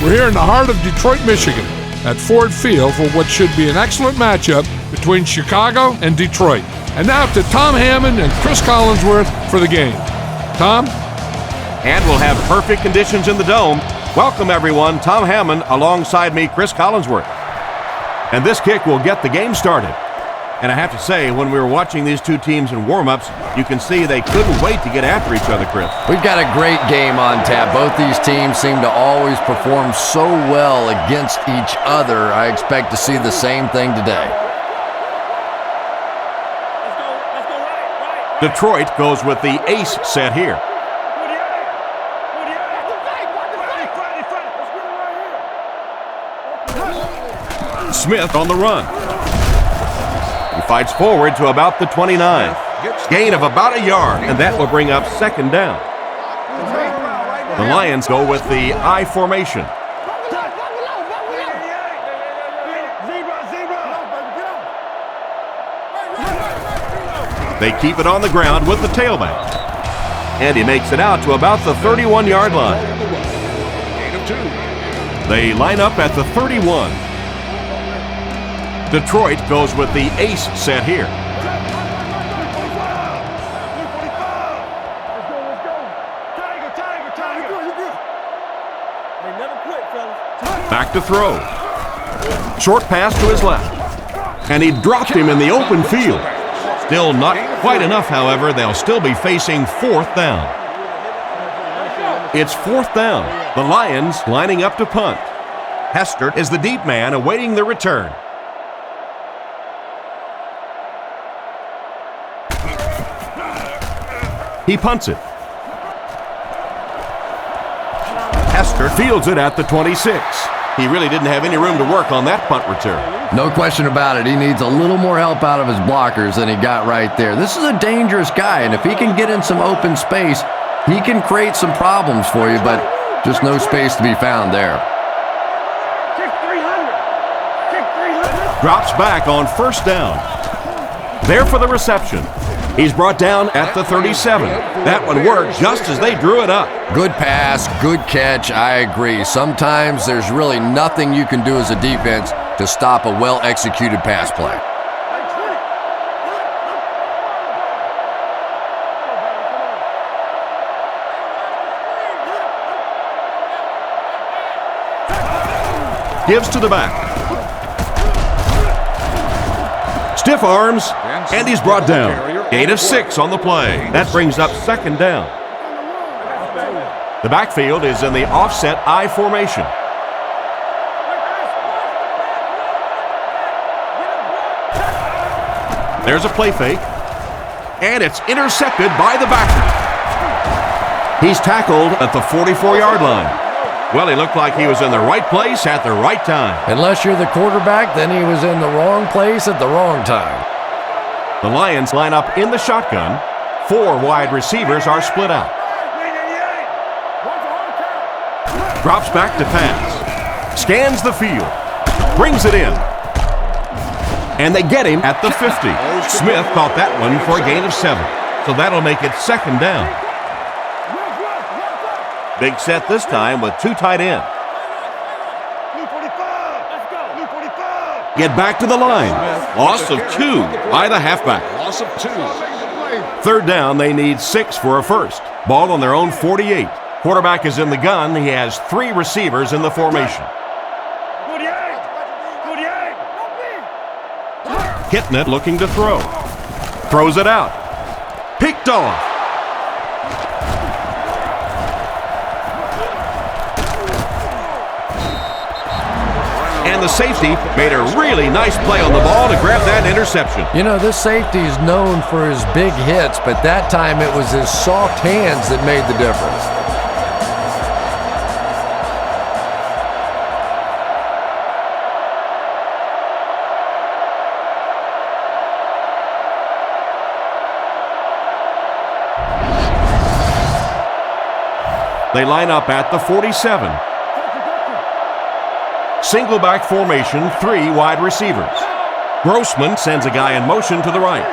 We're here in the heart of Detroit, Michigan, at Ford Field for what should be an excellent matchup between Chicago and Detroit. And now to Tom Hammond and Chris Collinsworth for the game. Tom? And we'll have perfect conditions in the Dome. Welcome, everyone. Tom Hammond alongside me, Chris Collinsworth. And this kick will get the game started. And I have to say, when we were watching these two teams in warm-ups, you can see they couldn't wait to get after each other, Chris. We've got a great game on tap. Both these teams seem to always perform so well against each other. I expect to see the same thing today. Detroit goes with the ace set here. Smith on the run. He fights forward to about the 29. Gain of about a yard, and that will bring up second down. The Lions go with the I formation. They keep it on the ground with the tailback. And he makes it out to about the 31-yard line. They line up at the 31. Detroit goes with the ace set here. Back to throw. Short pass to his left. And he dropped him in the open field. Still not quite enough, however. They'll still be facing fourth down. It's fourth down. The Lions lining up to punt. Hester is the deep man awaiting the return. He punts it. Hester fields it at the 26. He really didn't have any room to work on that punt return. No question about it. He needs a little more help out of his blockers than he got right there. This is a dangerous guy, and if he can get in some open space, he can create some problems for you, but just no space to be found there. Drops back on first down. There for the reception. He's brought down at the 37. That one worked just as they drew it up. Good pass, good catch, I agree. Sometimes there's really nothing you can do as a defense to stop a well-executed pass play. Gives to the back. Stiff arms, and he's brought down. Gain of 6 on the play. That brings up second down. The backfield is in the offset I formation. There's a play fake, and it's intercepted by the backer. He's tackled at the 44-yard line. Well, he looked like he was in the right place at the right time. Unless you're the quarterback, then he was in the wrong place at the wrong time. The Lions line up in the shotgun. 4 wide receivers are split out. Drops back to pass. Scans the field. Brings it in. And they get him at the 50. Smith caught that one for a gain of 7. So that'll make it second down. Big set this time with 2 tight ends. Get back to the line. Loss of 2 by the halfback. Loss of 2. Third down, they need 6 for a first. Ball on their own 48. Quarterback is in the gun. He has 3 receivers in the formation. Hitting it, looking to throw. Throws it out. Picked off. And the safety made a really nice play on the ball to grab that interception. You know, this safety is known for his big hits, but that time it was his soft hands that made the difference. They line up at the 47. Single back formation, 3 wide receivers. Grossman sends a guy in motion to the right.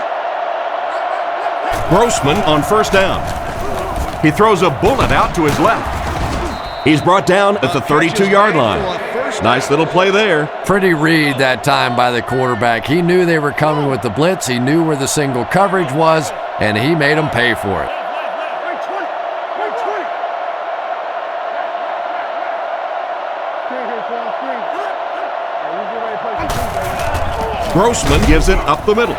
Grossman on first down. He throws a bullet out to his left. He's brought down at the 32-yard line. Nice little play there. Pretty read that time by the quarterback. He knew they were coming with the blitz. He knew where the single coverage was, and he made them pay for it. Grossman gives it up the middle.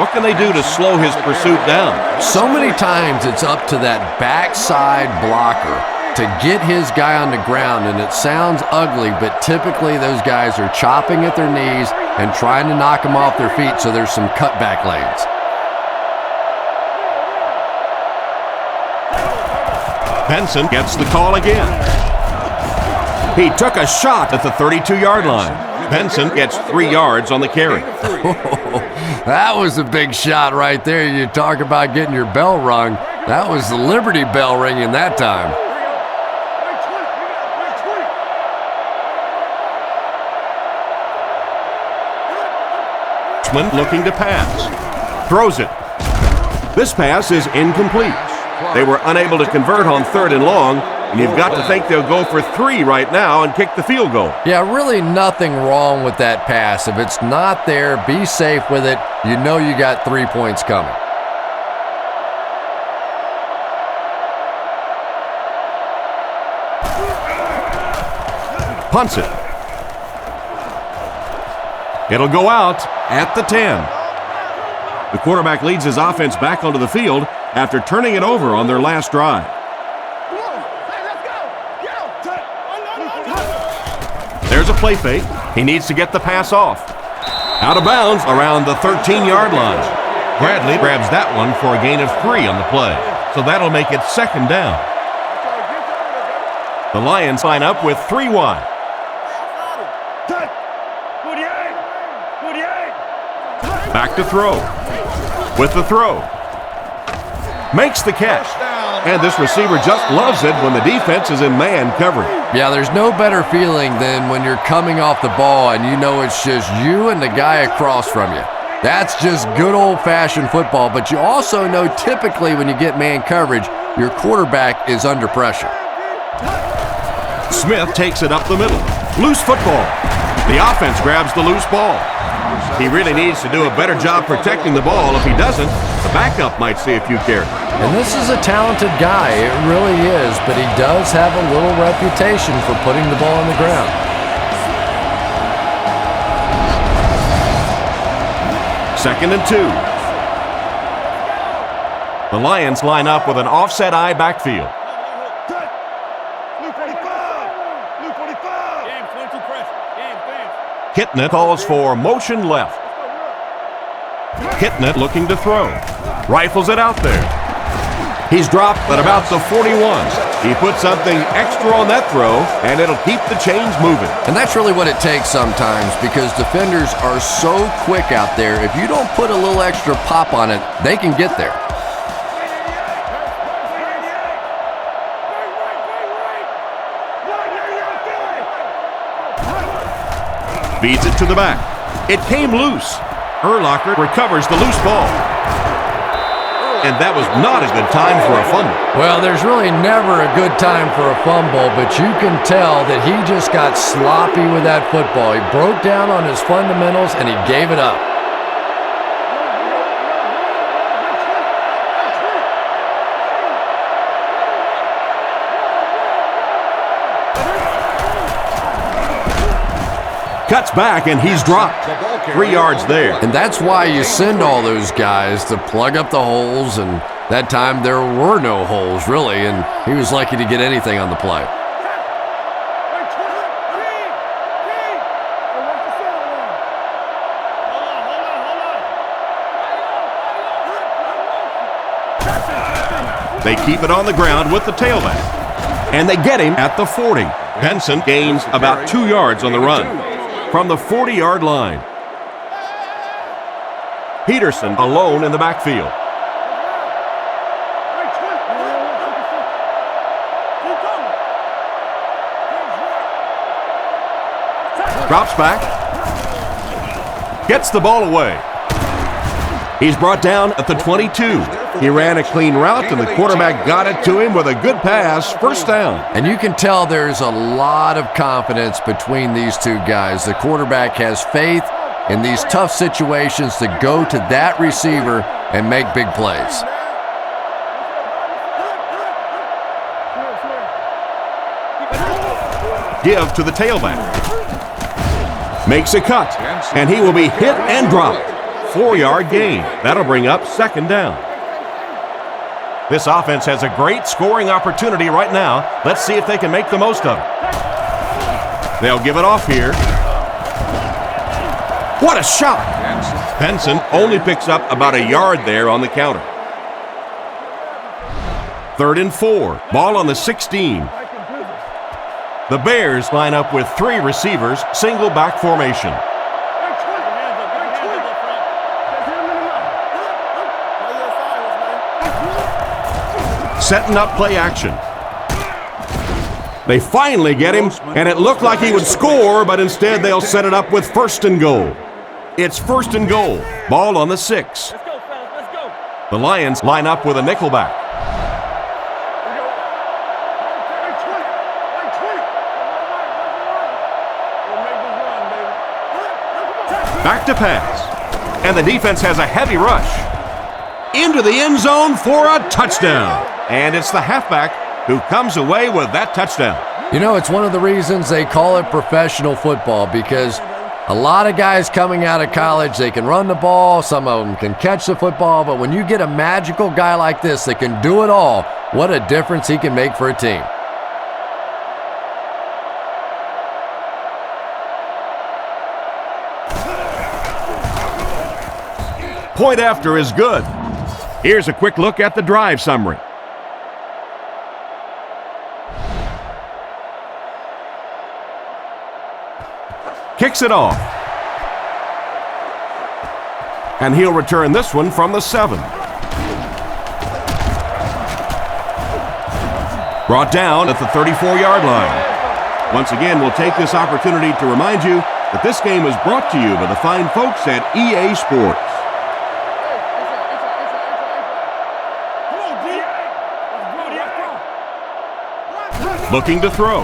What can they do to slow his pursuit down? So many times it's up to that backside blocker to get his guy on the ground, and it sounds ugly, but typically those guys are chopping at their knees and trying to knock them off their feet, so there's some cutback lanes. Benson gets the call again. He took a shot at the 32-yard line. Benson gets 3 yards on the carry. That was a big shot right there. You talk about getting your bell rung. That was the Liberty Bell ringing that time. Looking to pass. Throws it. This pass is incomplete. They were unable to convert on 3rd and long, and you've got to think they'll go for 3 right now and kick the field goal. Yeah, really nothing wrong with that pass. If it's not there, be safe with it. You know you got 3 points coming. Punts it. It'll go out at the 10. The quarterback leads his offense back onto the field after turning it over on their last drive. There's a play fake. He needs to get the pass off. Out of bounds around the 13-yard line. Bradley grabs that one for a gain of 3 on the play. So that'll make it 2nd down. The Lions line up with 3 wide. Back to throw. With the throw. Makes the catch. And this receiver just loves it when the defense is in man coverage. Yeah, there's no better feeling than when you're coming off the ball and you know it's just you and the guy across from you. That's just good old-fashioned football, but you also know typically when you get man coverage, your quarterback is under pressure. Smith takes it up the middle. Loose football. The offense grabs the loose ball. He really needs to do a better job protecting the ball. If he doesn't, the backup might see a few carries. And this is a talented guy, it really is, but he does have a little reputation for putting the ball on the ground. Second and 2. The Lions line up with an offset eye backfield. Kitna calls for motion left. Kitna looking to throw. Rifles it out there. He's dropped at about the 41. He put something extra on that throw, and it'll keep the chains moving. And that's really what it takes sometimes, because defenders are so quick out there. If you don't put a little extra pop on it, they can get there. Feeds it to the back. It came loose. Urlacher recovers the loose ball. And that was not a good time for a fumble. Well, there's really never a good time for a fumble, but you can tell that he just got sloppy with that football. He broke down on his fundamentals, and he gave it up. Cuts back, and he's dropped. 3 yards there. And that's why you send all those guys to plug up the holes, and that time there were no holes, really, and he was lucky to get anything on the play. They keep it on the ground with the tailback. And they get him at the 40. Benson gains about 2 yards on the run. From the 40-yard line. Peterson alone in the backfield. Drops back. Gets the ball away. He's brought down at the 22. He ran a clean route, and the quarterback got it to him with a good pass, first down. And you can tell there's a lot of confidence between these two guys. The quarterback has faith in these tough situations to go to that receiver and make big plays. Give to the tailback. Makes a cut, and he will be hit and dropped. 4-yard gain. That'll bring up second down. This offense has a great scoring opportunity right now. Let's see if they can make the most of it. They'll give it off here. What a shot! Benson only picks up about a yard there on the counter. 3rd and 4. Ball on the 16. The Bears line up with 3 receivers, single back formation. Setting up play action. They finally get him, and it looked like he would score, but instead they'll set it up with 1st and goal. It's 1st and goal. Ball on the 6. The Lions line up with a nickelback. Back to pass. And the defense has a heavy rush. Into the end zone for a touchdown. And it's the halfback who comes away with that touchdown. You know, it's one of the reasons they call it professional football, because a lot of guys coming out of college, they can run the ball, some of them can catch the football, but when you get a magical guy like this that can do it all, what a difference he can make for a team. Point after is good. Here's a quick look at the drive summary. Kicks it off. And he'll return this one from the 7. Brought down at the 34-yard line. Once again, we'll take this opportunity to remind you that this game is brought to you by the fine folks at EA Sports. Looking to throw.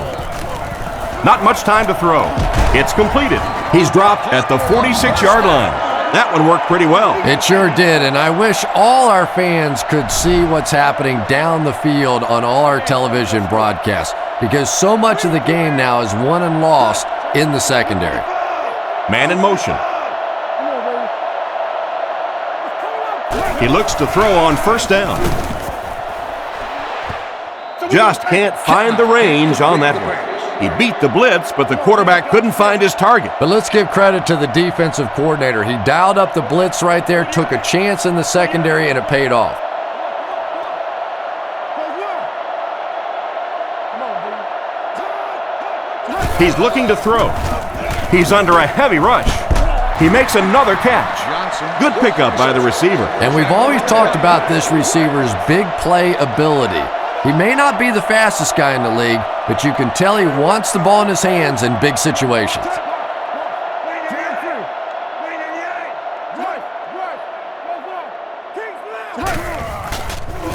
Not much time to throw. It's completed. He's dropped at the 46-yard line. That one worked pretty well. It sure did, and I wish all our fans could see what's happening down the field on all our television broadcasts, because so much of the game now is won and lost in the secondary. Man in motion. He looks to throw on first down. Just can't find the range on that one. He beat the blitz, but the quarterback couldn't find his target. But let's give credit to the defensive coordinator. He dialed up the blitz right there, took a chance in the secondary, and it paid off. He's looking to throw. He's under a heavy rush. He makes another catch. Good pickup by the receiver. And we've always talked about this receiver's big play ability. He may not be the fastest guy in the league, but you can tell he wants the ball in his hands in big situations.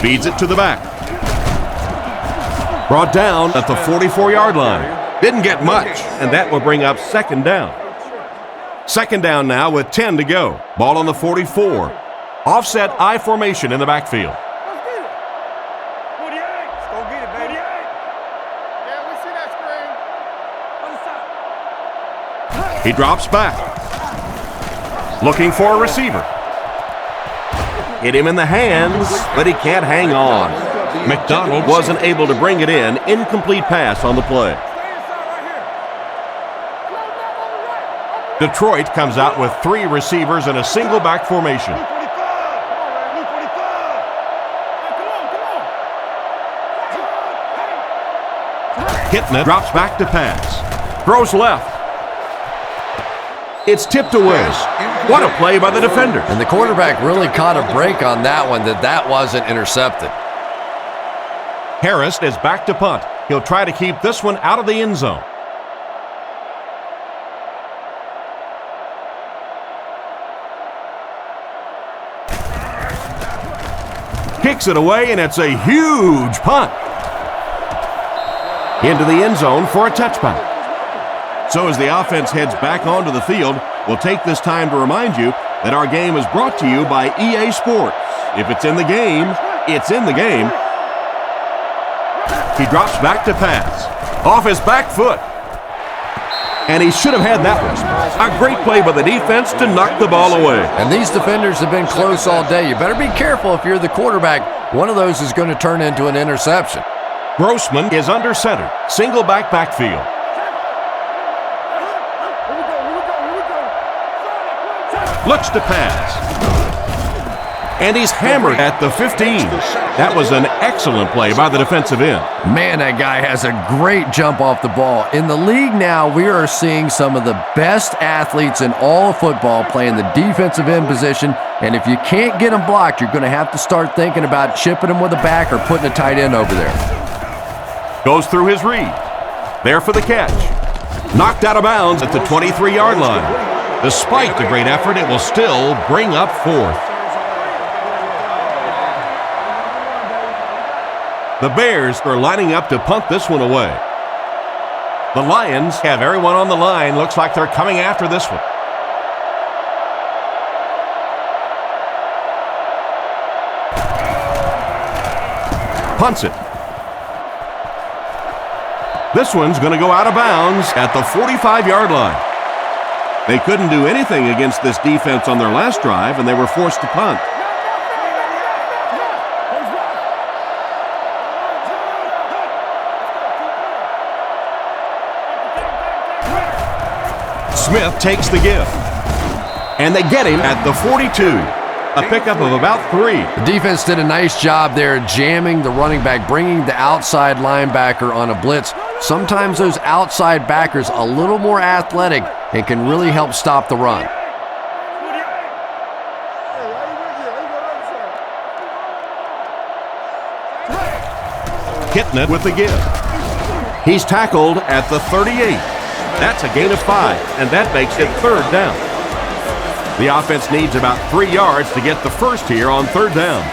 Feeds it to the back. Brought down at the 44-yard line. Didn't get much, and that will bring up second down. Second down now with 10 to go. Ball on the 44. Offset I formation in the backfield. He drops back. Looking for a receiver. Hit him in the hands, but he can't hang on. McDonald wasn't able to bring it in. Incomplete pass on the play. Detroit comes out with 3 receivers in a single back formation. Hitting it, drops back to pass. Throws left. It's tipped away. What a play by the defender. And the quarterback really caught a break on that one, that wasn't intercepted. Harris is back to punt. He'll try to keep this one out of the end zone. Kicks it away, and it's a huge punt. Into the end zone for a touchback. So as the offense heads back onto the field, we'll take this time to remind you that our game is brought to you by EA Sports. If it's in the game, it's in the game. He drops back to pass. Off his back foot. And he should have had that one. A great play by the defense to knock the ball away. And these defenders have been close all day. You better be careful if you're the quarterback. One of those is going to turn into an interception. Grossman is under center. Single backfield. Looks to pass. And he's hammered at the 15. That was an excellent play by the defensive end. Man, that guy has a great jump off the ball. In the league now, we are seeing some of the best athletes in all of football playing the defensive end position. And if you can't get them blocked, you're going to have to start thinking about chipping them with a back or putting a tight end over there. Goes through his read. There for the catch. Knocked out of bounds at the 23-yard line. Despite the great effort, it will still bring up fourth. The Bears are lining up to punt this one away. The Lions have everyone on the line. Looks like they're coming after this one. Punts it. This one's going to go out of bounds at the 45-yard line. They couldn't do anything against this defense on their last drive, and they were forced to punt. Smith takes the give. And they get him at the 42. A pickup of about 3. The defense did a nice job there jamming the running back, bringing the outside linebacker on a blitz. Sometimes those outside backers a little more athletic and can really help stop the run. Hitting it with the give. He's tackled at the 38. That's a gain of 5, and that makes it third down. The offense needs about 3 yards to get the first here on third down.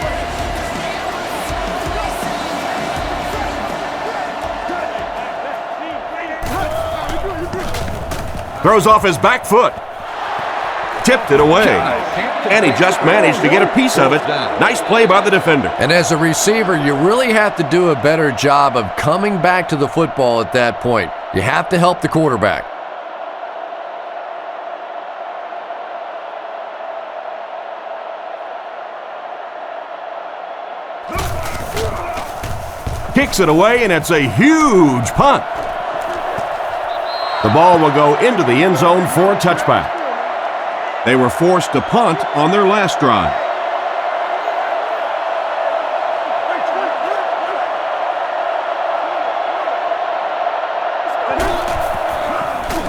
Throws off his back foot. Tipped it away. And he just managed to get a piece of it. Nice play by the defender. And as a receiver, you really have to do a better job of coming back to the football at that point. You have to help the quarterback. Kicks it away, and it's a huge punt. The ball will go into the end zone for a touchback. They were forced to punt on their last drive.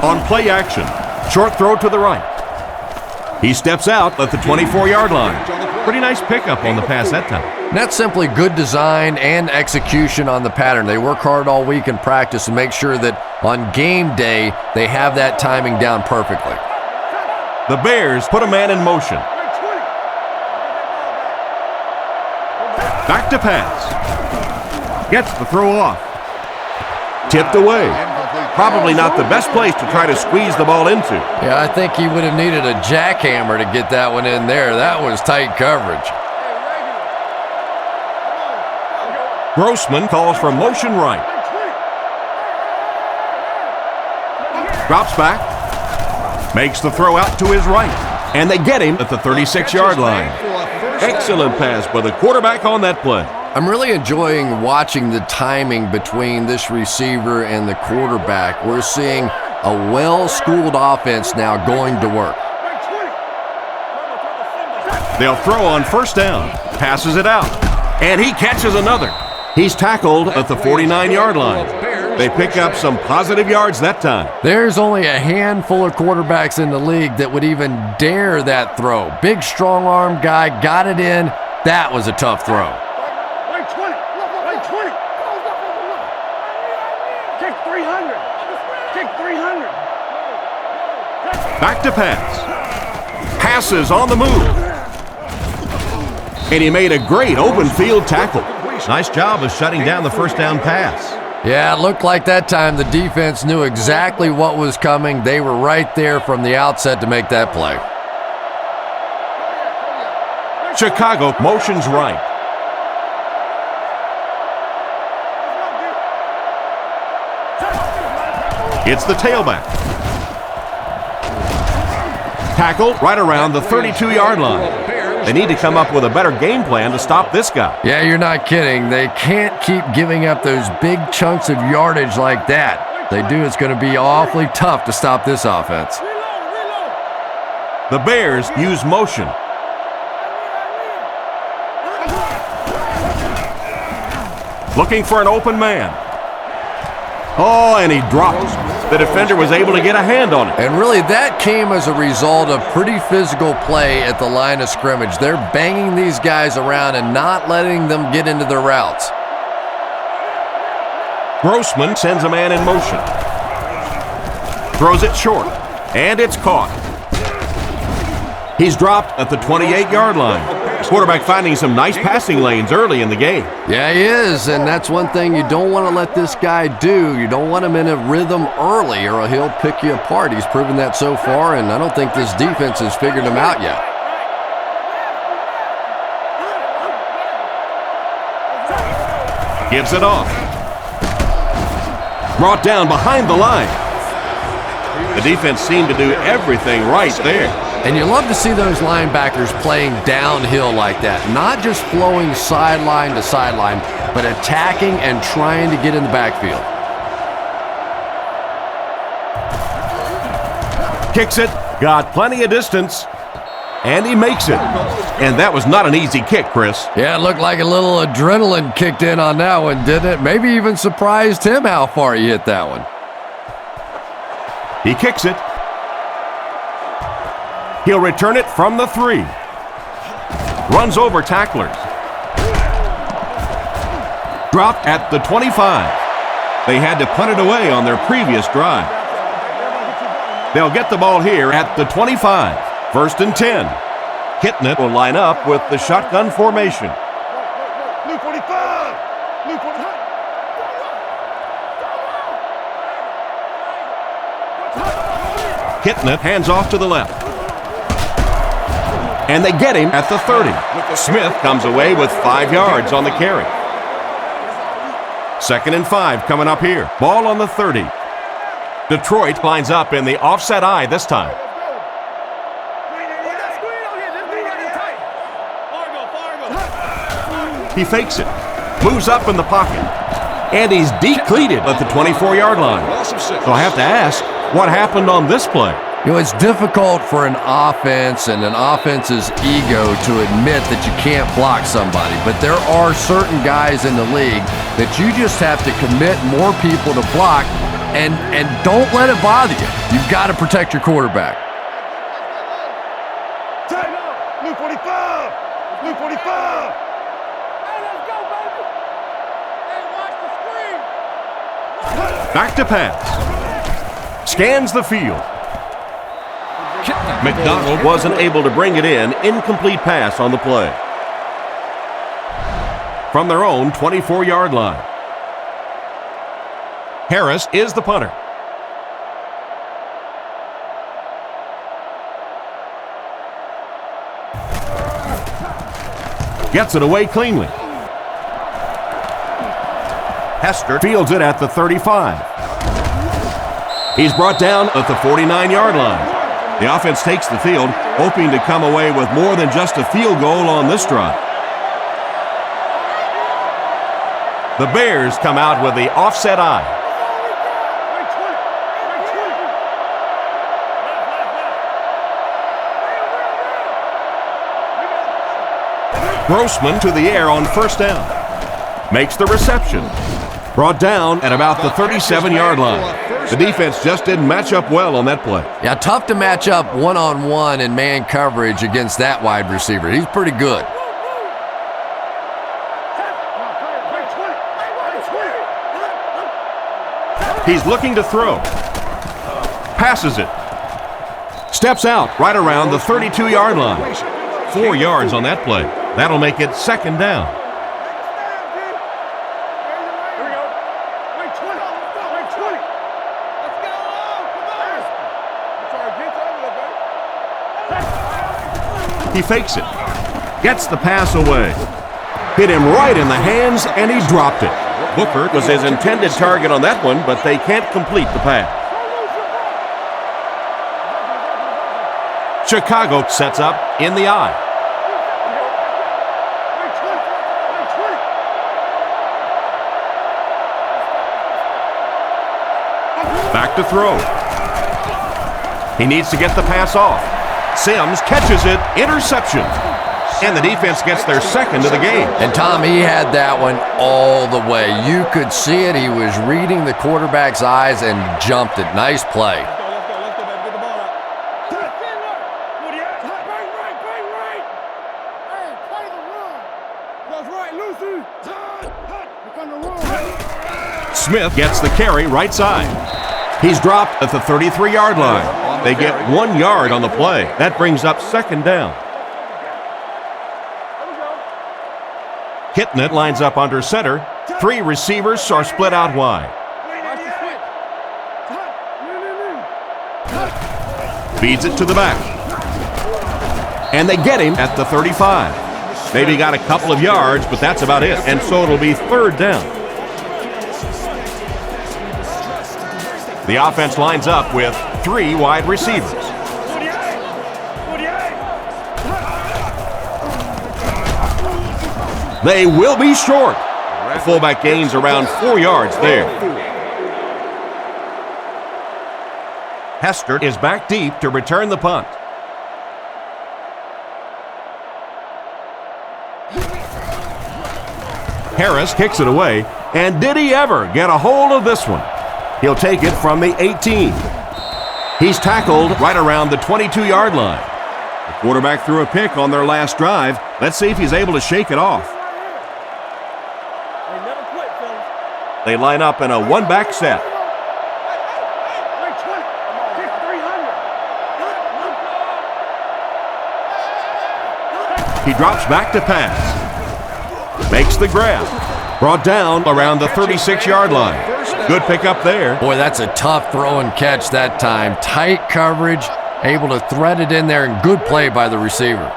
On play action, short throw to the right. He steps out at the 24-yard line. Pretty nice pickup on the pass that time. And that's simply good design and execution on the pattern. They work hard all week in practice to make sure that on game day they have that timing down perfectly. The Bears put a man in motion. Back to pass. Gets the throw off. Tipped away. Probably not the best place to try to squeeze the ball into. Yeah, I think he would have needed a jackhammer to get that one in there. That was tight coverage. Grossman calls for motion right. Drops back. Makes the throw out to his right. And they get him at the 36-yard line. Excellent pass by the quarterback on that play. I'm really enjoying watching the timing between this receiver and the quarterback. We're seeing a well-schooled offense now going to work. They'll throw on first down. Passes it out. And he catches another. He's tackled at the 49-yard line. They pick up some positive yards that time. There's only a handful of quarterbacks in the league that would even dare that throw. Big, strong-arm guy, got it in. That was a tough throw. Back to pass. Passes on the move. And he made a great open field tackle. Nice job of shutting down the first down pass. Yeah, it looked like that time the defense knew exactly what was coming. They were right there from the outset to make that play. Chicago motions right. It's the tailback. Tackle right around the 32-yard line. They need to come up with a better game plan to stop this guy. Yeah, you're not kidding. They can't keep giving up those big chunks of yardage like that. If they do, it's going to be awfully tough to stop this offense. The Bears use motion. Looking for an open man. Oh, and he dropped. The defender was able to get a hand on it. And really, that came as a result of pretty physical play at the line of scrimmage. They're banging these guys around and not letting them get into their routes. Grossman sends a man in motion. Throws it short, and it's caught. He's dropped at the 28-yard line. Quarterback finding some nice passing lanes early in the game. Yeah, he is, and that's one thing you don't want to let this guy do. You don't want him in a rhythm early, or he'll pick you apart. He's proven that so far, and I don't think this defense has figured him out yet. Gives it off. Brought down behind the line. The defense seemed to do everything right there. And you love to see those linebackers playing downhill like that, not just flowing sideline to sideline, but attacking and trying to get in the backfield. Kicks it, got plenty of distance, and he makes it. And that was not an easy kick, Chris. Yeah, it looked like a little adrenaline kicked in on that one, didn't it? Maybe even surprised him how far he hit that one. He kicks it. He'll return it from the 3. Runs over tacklers. Dropped at the 25. They had to punt it away on their previous drive. They'll get the ball here at the 25. 1st and 10. Hitting it will line up with the shotgun formation. Hitting it, hands off to the left. And they get him at the 30. Smith comes away with 5 yards on the carry. 2nd and 5 coming up here. Ball on the 30. Detroit lines up in the offset eye this time. He fakes it. Moves up in the pocket. And he's decleated at the 24-yard line. So I have to ask, what happened on this play? You know, it's difficult for an offense and an offense's ego to admit that you can't block somebody, but there are certain guys in the league that you just have to commit more people to block, and don't let it bother you. You've got to protect your quarterback. Blue 45! Blue 45! Hey, let's go, baby! Hey, watch the screen! Back to pass. Scans the field. McDonald wasn't able to bring it in. Incomplete pass on the play. From their own 24-yard line. Harris is the punter. Gets it away cleanly. Hester fields it at the 35. He's brought down at the 49-yard line. The offense takes the field, hoping to come away with more than just a field goal on this drive. The Bears come out with the offset eye. Grossman to the air on 1st down. Makes the reception. Brought down at about the 37-yard line. The defense just didn't match up well on that play. Yeah, tough to match up one-on-one in man coverage against that wide receiver. He's pretty good. He's looking to throw. Passes it. Steps out right around the 32-yard line. 4 yards on that play. That'll make it second down. He fakes it. Gets the pass away. Hit him right in the hands, and he dropped it. Booker was his intended target on that one, but they can't complete the pass. Chicago sets up in the eye. Back to throw. He needs to get the pass off. Sims catches it, interception. And the defense gets their second of the game. And Tom, he had that one all the way. You could see it. He was reading the quarterback's eyes and jumped it. Nice play. Smith gets the carry right side. He's dropped at the 33-yard line. They get 1 yard on the play. That brings up second down. Hitting it lines up under center. 3 receivers are split out wide. Feeds it to the back. And they get him at the 35. Maybe got a couple of yards, but that's about it. And so it'll be third down. The offense lines up with 3 wide receivers. They will be short. The fullback gains around 4 yards there. Hester is back deep to return the punt. Harris kicks it away, and did he ever get a hold of this one? He'll take it from the 18. He's tackled right around the 22-yard line. The quarterback threw a pick on their last drive. Let's see if he's able to shake it off. They line up in a one-back set. He drops back to pass. Makes the grab. Brought down around the 36-yard line. Good pickup there. Boy, that's a tough throw and catch that time. Tight coverage, able to thread it in there, and good play by the receiver.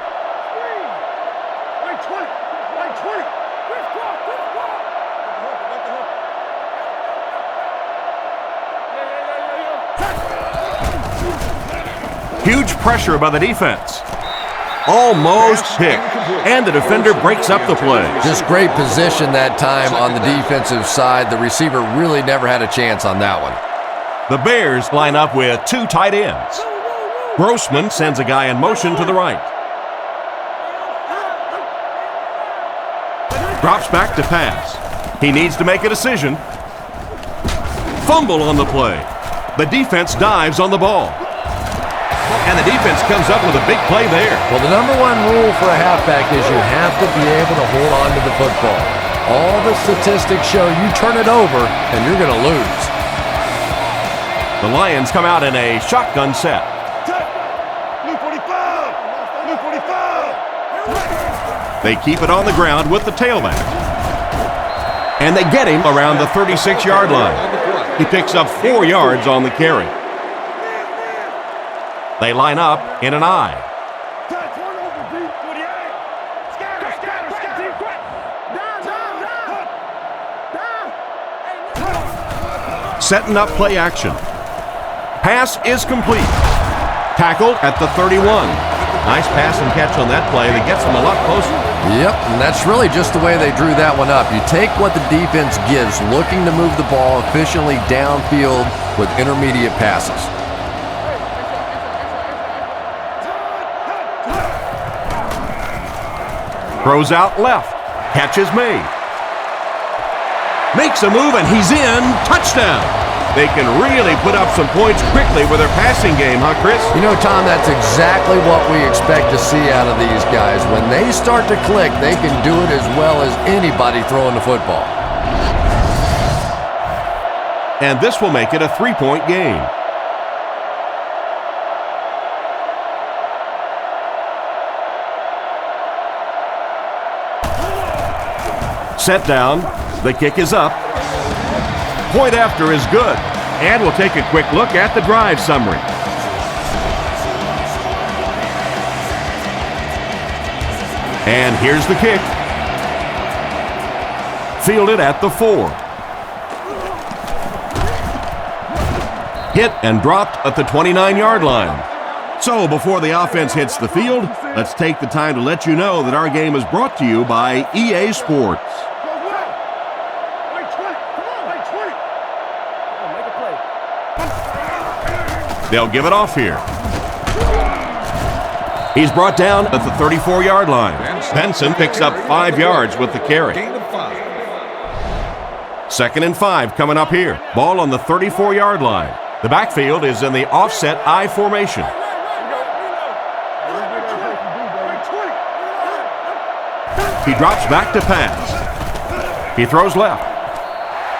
Huge pressure by the defense. Almost picked. And the defender breaks up the play. Just great position that time on the defensive side. The receiver really never had a chance on that one. The Bears line up with 2 tight ends. Grossman sends a guy in motion to the right. Drops back to pass. He needs to make a decision. Fumble on the play. The defense dives on the ball. And the defense comes up with a big play there. Well, the number 1 rule for a halfback is you have to be able to hold on to the football. All the statistics show you turn it over and you're going to lose. The Lions come out in a shotgun set. Blue 45! Blue 45! They keep it on the ground with the tailback. And they get him around the 36-yard line. He picks up 4 yards on the carry. They line up in an eye. Setting up play action. Pass is complete. Tackled at the 31. Nice pass and catch on that play that gets them a lot closer. Yep, and that's really just the way they drew that one up. You take what the defense gives, looking to move the ball efficiently downfield with intermediate passes. Throws out left. Catch is made. Makes a move, and he's in. Touchdown. They can really put up some points quickly with their passing game, huh, Chris? You know, Tom, that's exactly what we expect to see out of these guys. When they start to click, they can do it as well as anybody throwing the football. And this will make it a 3-point game. Set down. The kick is up. Point after is good. And we'll take a quick look at the drive summary. And here's the kick. Fielded at the 4. Hit and dropped at the 29-yard line. So before the offense hits the field, let's take the time to let you know that our game is brought to you by EA Sports. They'll give it off here. He's brought down at the 34-yard line. Benson picks up 5 yards with the carry. 2nd and 5 coming up here. Ball on the 34-yard line. The backfield is in the offset I formation. He drops back to pass. He throws left.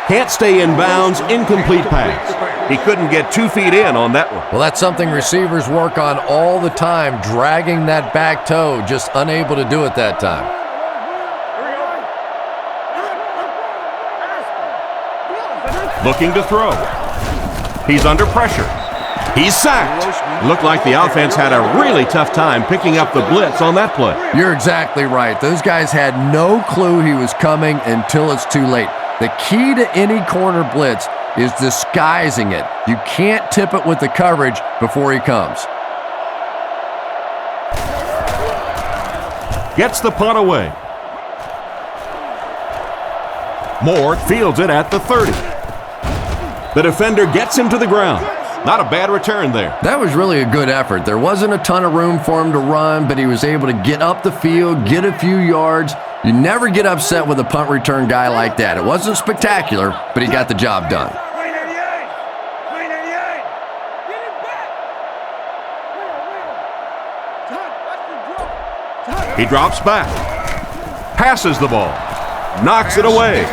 Can't stay in bounds, incomplete pass. He couldn't get 2 feet in on that one. Well, that's something receivers work on all the time, dragging that back toe, just unable to do it that time. Looking to throw. He's under pressure. He's sacked. Looked like the offense had a really tough time picking up the blitz on that play. You're exactly right. Those guys had no clue he was coming until it's too late. The key to any corner blitz is disguising it. You can't tip it with the coverage before he comes. Gets the punt away. Moore fields it at the 30. The defender gets him to the ground. Not a bad return there. That was really a good effort. There wasn't a ton of room for him to run, but he was able to get up the field, get a few yards. You never get upset with a punt return guy like that. It wasn't spectacular, but he got the job done. He drops back. Passes the ball. Knocks it away.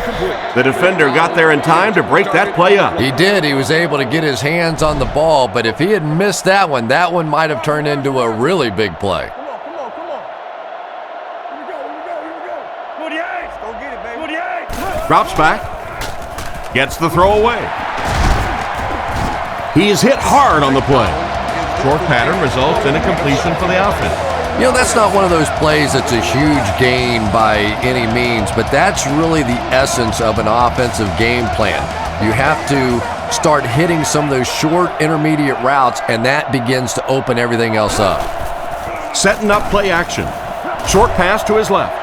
The defender got there in time to break that play up. He did. He was able to get his hands on the ball, but if he had missed that one might have turned into a really big play. Drops back. Gets the throw away. He's hit hard on the play. Short pattern results in a completion for the offense. You know, that's not one of those plays that's a huge gain by any means, but that's really the essence of an offensive game plan. You have to start hitting some of those short intermediate routes, and that begins to open everything else up. Setting up play action. Short pass to his left.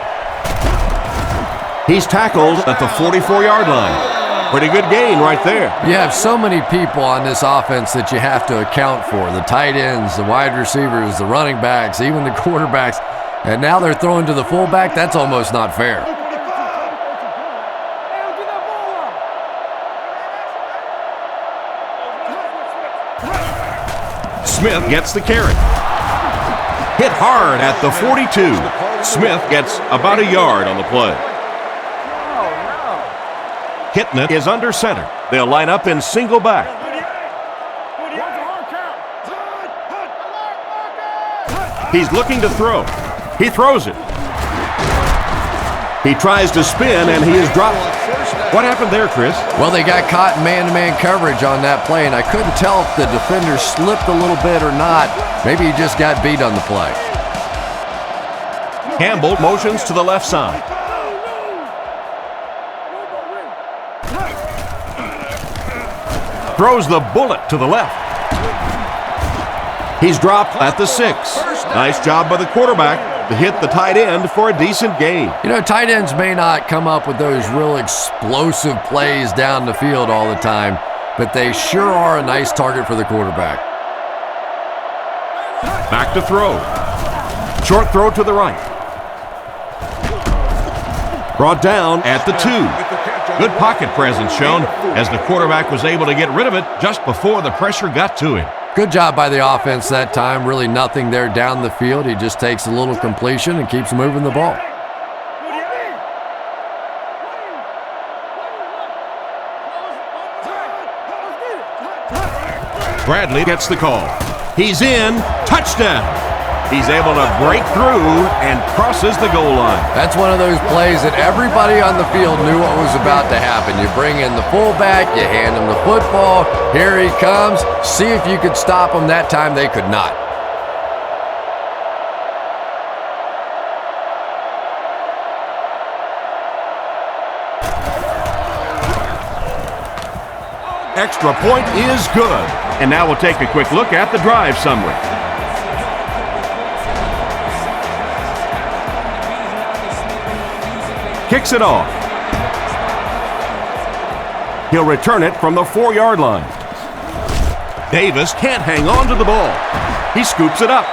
He's tackled at the 44-yard line. Pretty good gain right there. You have so many people on this offense that you have to account for. The tight ends, the wide receivers, the running backs, even the quarterbacks. And now they're throwing to the fullback. That's almost not fair. Smith gets the carry. Hit hard at the 42. Smith gets about a yard on the play. Kitna is under center. They'll line up in single back. He's looking to throw. He throws it. He tries to spin, and he is dropped. What happened there, Chris? Well, they got caught in man-to-man coverage on that play, and I couldn't tell if the defender slipped a little bit or not. Maybe he just got beat on the play. Campbell motions to the left side. Throws the bullet to the left. He's dropped at the 6. Nice job by the quarterback to hit the tight end for a decent gain. You know, tight ends may not come up with those real explosive plays down the field all the time, but they sure are a nice target for the quarterback. Back to throw. Short throw to the right. Brought down at the 2. Good pocket presence shown as the quarterback was able to get rid of it just before the pressure got to him. Good job by the offense that time. Really nothing there down the field. He just takes a little completion and keeps moving the ball. Bradley gets the call. He's in. Touchdown. He's able to break through and crosses the goal line. That's one of those plays that everybody on the field knew what was about to happen. You bring in the fullback, you hand him the football, here he comes. See if you could stop him. That time they could not. Extra point is good. And now we'll take a quick look at the drive summary. Kicks it off. He'll return it from the 4-yard line. Davis can't hang on to the ball. He scoops it up.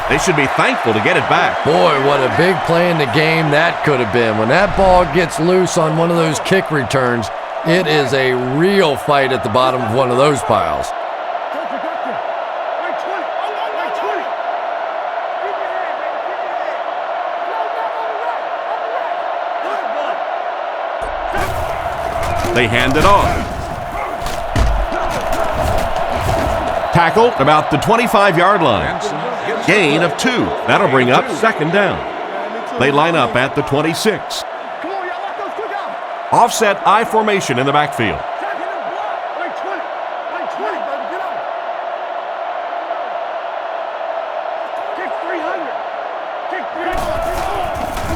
They should be thankful to get it back. Boy, what a big play in the game that could have been. When that ball gets loose on one of those kick returns, it is a real fight at the bottom of one of those piles. They hand it off. Tackled about the 25-yard line. Gain of 2. That'll bring up second down. They line up at the 26. Offset I formation in the backfield.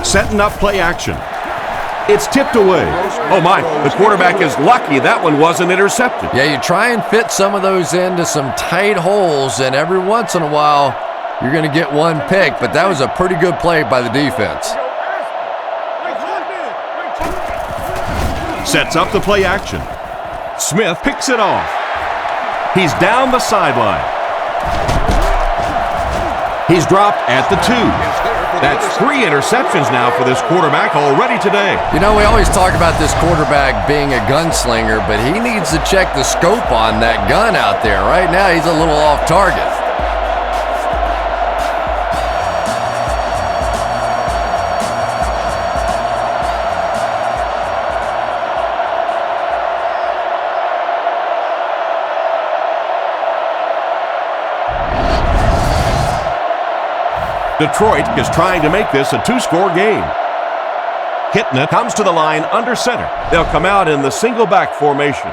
Setting up play action. It's tipped away. Oh my, the quarterback is lucky that one wasn't intercepted. Yeah, you try and fit some of those into some tight holes, and every once in a while, you're going to get one pick, but that was a pretty good play by the defense. Sets up the play action. Smith picks it off. He's down the sideline. He's dropped at the 2. That's 3 interceptions now for this quarterback already today. You know, we always talk about this quarterback being a gunslinger, but he needs to check the scope on that gun out there. Right now, he's a little off target. Detroit is trying to make this a 2-score game. Hitting it comes to the line under center. They'll come out in the single back formation.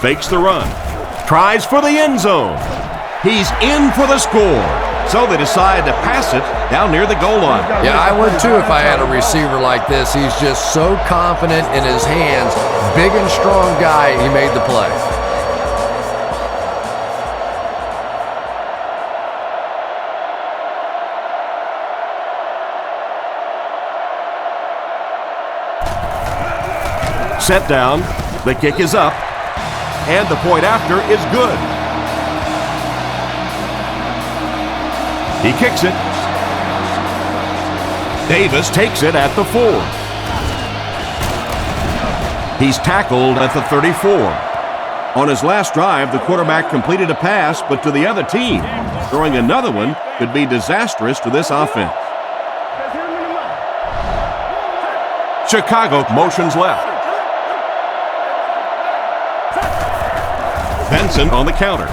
Fakes the run. Tries for the end zone. He's in for the score. So they decide to pass it down near the goal line. Yeah, I would too if I had a receiver like this. He's just so confident in his hands. Big and strong guy, he made the play. Set down, the kick is up, and the point after is good. He kicks it. Davis takes it at the 4. He's tackled at the 34. On his last drive, the quarterback completed a pass, but to the other team. Throwing another one could be disastrous to this offense. Chicago motions left. Benson on the counter.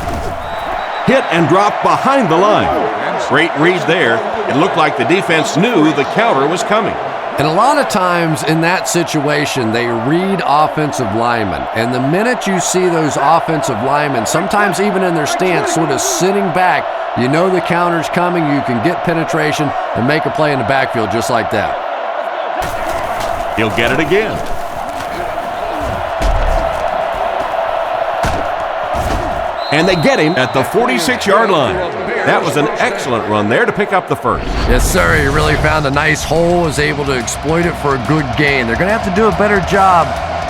Hit and drop behind the line. Great read there. It looked like the defense knew the counter was coming. And a lot of times in that situation, they read offensive linemen. And the minute you see those offensive linemen, sometimes even in their stance, sort of sitting back, you know the counter's coming, you can get penetration and make a play in the backfield just like that. He'll get it again. And they get him at the 46-yard line. That was an excellent run there to pick up the first. Yes, sir. He really found a nice hole, was able to exploit it for a good gain. They're going to have to do a better job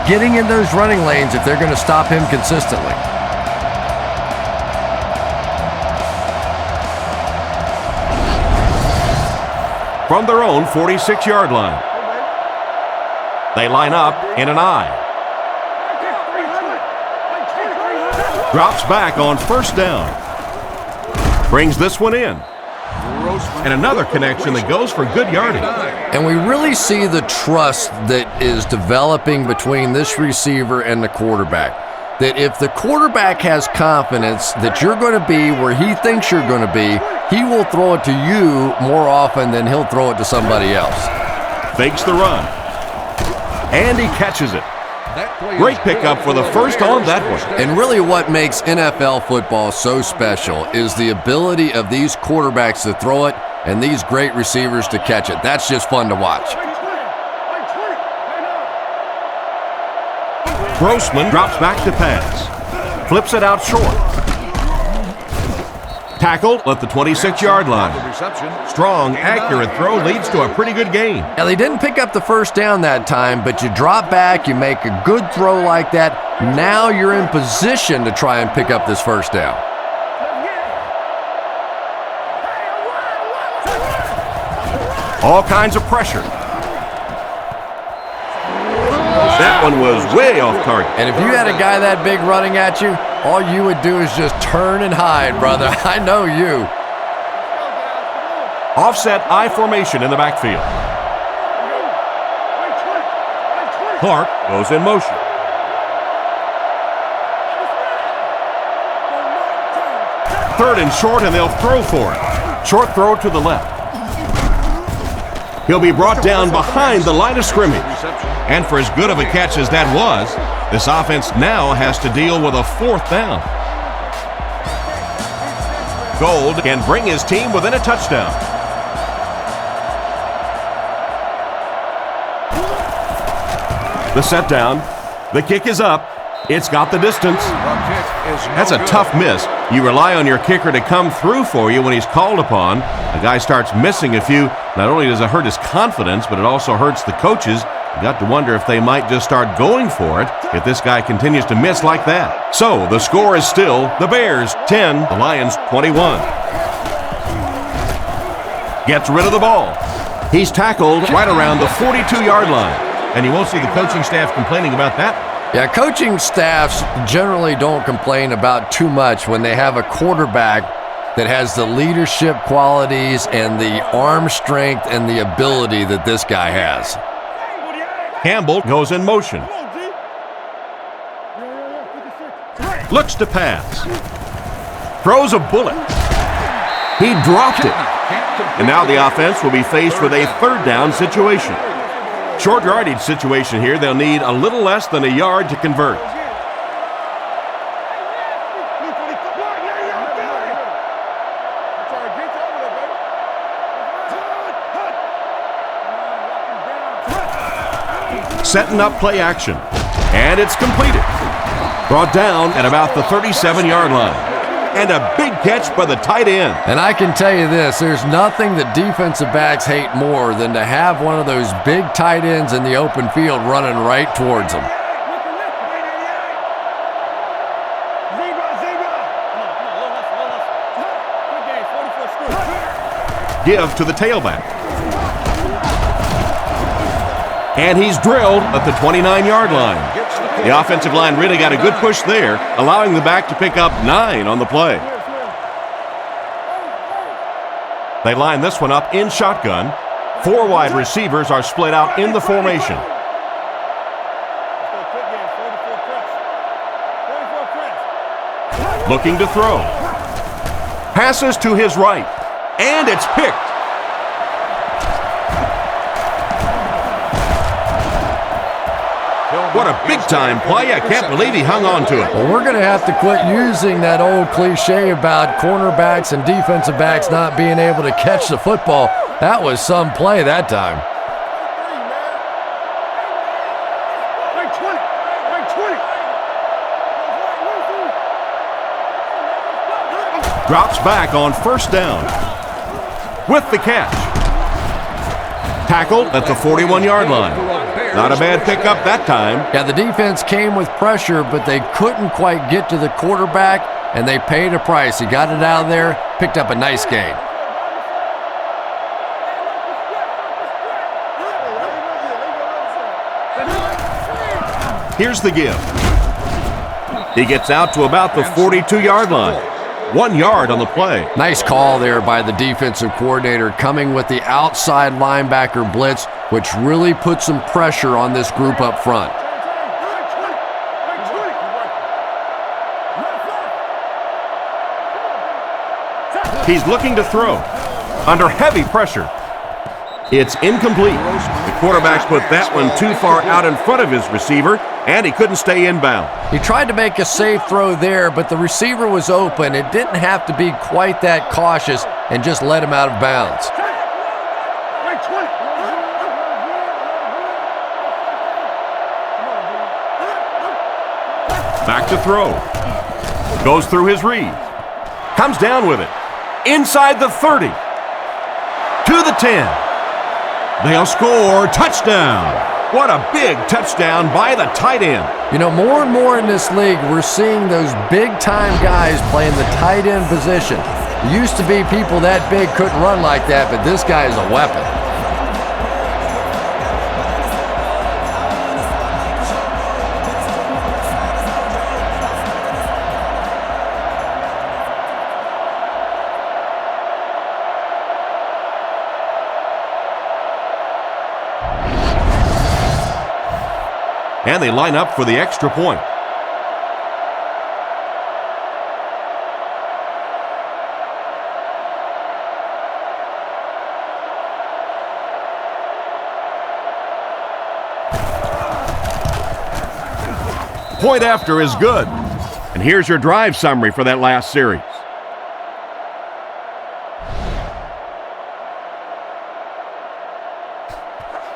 getting in those running lanes if they're going to stop him consistently. From their own 46-yard line. They line up in an I. Drops back on first down. Brings this one in. and another connection that goes for good yardage. And we really see the trust that is developing between this receiver and the quarterback. That if the quarterback has confidence that you're going to be where he thinks you're going to be, he will throw it to you more often than he'll throw it to somebody else. Fakes the run. And he catches it. Great pickup for the first on that one. And really what makes NFL football so special is the ability of these quarterbacks to throw it and these great receivers to catch it. That's just fun to watch. Grossman drops back to pass. Flips it out short. Tackled at the 26-yard line. Strong, accurate throw leads to a pretty good gain. Now, they didn't pick up the first down that time, but you drop back, you make a good throw like that. Now you're in position to try and pick up this first down. All kinds of pressure. That one was way off target. And if you had a guy that big running at you, all you would do is just turn and hide, brother. I know you. Offset I formation in the backfield. Clark goes in motion. Third and short, and they'll throw for it. Short throw to the left. He'll be brought down behind the line of scrimmage. And for as good of a catch as that was, this offense now has to deal with a fourth down. Gold can bring his team within a touchdown. The set down. The kick is up. It's got the distance. That's a tough miss. You rely on your kicker to come through for you when he's called upon. The guy starts missing a few. Not only does it hurt his confidence, but it also hurts the coaches. You got to wonder if they might just start going for it if this guy continues to miss like that. So the score is still the Bears 10, the Lions 21. Gets rid of the ball. He's tackled right around the 42-yard line. And you won't see the coaching staff complaining about that. Yeah, coaching staffs generally don't complain about too much when they have a quarterback that has the leadership qualities and the arm strength and the ability that this guy has. Campbell goes in motion. Looks to pass. Throws a bullet. He dropped it. And now the offense will be faced with a third down situation. Short yardage situation here. They'll need a little less than a yard to convert. Setting up play action. And it's completed. Brought down at about the 37-yard line. And a big catch by the tight end. And I can tell you this, there's nothing that defensive backs hate more than to have one of those big tight ends in the open field running right towards them. Give to the tailback. And he's drilled at the 29-yard line. The offensive line really got a good push there, allowing the back to pick up 9 on the play. They line this one up in shotgun. 4 wide receivers are split out in the formation. Looking to throw. Passes to his right. And it's picked. What a big-time play. I can't believe he hung on to it. Well, we're going to have to quit using that old cliche about cornerbacks and defensive backs not being able to catch the football. That was some play that time. Drops back on first down. With the catch. Tackled at the 41-yard line. Not a bad pickup that time. Yeah, the defense came with pressure, but they couldn't quite get to the quarterback, and they paid a price. He got it out of there, picked up a nice gain. Here's the give. He gets out to about the 42-yard line. 1 yard on the play. Nice call there by the defensive coordinator, coming with the outside linebacker blitz, which really put some pressure on this group up front. He's looking to throw under heavy pressure. It's incomplete. The quarterback put that one too far out in front of his receiver, and he couldn't stay inbound. He tried to make a safe throw there, but the receiver was open. It didn't have to be quite that cautious and just let him out of bounds. Back to throw. Goes through his read. Comes down with it. Inside the 30. To the 10. They'll score. Touchdown. What a big touchdown by the tight end. You know, more and more in this league, we're seeing those big-time guys playing the tight end position. It used to be people that big couldn't run like that, but this guy is a weapon. And they line up for the extra point. Point after is good. And here's your drive summary for that last series.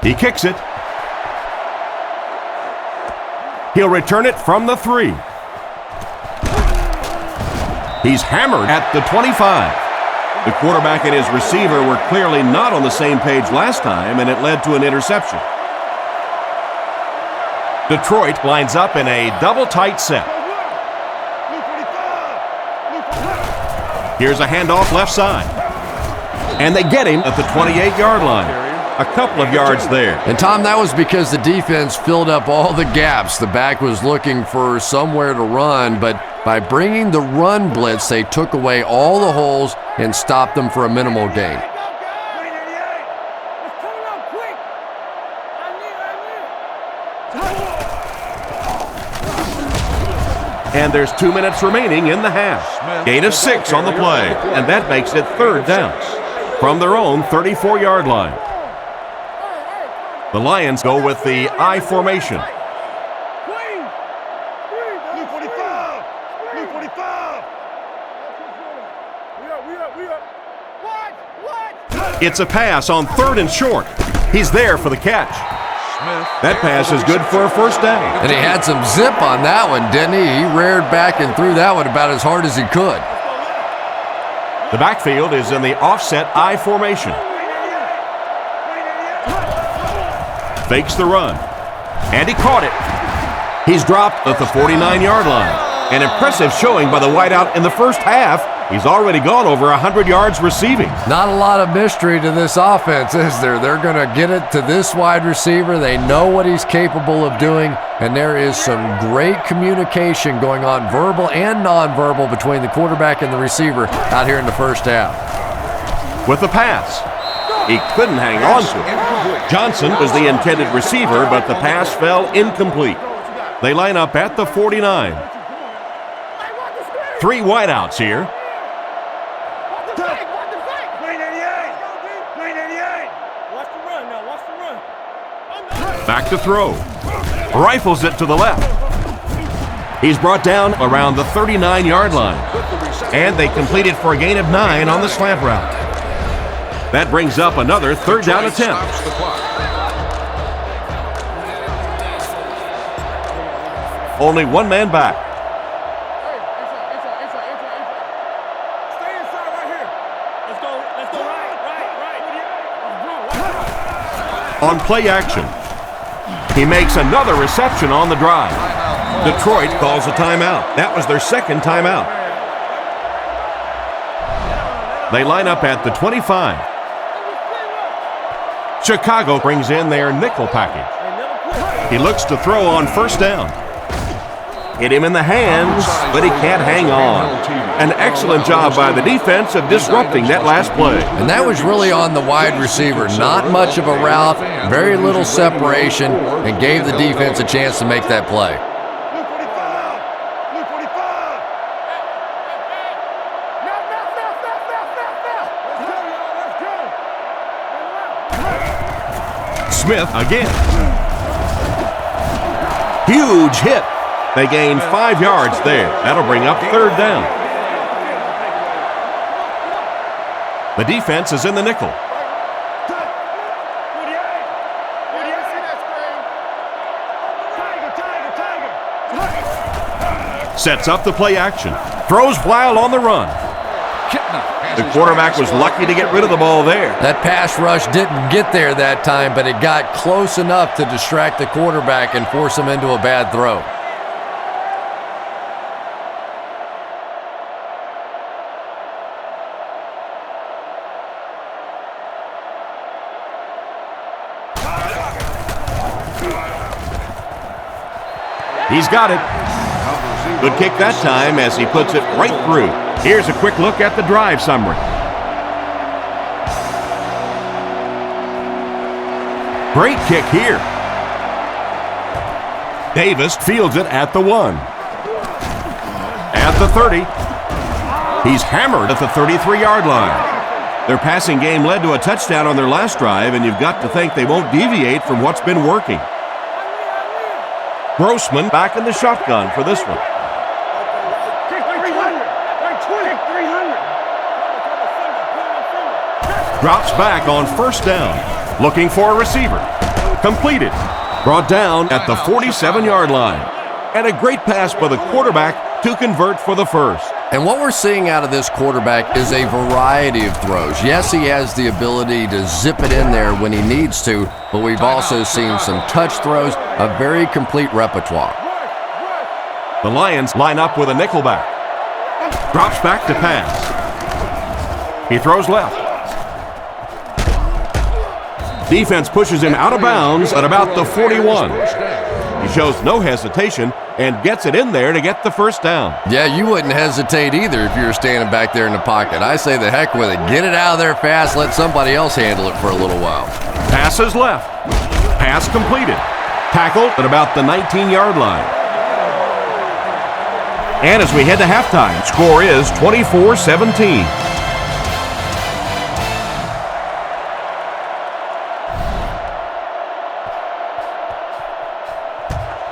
He kicks it. He'll return it from the 3. He's hammered at the 25. The quarterback and his receiver were clearly not on the same page last time, and it led to an interception. Detroit lines up in a double tight set. Here's a handoff left side. And they get him at the 28-yard line. A couple of yards there. And, Tom, that was because the defense filled up all the gaps. The back was looking for somewhere to run, but by bringing the run blitz, they took away all the holes and stopped them for a minimal gain. And there's 2 minutes remaining in the half. Gain of 6 on the play, and that makes it 3rd down from their own 34-yard line. The Lions go with the I formation. It's a pass on 3rd and short. He's there for the catch. That pass is good for a first down. And he had some zip on that one, didn't he? He reared back and threw that one about as hard as he could. The backfield is in the offset I formation. Fakes the run, and he caught it. He's dropped at the 49-yard line. An impressive showing by the wideout in the first half. He's already gone over 100 yards receiving. Not a lot of mystery to this offense, is there? They're going to get it to this wide receiver. They know what he's capable of doing, and there is some great communication going on, verbal and nonverbal, between the quarterback and the receiver out here in the first half. With the pass, he couldn't hang on to it. Johnson was the intended receiver, but the pass fell incomplete. They line up at the 49. 3 wideouts here. Back to throw. Rifles it to the left. He's brought down around the 39-yard line. And they completed for a gain of 9 on the slant route. That brings up another 3rd down attempt. Only one man back. On play action, he makes another reception on the drive. Detroit calls a timeout. That was their 2nd timeout. They line up at the 25. Chicago brings in their nickel package. He looks to throw on 1st down. Hit him in the hands, but he can't hang on. An excellent job by the defense of disrupting that last play. And that was really on the wide receiver. Not much of a route, very little separation, and gave the defense a chance to make that play. Smith again. Huge hit. They gain 5 yards there. That'll bring up third down. The defense is in the nickel. Sets up the play action. Throws while on the run. The quarterback was lucky to get rid of the ball there. That pass rush didn't get there that time, but it got close enough to distract the quarterback and force him into a bad throw. He's got it. Good kick that time as he puts it right through. Here's a quick look at the drive summary. Great kick here. Davis fields it at the 1. At the 30. He's hammered at the 33-yard line. Their passing game led to a touchdown on their last drive, and you've got to think they won't deviate from what's been working. Grossman back in the shotgun for this one. Drops back on first down. Looking for a receiver. Completed. Brought down at the 47-yard line. And a great pass by the quarterback to convert for the first. And what we're seeing out of this quarterback is a variety of throws. Yes, he has the ability to zip it in there when he needs to, but we've also seen some touch throws, a very complete repertoire. The Lions line up with a nickelback. Drops back to pass. He throws left. Defense pushes him out of bounds at about the 41. He shows no hesitation and gets it in there to get the first down. Yeah, you wouldn't hesitate either if you were standing back there in the pocket. I say the heck with it. Get it out of there fast. Let somebody else handle it for a little while. Passes left. Pass completed. Tackled at about the 19-yard line. And as we head to halftime, score is 24-17.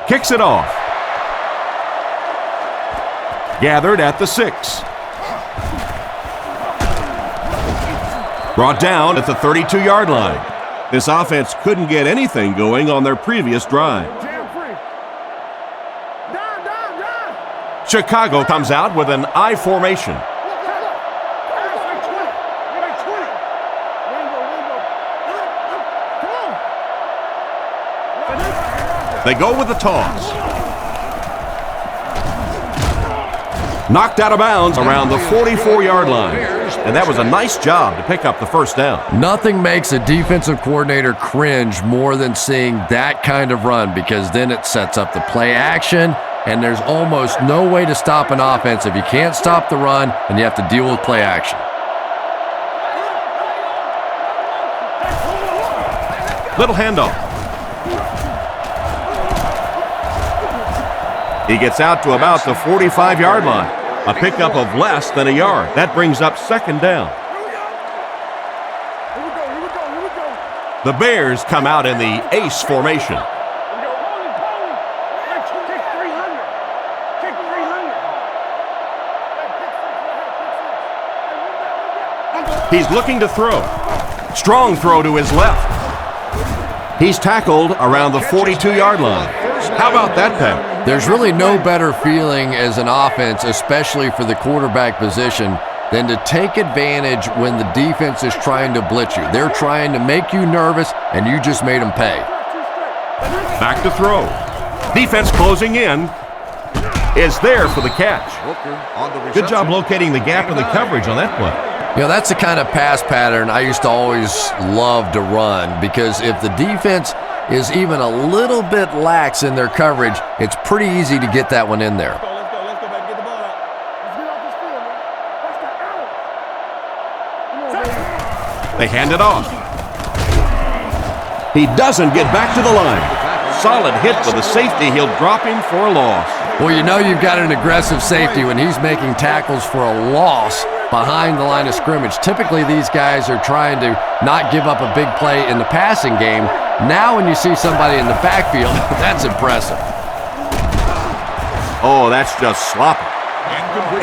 Kicks it off. Gathered at the 6. Brought down at the 32-yard line. This offense couldn't get anything going on their previous drive. Chicago comes out with an I formation. They go with the toss. Knocked out of bounds around the 44-yard line. And that was a nice job to pick up the first down. Nothing makes a defensive coordinator cringe more than seeing that kind of run, because then it sets up the play action, and there's almost no way to stop an offense if you can't stop the run and you have to deal with play action. Little handoff. He gets out to about the 45-yard line. A pickup of less than a yard. That brings up second down. The Bears come out in the ace formation. He's looking to throw. Strong throw to his left. He's tackled around the 42-yard line. How about that pass? There's really no better feeling as an offense, especially for the quarterback position, than to take advantage when the defense is trying to blitz you. They're trying to make you nervous, and you just made them pay. Back to throw. Defense closing in. Is there for the catch. Good job locating the gap in the coverage on that play. You know, that's the kind of pass pattern I used to always love to run, because if the defense is even a little bit lax in their coverage, it's pretty easy to get that one in there. They hand it off. He doesn't get back to the line. Solid hit with the safety. He'll drop him for a loss. Well, you know you've got an aggressive safety when he's making tackles for a loss behind the line of scrimmage. Typically, these guys are trying to not give up a big play in the passing game. Now when you see somebody in the backfield, that's impressive. Oh, that's just sloppy.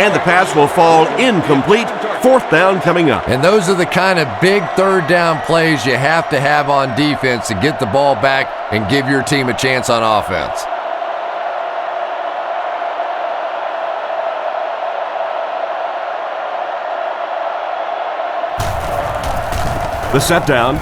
And the pass will fall incomplete. 4th down coming up. And those are the kind of big 3rd down plays you have to have on defense to get the ball back and give your team a chance on offense. The set down.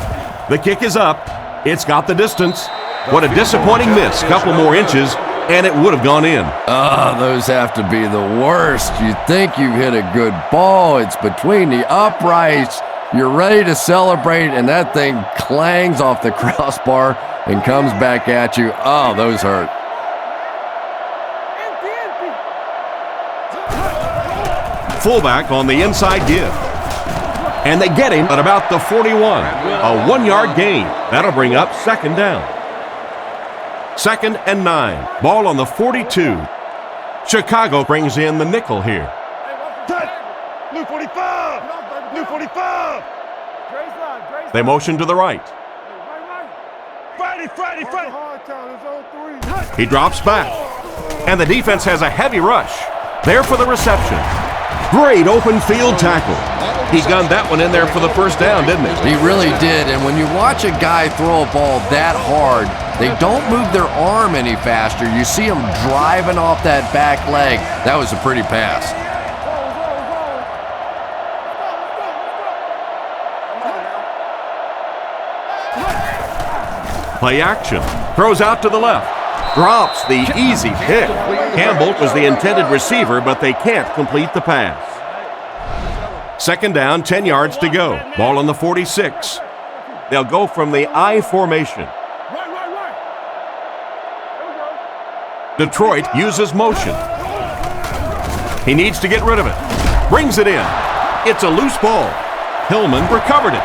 The kick is up. It's got the distance. What a disappointing miss. Couple more inches, and it would have gone in. Oh, those have to be the worst. You think you hit a good ball. It's between the uprights. You're ready to celebrate, and that thing clangs off the crossbar and comes back at you. Oh, those hurt. Fullback on the inside give. And they get him at about the 41. A 1-yard gain. That'll bring up 2nd down. 2nd and 9. Ball on the 42. Chicago brings in the nickel here. Blue 45! Blue 45! They motion to the right. Friday! He drops back. And the defense has a heavy rush. There for the reception. Great open field tackle. He gunned that one in there for the 1st down, didn't he? He really did. And when you watch a guy throw a ball that hard, they don't move their arm any faster. You see him driving off that back leg. That was a pretty pass. Play action. Throws out to the left. Drops the easy pick. Campbell was the intended receiver, but they can't complete the pass. 2nd down, 10 yards to go. Ball on the 46. They'll go from the I formation. Detroit uses motion. He needs to get rid of it. Brings it in. It's a loose ball. Hillman recovered it.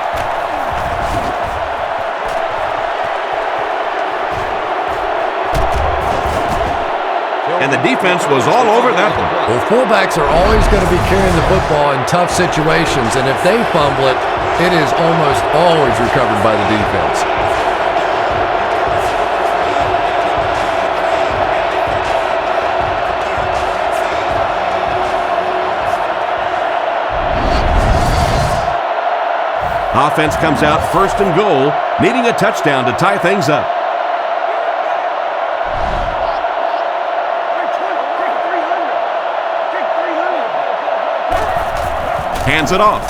And the defense was all over that one. Well, fullbacks are always going to be carrying the football in tough situations, and if they fumble it, it is almost always recovered by the defense. Offense comes out 1st and goal, needing a touchdown to tie things up. Hands it off.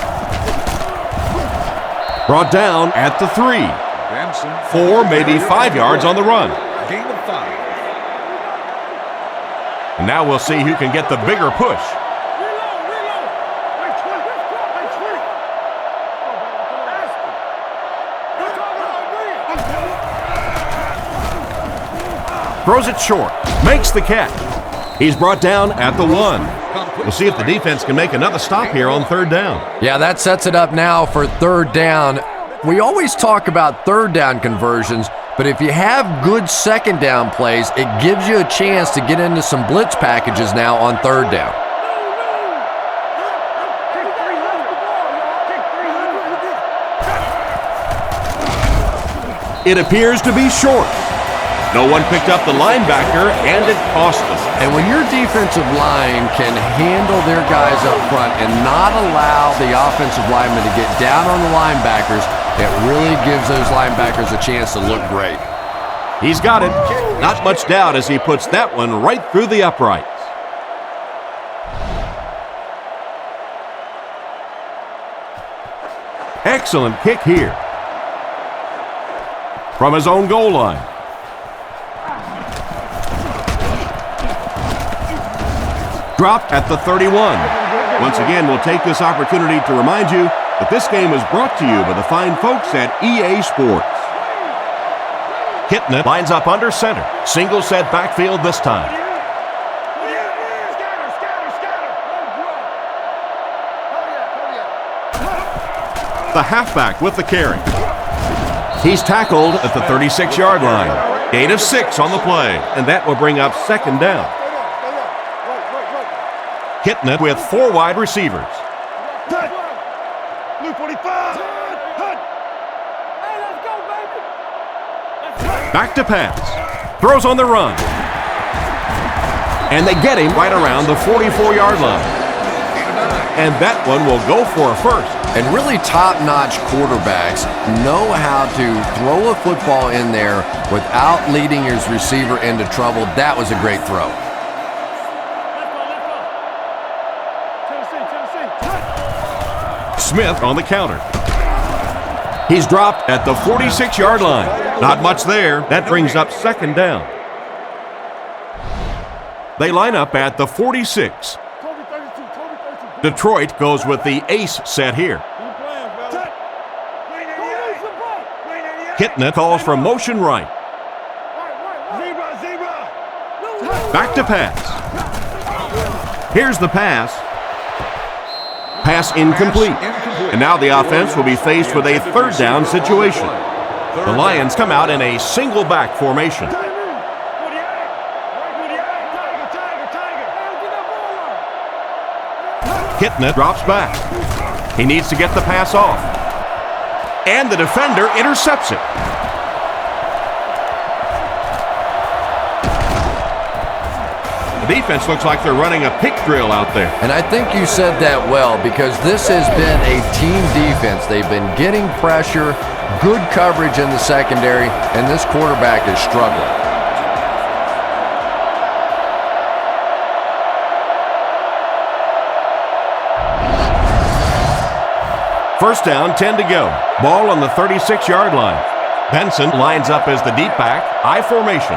Brought down at the 3. 4, maybe 5 yards on the run. Gain of 5. And now we'll see who can get the bigger push. Throws it short. Makes the catch. He's brought down at the 1. We'll see if the defense can make another stop here on 3rd down. Yeah, that sets it up now for 3rd down. We always talk about 3rd down conversions, but if you have good 2nd down plays, it gives you a chance to get into some blitz packages now on 3rd down. It appears to be short. No one picked up the linebacker, and it cost them. And when your defensive line can handle their guys up front and not allow the offensive linemen to get down on the linebackers, it really gives those linebackers a chance to look great. He's got it. Not much doubt as he puts that one right through the uprights. Excellent kick here. From his own goal line. Dropped at the 31. Once again, we'll take this opportunity to remind you that this game is brought to you by the fine folks at EA Sports. Kitna lines up under center. Single set backfield this time. The halfback with the carry. He's tackled at the 36-yard line. Gain of 6 on the play, and that will bring up second down. Hitting it with 4 wide receivers. Blue 45. Back to pass. Throws on the run. And they get him right around the 44-yard line. And that one will go for a first. And really top-notch quarterbacks know how to throw a football in there without leading his receiver into trouble. That was a great throw. Smith on the counter. He's dropped at the 46-yard line. Not much there. That brings up second down. They line up at the 46. Detroit goes with the ace set here. Hitting it calls for motion right. Back to pass. Here's the pass. Pass incomplete. And now the offense will be faced with a third down situation. The Lions come out in a single back formation. Hitting it, drops back. He needs to get the pass off. And the defender intercepts it. The defense looks like they're running a pick drill out there. And I think you said that well, because this has been a team defense. They've been getting pressure, good coverage in the secondary, and this quarterback is struggling. First down, 10 to go. Ball on the 36-yard line. Benson lines up as the deep back, I formation.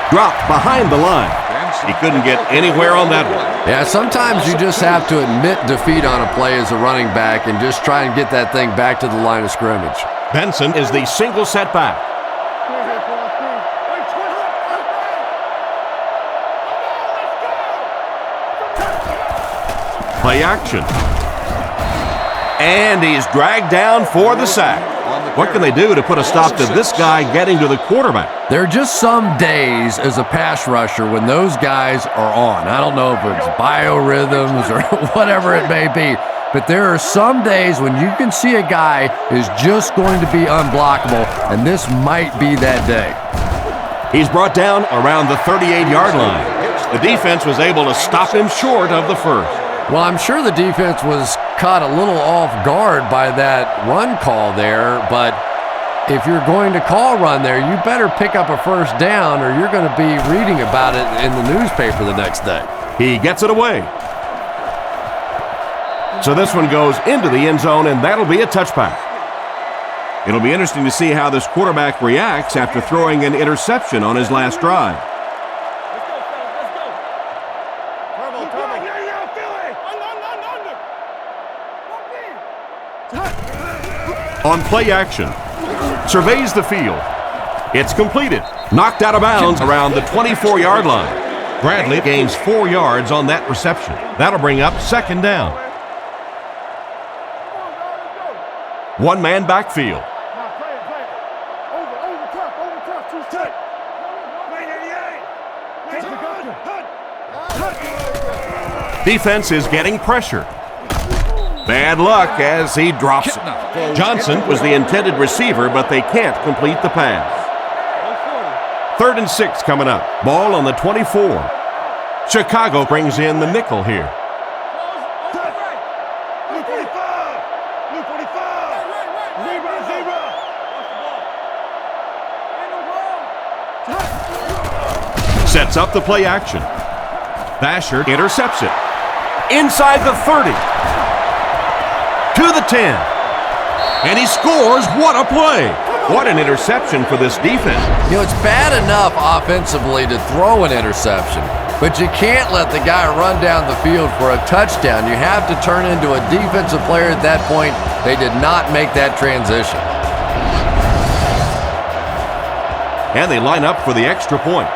Dropped behind the line. He couldn't get anywhere on that one. Yeah, sometimes you just have to admit defeat on a play as a running back and just try and get that thing back to the line of scrimmage. Benson is the single setback. Play action. And he's dragged down for the sack. What can they do to put a stop to this guy getting to the quarterback? There are just some days as a pass rusher when those guys are on. I don't know if it's biorhythms or whatever it may be, but there are some days when you can see a guy is just going to be unblockable, and this might be that day. He's brought down around the 38-yard line. The defense was able to stop him short of the first. Well, I'm sure the defense was caught a little off guard by that run call there, but if you're going to call run there, you better pick up a first down or you're going to be reading about it in the newspaper the next day. He gets it away. So this one goes into the end zone, and that'll be a touchback. It'll be interesting to see how this quarterback reacts after throwing an interception on his last drive. On play action, surveys the field. It's completed. Knocked out of bounds around the 24-yard line. Bradley gains 4 yards on that reception. That'll bring up second down. One-man backfield. Defense is getting pressure. Bad luck as he drops it. Johnson was the intended receiver, but they can't complete the pass. 3rd and 6 coming up. Ball on the 24. Chicago brings in the nickel here. Sets up the play action. Basher intercepts it. Inside the 30. To the 10. And he scores. What a play. What an interception for this defense. You know, it's bad enough offensively to throw an interception, but you can't let the guy run down the field for a touchdown. You have to turn into a defensive player at that point. They did not make that transition. And they line up for the extra point.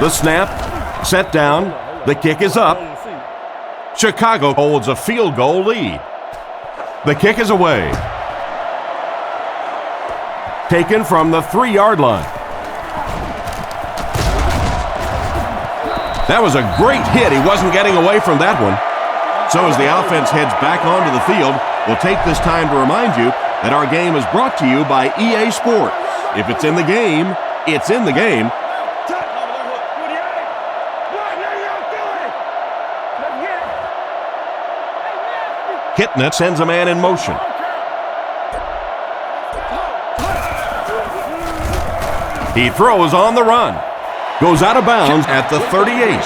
The snap, set down, the kick is up. Chicago holds a field goal lead. The kick is away. Taken from the 3-yard line. That was a great hit. He wasn't getting away from that one. So as the offense heads back onto the field, we'll take this time to remind you that our game is brought to you by EA Sports. If it's in the game, it's in the game. Kitna sends a man in motion. He throws on the run. Goes out of bounds at the 38.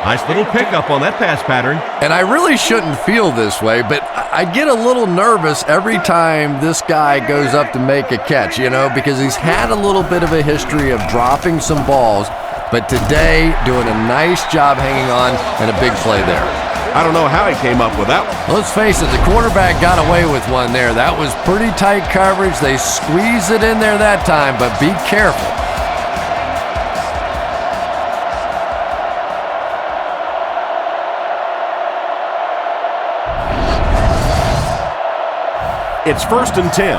Nice little pickup on that pass pattern. And I really shouldn't feel this way, but I get a little nervous every time this guy goes up to make a catch, because he's had a little bit of a history of dropping some balls, but today doing a nice job hanging on and a big play there. I don't know how he came up with that one. Let's face it, the quarterback got away with one there. That was pretty tight coverage. They squeezed it in there that time, but be careful. It's 1st and 10.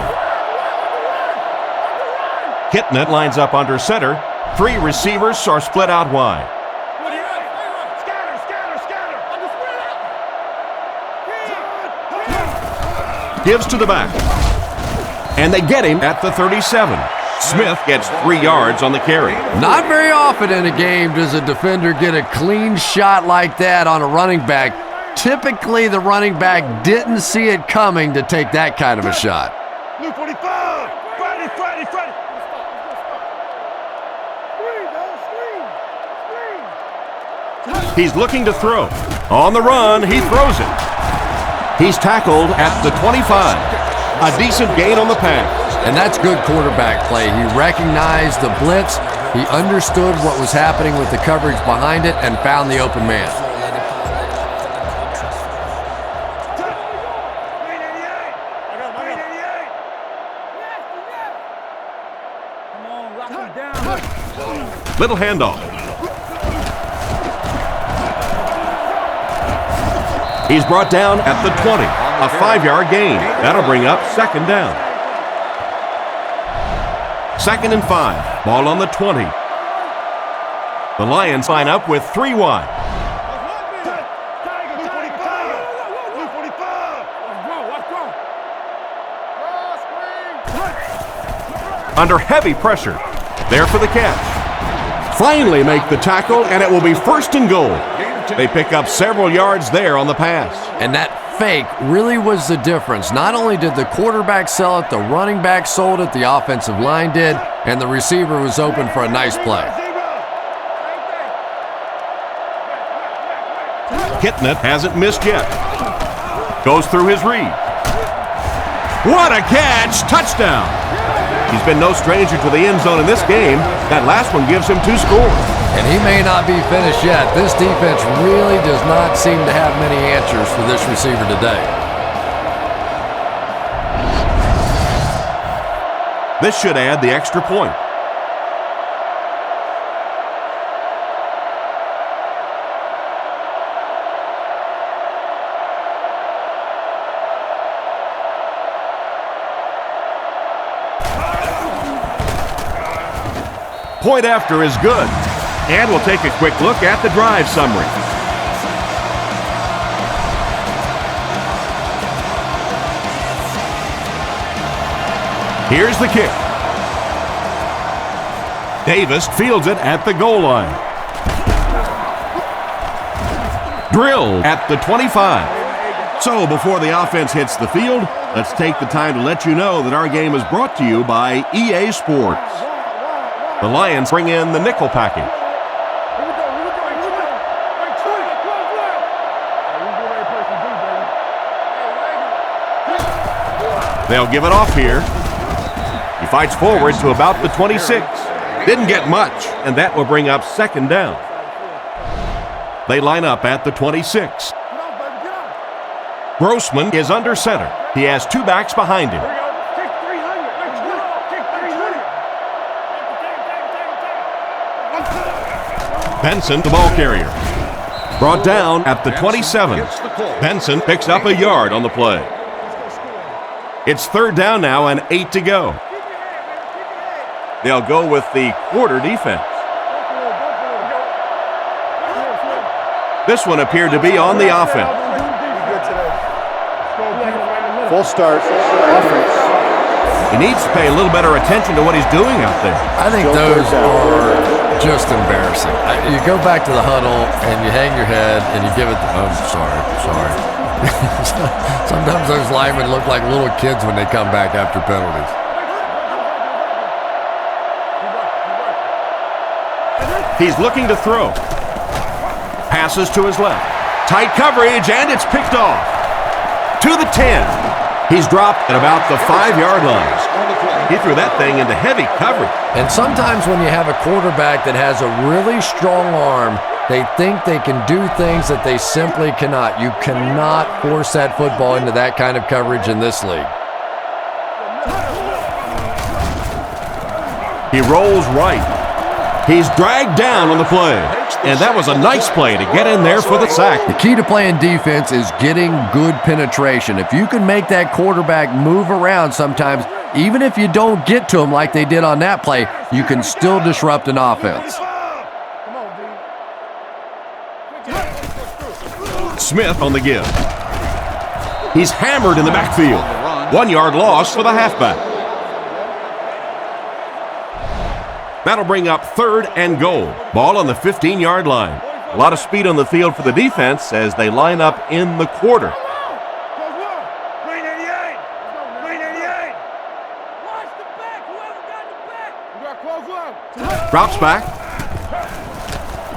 Kitna lines up under center. 3 receivers are split out wide. Gives to the back. And they get him at the 37. Smith gets 3 yards on the carry. Not very often in a game does a defender get a clean shot like that on a running back. Typically, the running back didn't see it coming to take that kind of a shot. Blue 45! Friday! Screen! He's looking to throw. On the run, he throws it. He's tackled at the 25. A decent gain on the pass. And that's good quarterback play. He recognized the blitz. He understood what was happening with the coverage behind it and found the open man. Little handoff. He's brought down at the 20. A 5-yard gain. That'll bring up 2nd down. 2nd and 5. Ball on the 20. The Lions line up with 3 wide. Under heavy pressure. There for the catch. Finally make the tackle, and it will be 1st and goal. They pick up several yards there on the pass. And that fake really was the difference. Not only did the quarterback sell it, the running back sold it, the offensive line did, and the receiver was open for a nice play. Kitna hasn't missed yet. Goes through his read. What a catch! Touchdown! He's been no stranger to the end zone in this game. That last one gives him 2 scores. And he may not be finished yet. This defense really does not seem to have many answers for this receiver today. This should add the extra point. Point after is good. And we'll take a quick look at the drive summary. Here's the kick. Davis fields it at the goal line. Drilled at the 25. So before the offense hits the field, let's take the time to let you know that our game is brought to you by EA Sports. The Lions bring in the nickel package. They'll give it off here. He fights forward to about the 26. Didn't get much, and that will bring up second down. They line up at the 26. Grossman is under center. He has two backs behind him. Benson, the ball carrier. Brought down at the 27. Benson picks up a yard on the play. It's third down now and 8 to go. They'll go with the quarter defense. This one appeared to be on the offense. Full start, offense. He needs to pay a little better attention to what he's doing out there. I think those are just embarrassing. You go back to the huddle and you hang your head and you give it the, oh, sorry. Sometimes those linemen look like little kids when they come back after penalties. He's looking to throw. Passes to his left. Tight coverage, and it's picked off. To the 10. He's dropped at about the 5-yard line. He threw that thing into heavy coverage. And sometimes when you have a quarterback that has a really strong arm, they think they can do things that they simply cannot. You cannot force that football into that kind of coverage in this league. He rolls right. He's dragged down on the play. And that was a nice play to get in there for the sack. The key to playing defense is getting good penetration. If you can make that quarterback move around sometimes, even if you don't get to him like they did on that play, you can still disrupt an offense. Smith on the give. He's hammered in the backfield. 1 yard loss for the halfback. That'll bring up third and goal. Ball on the 15-yard line. A lot of speed on the field for the defense as they line up in the quarter. Drops back.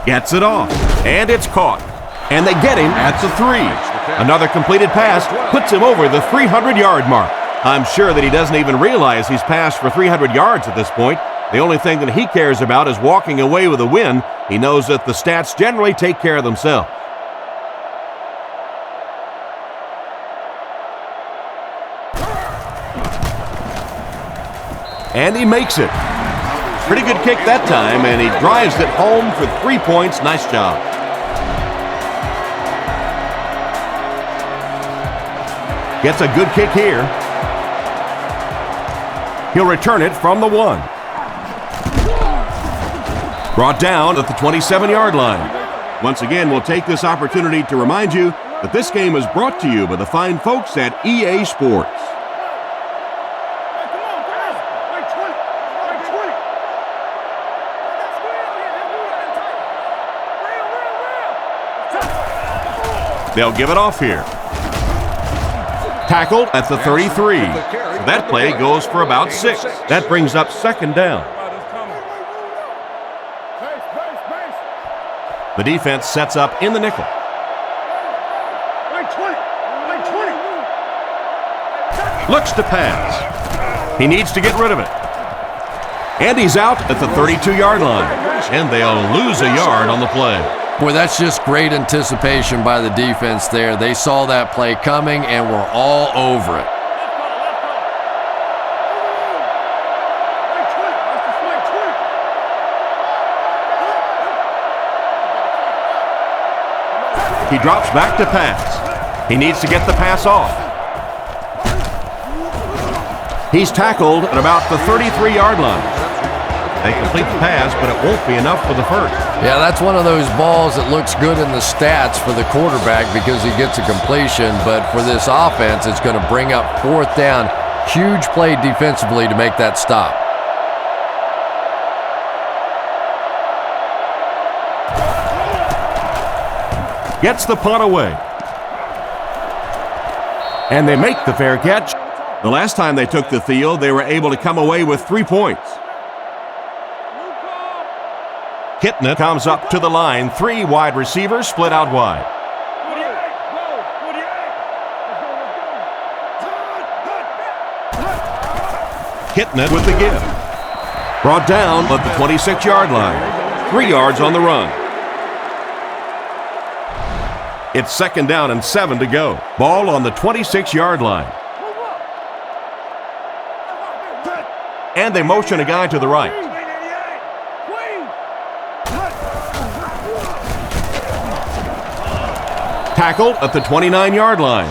Gets it off. And it's caught. And they get him at the 3. Another completed pass puts him over the 300-yard mark. I'm sure that he doesn't even realize he's passed for 300 yards at this point. The only thing that he cares about is walking away with a win. He knows that the stats generally take care of themselves. And he makes it. Pretty good kick that time, and he drives it home for 3 points. Nice job. Gets a good kick here. He'll return it from the 1. Brought down at the 27-yard line. Once again, we'll take this opportunity to remind you that this game is brought to you by the fine folks at EA Sports. They'll give it off here. Tackled at the 33. So that play goes for about 6. That brings up second down. The defense sets up in the nickel. Looks to pass. He needs to get rid of it. And he's out at the 32-yard line. And they'll lose a yard on the play. Boy, that's just great anticipation by the defense there. They saw that play coming and were all over it. He drops back to pass. He needs to get the pass off. He's tackled at about the 33-yard line. They complete the pass, but it won't be enough for the first. Yeah, that's one of those balls that looks good in the stats for the quarterback because he gets a completion, but for this offense, it's going to bring up fourth down. Huge play defensively to make that stop. Gets the punt away. And they make the fair catch. The last time they took the field, they were able to come away with 3 points. Kitna comes up to the line. 3 wide receivers split out wide. Kitna with the give. Brought down at the 26-yard line. 3 yards on the run. It's 2nd down and 7 to go. Ball on the 26-yard line. And they motion a guy to the right. Tackled at the 29-yard line.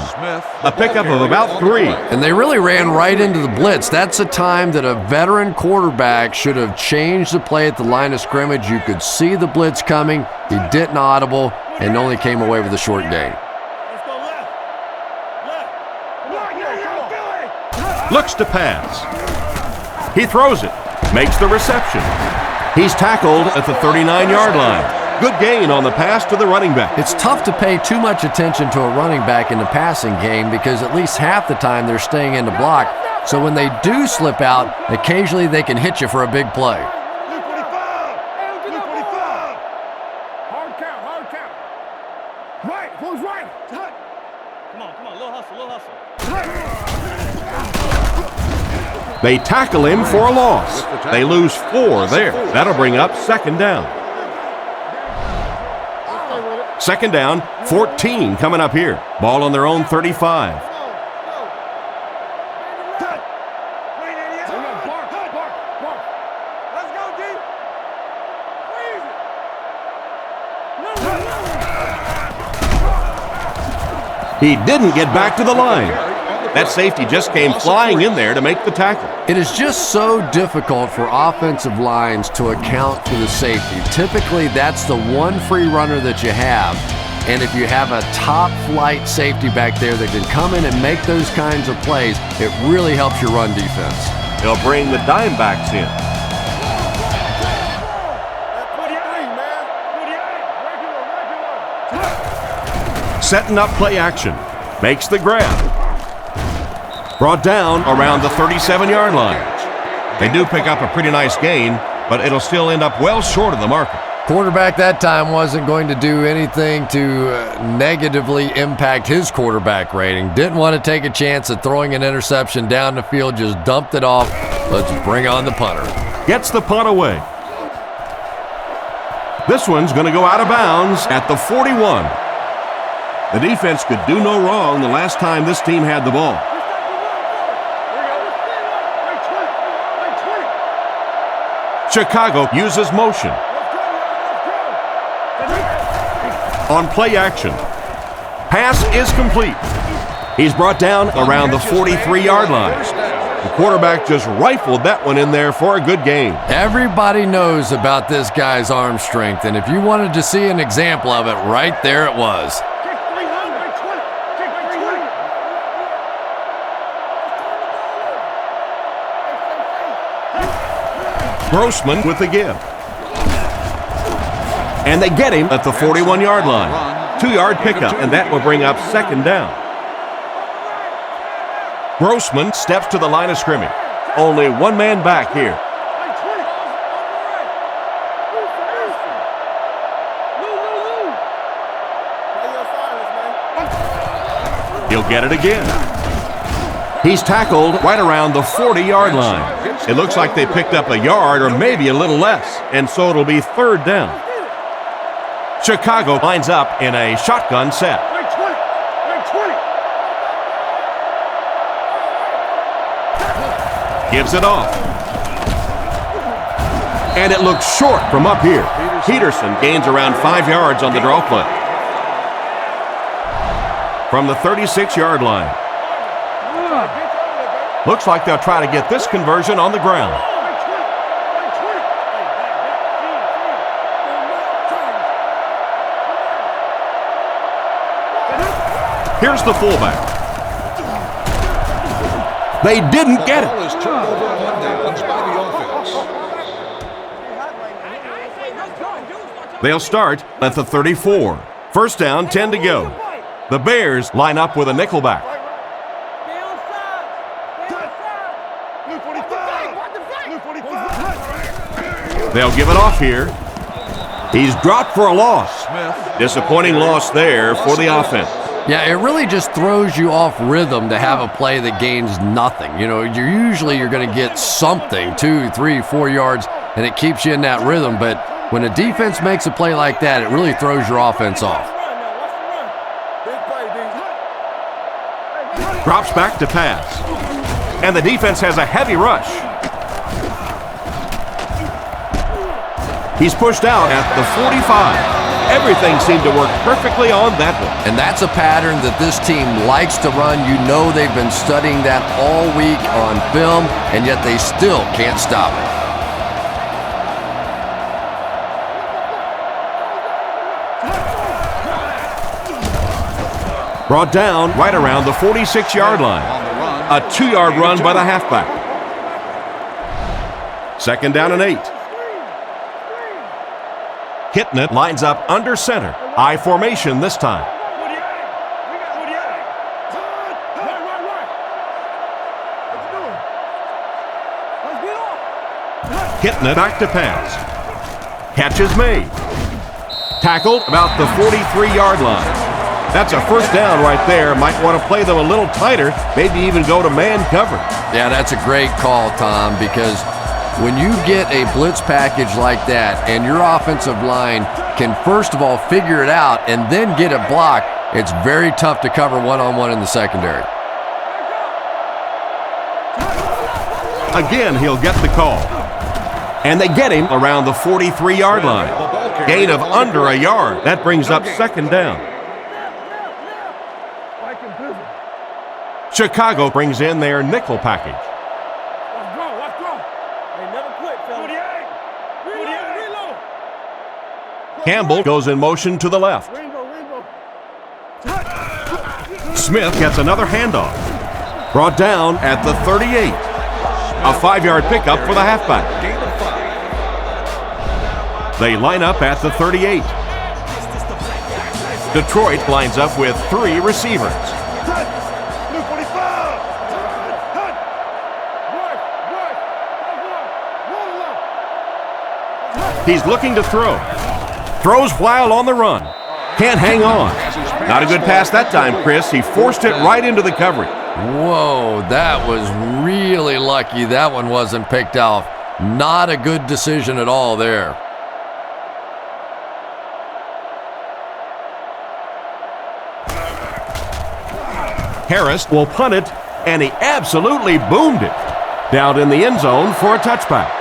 A pickup of about 3. And they really ran right into the blitz. That's a time that a veteran quarterback should have changed the play at the line of scrimmage. You could see the blitz coming. He didn't audible and only came away with a short gain. Looks to pass. He throws it. Makes the reception. He's tackled at the 39-yard line. Good gain on the pass to the running back. It's tough to pay too much attention to a running back in the passing game because at least half the time they're staying in the block. So when they do slip out, occasionally they can hit you for a big play. Hard count. Right, close right. Come on, little hustle. They tackle him for a loss. They lose 4 there. That'll bring up 2nd down. 2nd down, 14 coming up here. Ball on their own 35. He didn't get back to the line. That safety just came flying in there to make the tackle. It is just so difficult for offensive lines to account for the safety. Typically, that's the one free runner that you have. And if you have a top-flight safety back there that can come in and make those kinds of plays, it really helps your run defense. They'll bring the dime backs in. Setting up play action. Makes the grab. Brought down around the 37-yard line. They do pick up a pretty nice gain, but it'll still end up well short of the marker. Quarterback that time wasn't going to do anything to negatively impact his quarterback rating. Didn't want to take a chance at throwing an interception down the field, just dumped it off. Let's bring on the punter. Gets the punt away. This one's going to go out of bounds at the 41. The defense could do no wrong the last time this team had the ball. Chicago uses motion. On play action. Pass is complete. He's brought down around the 43-yard line. The quarterback just rifled that one in there for a good gain. Everybody knows about this guy's arm strength, and if you wanted to see an example of it, right there it was. Grossman with the give. And they get him at the 41-yard line. 2-yard pickup, and that will bring up 2nd down. Grossman steps to the line of scrimmage. Only one man back here. He'll get it again. He's tackled right around the 40-yard line. It looks like they picked up a yard or maybe a little less, and so it'll be 3rd down. Chicago lines up in a shotgun set. Gives it off. And it looks short from up here. Peterson gains around 5 yards on the draw play. From the 36-yard line. Looks like they'll try to get this conversion on the ground. Here's the fullback. They didn't get it. They'll start at the 34. 1st down, 10 to go. The Bears line up with a nickelback. They'll give it off here. He's dropped for a loss. Disappointing loss there for the offense. Yeah, it really just throws you off rhythm to have a play that gains nothing. You know, you're going to get something, 2, 3, 4 yards, and it keeps you in that rhythm. But when a defense makes a play like that, it really throws your offense off. Drops back to pass. And the defense has a heavy rush. He's pushed out at the 45. Everything seemed to work perfectly on that one. And that's a pattern that this team likes to run. You know they've been studying that all week on film, and yet they still can't stop it. Brought down right around the 46-yard line. A 2-yard run by the halfback. 2nd down and 8. Hitting it, lines up under center. I formation this time. Hitting it, back to pass. Catch is made. Tackled about the 43-yard line. That's a 1st down right there. Might want to play them a little tighter, maybe even go to man coverage. Yeah, that's a great call, Tom, because when you get a blitz package like that and your offensive line can first of all figure it out and then get it blocked, it's very tough to cover one-on-one in the secondary. Again, he'll get the call. And they get him around the 43-yard line. Gain of under a yard. That brings up 2nd down. Chicago brings in their nickel package. Campbell goes in motion to the left. Smith gets another handoff. Brought down at the 38. A 5-yard pickup for the halfback. They line up at the 38. Detroit lines up with 3 receivers. He's looking to throw. Throws while on the run. Can't hang on. Not a good pass that time, Chris. He forced it right into the coverage. Whoa, that was really lucky. That one wasn't picked off. Not a good decision at all there. Harris will punt it, and he absolutely boomed it down in the end zone for a touchback.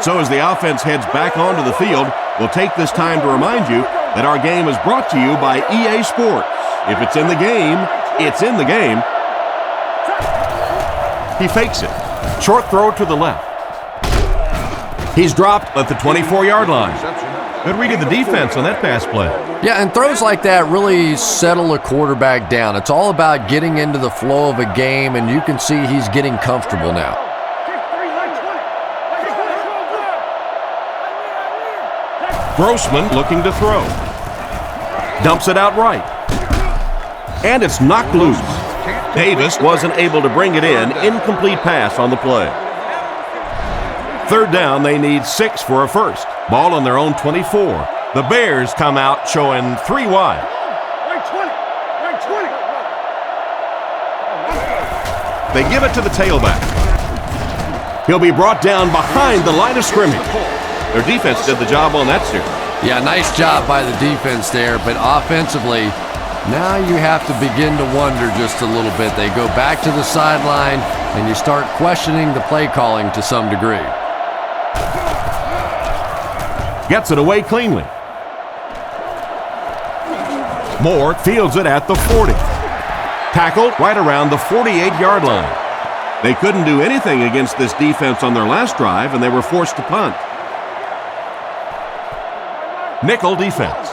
So as the offense heads back onto the field, we'll take this time to remind you that our game is brought to you by EA Sports. If it's in the game, it's in the game. He fakes it. Short throw to the left. He's dropped at the 24-yard line. Good read of the defense on that pass play. Yeah, and throws like that really settle a quarterback down. It's all about getting into the flow of a game, and you can see he's getting comfortable now. Grossman looking to throw. Dumps it out right. And it's knocked loose. Davis wasn't able to bring it in. Incomplete pass on the play. 3rd down, they need 6 for a first. Ball on their own 24. The Bears come out showing 3 wide. They give it to the tailback. He'll be brought down behind the line of scrimmage. Their defense did the job on that series. Yeah, nice job by the defense there, but offensively, now you have to begin to wonder just a little bit. They go back to the sideline, and you start questioning the play calling to some degree. Gets it away cleanly. Moore fields it at the 40. Tackled right around the 48-yard line. They couldn't do anything against this defense on their last drive, and they were forced to punt. Nickel defense.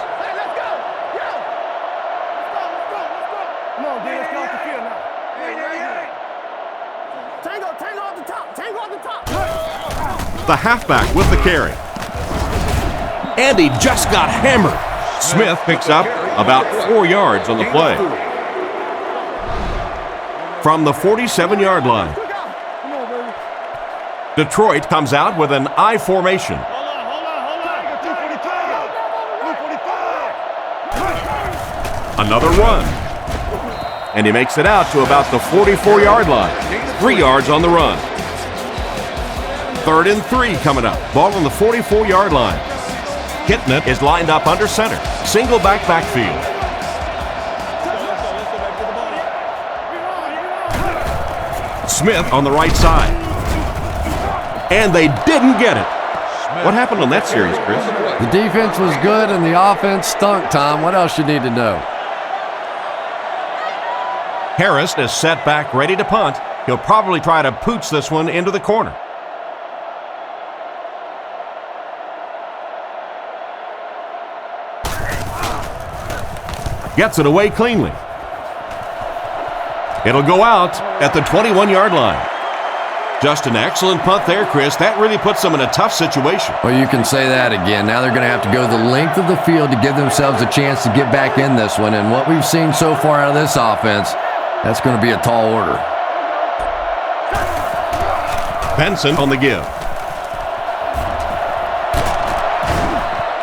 The halfback with the carry. And he just got hammered. Smith picks up about 4 yards on the play. From the 47-yard line. Detroit comes out with an I formation. Another run. And he makes it out to about the 44-yard line. 3 yards on the run. 3rd and 3 coming up. Ball on the 44-yard line. Kitna is lined up under center. Single backfield. Smith on the right side. And they didn't get it. What happened on that series, Chris? The defense was good and the offense stunk, Tom. What else you need to know? Harris is set back, ready to punt. He'll probably try to pooch this one into the corner. Gets it away cleanly. It'll go out at the 21-yard line. Just an excellent punt there, Chris. That really puts them in a tough situation. Well, you can say that again. Now they're going to have to go the length of the field to give themselves a chance to get back in this one. And what we've seen so far out of this offense, that's going to be a tall order. Benson on the give.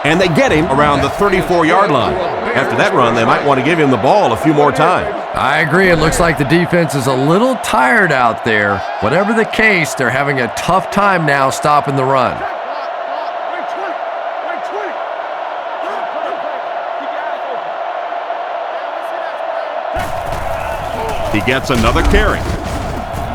And they get him around the 34-yard line. After that run, they might want to give him the ball a few more times. I agree. It looks like the defense is a little tired out there. Whatever the case, they're having a tough time now stopping the run. He gets another carry.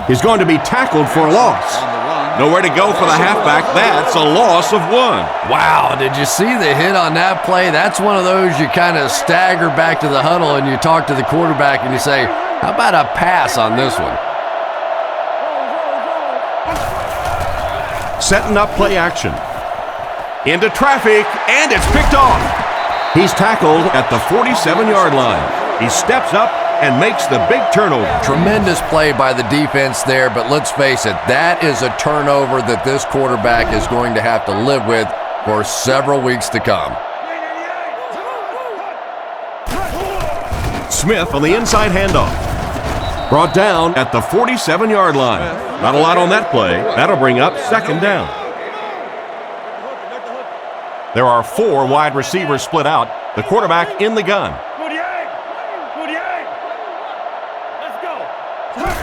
He's going to be tackled for a loss. Nowhere to go for the halfback. That's a loss of 1. Wow, did you see the hit on that play? That's one of those you kind of stagger back to the huddle and you talk to the quarterback and you say, how about a pass on this one? Setting up play action. Into traffic, and it's picked off. He's tackled at the 47-yard line. He steps up and makes the big turnover. Tremendous play by the defense there, but let's face it, that is a turnover that this quarterback is going to have to live with for several weeks to come. Smith on the inside handoff. Brought down at the 47-yard line. Not a lot on that play. That'll bring up 2nd down. There are 4 wide receivers split out. The quarterback in the gun.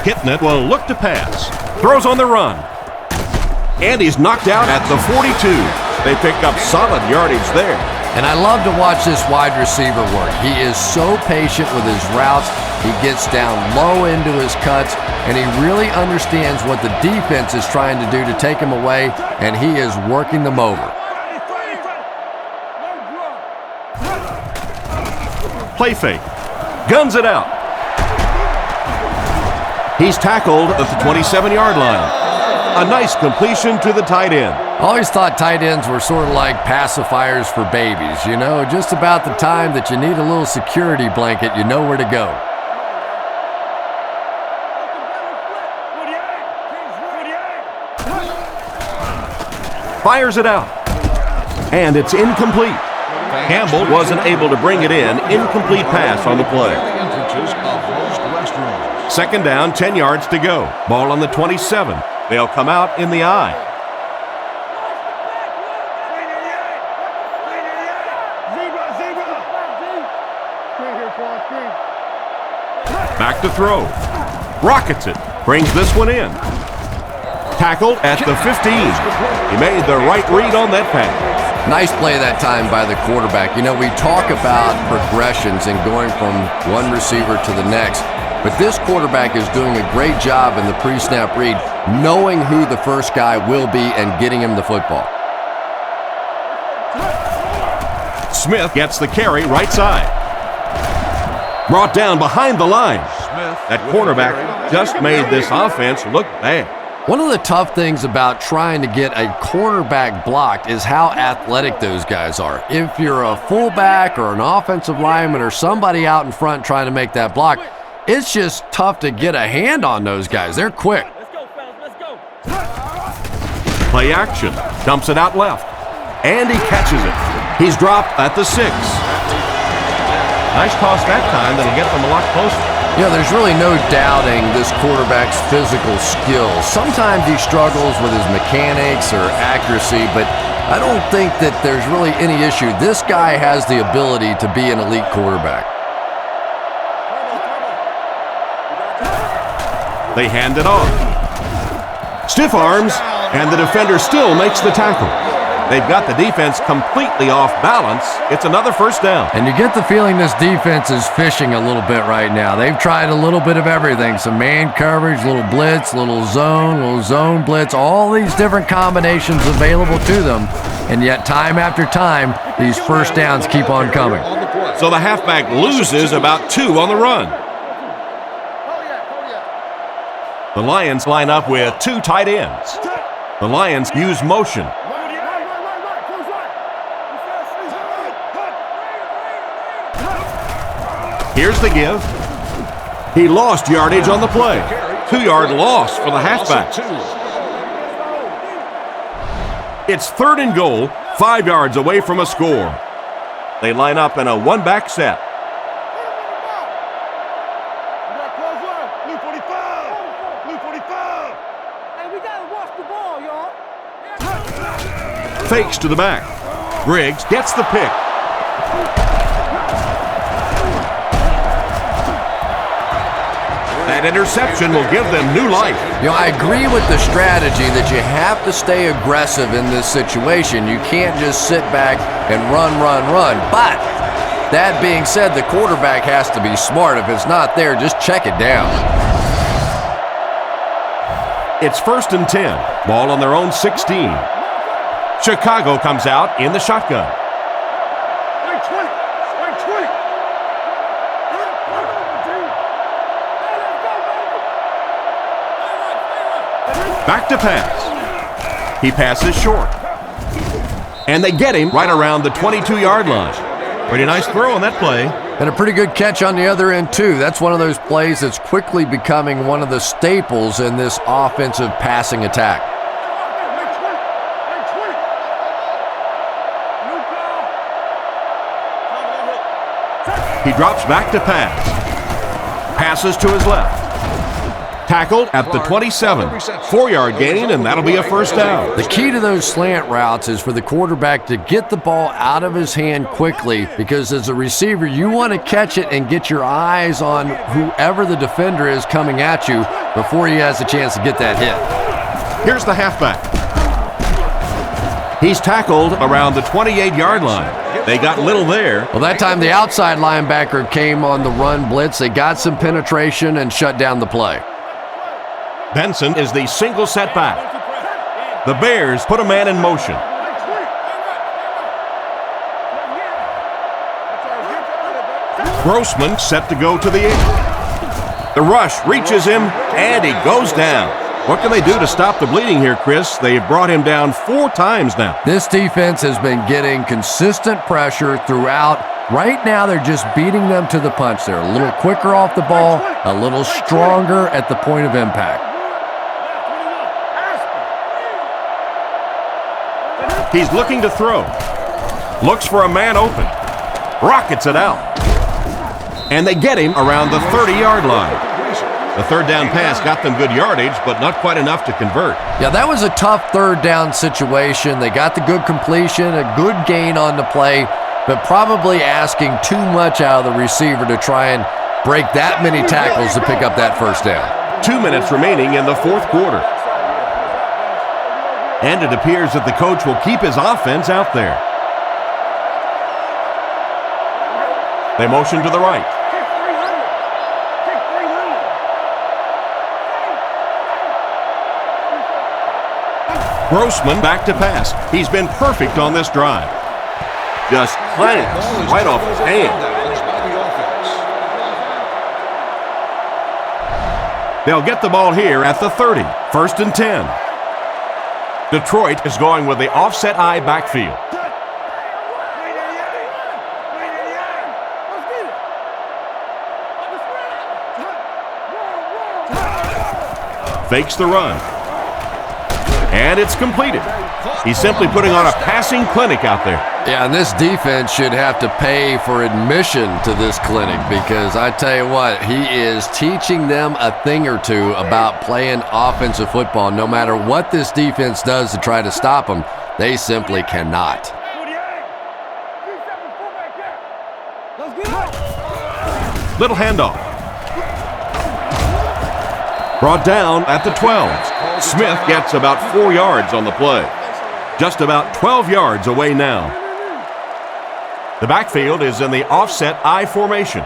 Kitna will look to pass. Throws on the run. And he's knocked out at the 42. They pick up solid yardage there. And I love to watch this wide receiver work. He is so patient with his routes. He gets down low into his cuts, and he really understands what the defense is trying to do to take him away, and he is working them over. Play fake. Guns it out. He's tackled at the 27-yard line. A nice completion to the tight end. Always thought tight ends were sort of like pacifiers for babies. You know, just about the time that you need a little security blanket, you know where to go. Fires it out. And it's incomplete. Campbell wasn't able to bring it in. Incomplete pass on the play. 2nd down, 10 yards to go. Ball on the 27. They'll come out in the I. Back to throw. Rockets it. Brings this one in. Tackled at the 15. He made the right read on that pass. Nice play that time by the quarterback. You know, we talk about progressions and going from one receiver to the next, but this quarterback is doing a great job in the pre-snap read, knowing who the first guy will be and getting him the football. Smith gets the carry right side. Brought down behind the line. That cornerback just made this offense look bad. One of the tough things about trying to get a cornerback blocked is how athletic those guys are. If you're a fullback or an offensive lineman or somebody out in front trying to make that block, it's just tough to get a hand on those guys. They're quick. Play action. Dumps it out left. And he catches it. He's dropped at the 6. Nice toss that time. That'll get them a lot closer. You know, there's really no doubting this quarterback's physical skills. Sometimes he struggles with his mechanics or accuracy, but I don't think that there's really any issue. This guy has the ability to be an elite quarterback. They hand it off. Stiff arms, and the defender still makes the tackle. They've got the defense completely off balance. It's another first down. And you get the feeling this defense is fishing a little bit right now. They've tried a little bit of everything. Some man coverage, little blitz, little zone blitz, all these different combinations available to them. And yet time after time, these first downs keep on coming. So the halfback loses about 2 on the run. The Lions line up with 2 tight ends. The Lions use motion. Here's the give. He lost yardage on the play. 2-yard loss for the halfback. It's 3rd and goal, 5 yards away from a score. They line up in a one-back set. Fakes to the back. Griggs gets the pick. That interception will give them new life. You know, I agree with the strategy that you have to stay aggressive in this situation. You can't just sit back and run. But that being said, the quarterback has to be smart. If it's not there, just check it down. It's 1st and 10. Ball on their own 16. Chicago comes out in the shotgun. Back to pass. He passes short. And they get him right around the 22-yard line. Pretty nice throw on that play. And a pretty good catch on the other end, too. That's one of those plays that's quickly becoming one of the staples in this offensive passing attack. He drops back to pass. Passes to his left. Tackled at the 27. 4-yard gain, and that'll be a first down. The key to those slant routes is for the quarterback to get the ball out of his hand quickly, because as a receiver, you want to catch it and get your eyes on whoever the defender is coming at you before he has a chance to get that hit. Here's the halfback. He's tackled around the 28-yard line. They got little there. Well, that time the outside linebacker came on the run blitz. They got some penetration and shut down the play. Benson is the single setback. The Bears put a man in motion. Grossman set to go to the end. The rush reaches him, and he goes down. What can they do to stop the bleeding here, Chris? They've brought him down 4 times now. This defense has been getting consistent pressure throughout. Right now, they're just beating them to the punch. They're a little quicker off the ball, a little stronger at the point of impact. He's looking to throw. Looks for a man open. Rockets it out. And they get him around the 30-yard line. The third down pass got them good yardage, but not quite enough to convert. Yeah, that was a tough third down situation. They got the good completion, a good gain on the play, but probably asking too much out of the receiver to try and break that many tackles to pick up that first down. 2 minutes remaining in the fourth quarter. And it appears that the coach will keep his offense out there. They motion to the right. Grossman back to pass. He's been perfect on this drive. Just plants right off his hand. They'll get the ball here at the 30. 1st and 10. Detroit is going with the offset eye backfield. Fakes the run. And it's completed. He's simply putting on a passing clinic out there. Yeah, and this defense should have to pay for admission to this clinic, because I tell you what, he is teaching them a thing or two about playing offensive football. No matter what this defense does to try to stop them, they simply cannot. Little handoff. Brought down at the 12. Smith gets about 4 yards on the play. Just about 12 yards away now. The backfield is in the offset I formation.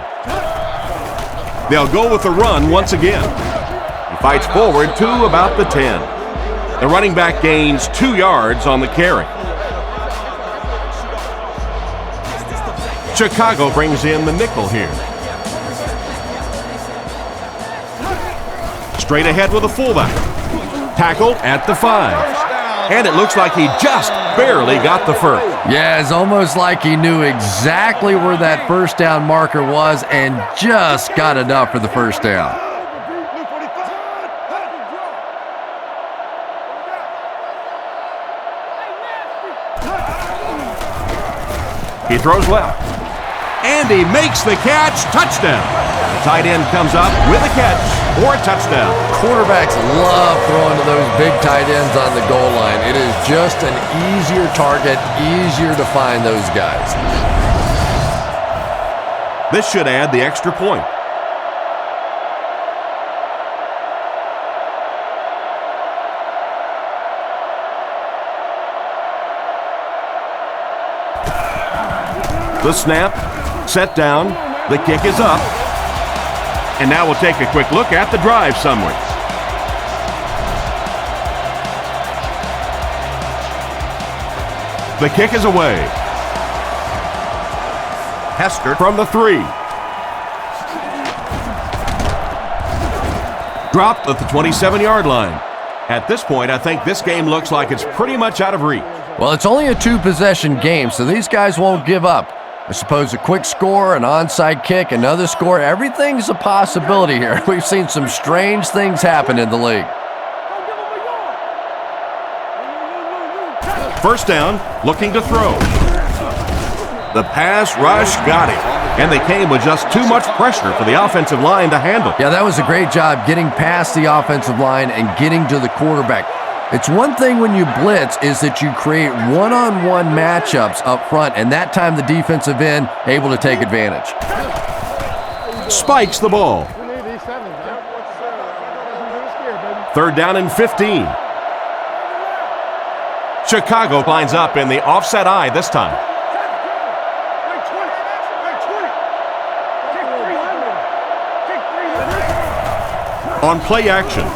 They'll go with the run once again. He fights forward to about the 10. The running back gains 2 yards on the carry. Chicago brings in the nickel here. Straight ahead with a fullback. Tackled at the 5. And it looks like he just barely got the first. Yeah, it's almost like he knew exactly where that first down marker was and just got enough for the first down. He throws left. And he makes the catch. Touchdown. The tight end comes up with a catch for a touchdown. Quarterbacks love throwing to those big tight ends on the goal line. It is just an easier target, easier to find those guys. This should add the extra point. The snap, set down, the kick is up. And now we'll take a quick look at the drive summary. The kick is away. Hester from the 3. Dropped at the 27-yard line. At this point, I think this game looks like it's pretty much out of reach. Well, it's only a 2-possession game, so these guys won't give up. I suppose a quick score, an onside kick, another score, everything's a possibility here. We've seen some strange things happen in the league. First down, looking to throw. The pass rush got him, and they came with just too much pressure for the offensive line to handle. Yeah, that was a great job getting past the offensive line and getting to the quarterback. It's one thing when you blitz is that you create one-on-one matchups up front, and that time the defensive end able to take advantage. Spikes the ball. Third down and 15. Chicago lines up in the offset I this time. On play action,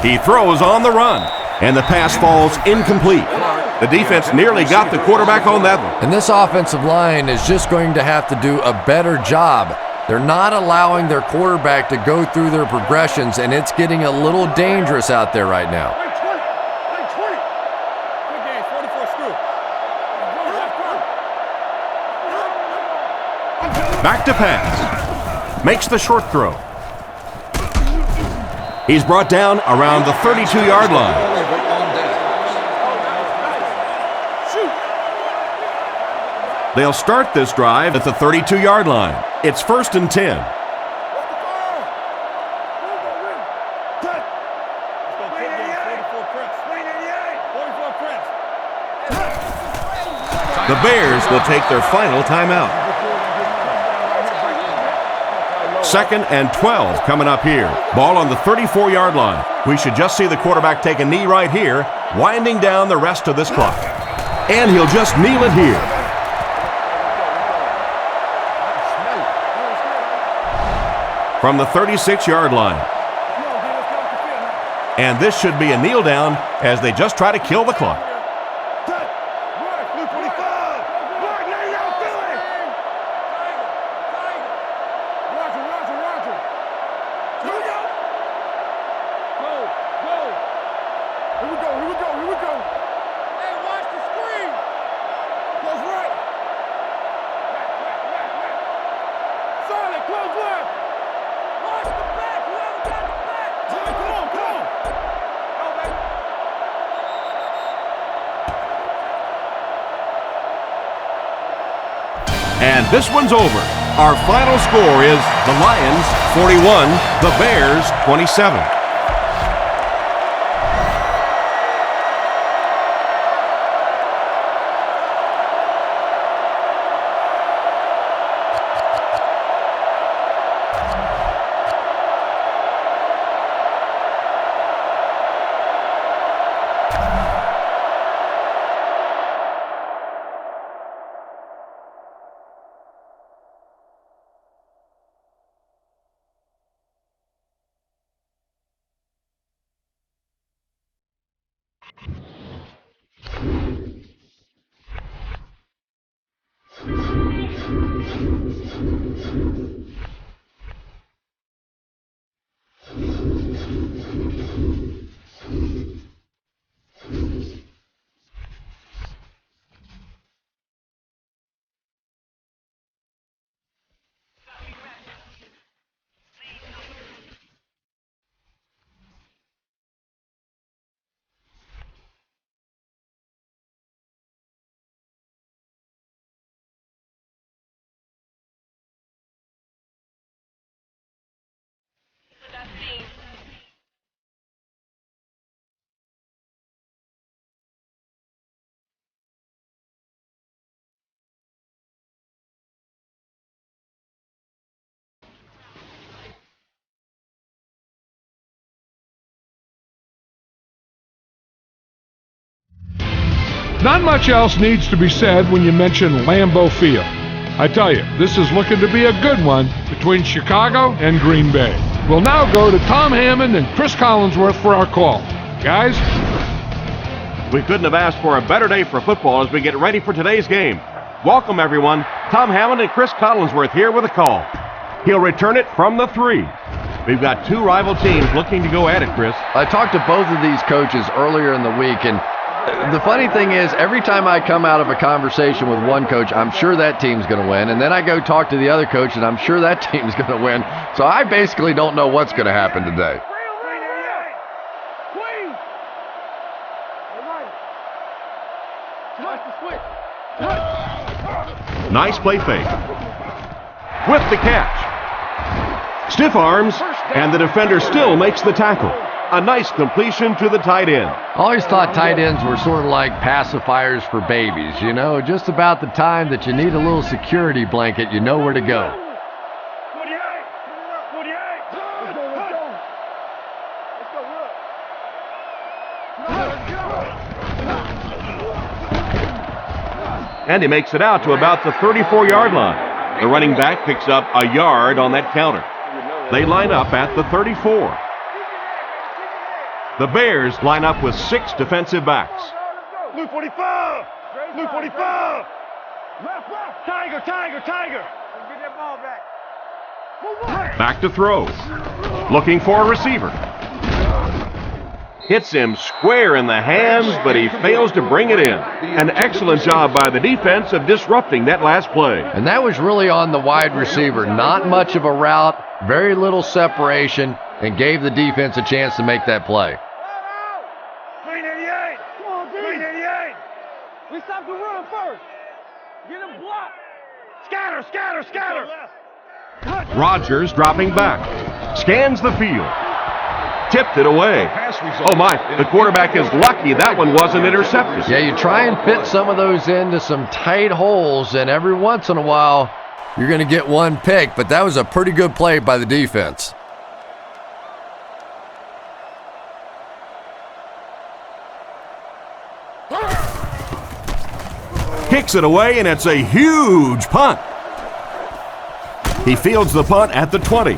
he throws on the run. And the pass falls incomplete. The defense nearly got the quarterback on that one. And this offensive line is just going to have to do a better job. They're not allowing their quarterback to go through their progressions, and it's getting a little dangerous out there right now. Back to pass. Makes the short throw. He's brought down around the 32-yard line. They'll start this drive at the 32-yard line. It's 1st and 10. The Bears will take their final timeout. 2nd and 12 coming up here. Ball on the 34-yard line. We should just see the quarterback take a knee right here, winding down the rest of this clock. And he'll just kneel it here. From the 36-yard line. And this should be a kneel down as they just try to kill the clock. And this one's over. Our final score is the Lions 41, the Bears 27. Not much else needs to be said when you mention Lambeau Field. I tell you, this is looking to be a good one between Chicago and Green Bay. We'll now go to Tom Hammond and Chris Collinsworth for our call. Guys? We couldn't have asked for a better day for football as we get ready for today's game. Welcome, everyone. Tom Hammond and Chris Collinsworth here with a call. He'll return it from the 3. We've got two rival teams looking to go at it, Chris. I talked to both of these coaches earlier in the week, and the funny thing is, every time I come out of a conversation with one coach, I'm sure that team's going to win. And then I go talk to the other coach, and I'm sure that team's going to win. So I basically don't know what's going to happen today. Nice play fake. With the catch. Stiff arms, and the defender still makes the tackle. A nice completion to the tight end. I always thought tight ends were sort of like pacifiers for babies, you know, just about the time that you need a little security blanket, you know where to go. 48! And he makes it out to about the 34-yard line. The running back picks up a yard on that counter. They line up at the 34. The Bears line up with 6 defensive backs. Blue 45! Blue 45! Tiger! Get that ball back. Back to throw. Looking for a receiver. Hits him square in the hands, but he fails to bring it in. An excellent job by the defense of disrupting that last play. And that was really on the wide receiver. Not much of a route, very little separation, and gave the defense a chance to make that play. 388! Come on, 388! We stop the run first. Get him blocked. Scatter! Rodgers dropping back. Scans the field. Tipped it away. Oh my, the quarterback is lucky that one wasn't intercepted. Yeah, you try and fit some of those into some tight holes, and every once in a while, you're going to get one pick, but that was a pretty good play by the defense. Kicks it away, and it's a huge punt. He fields the punt at the 20.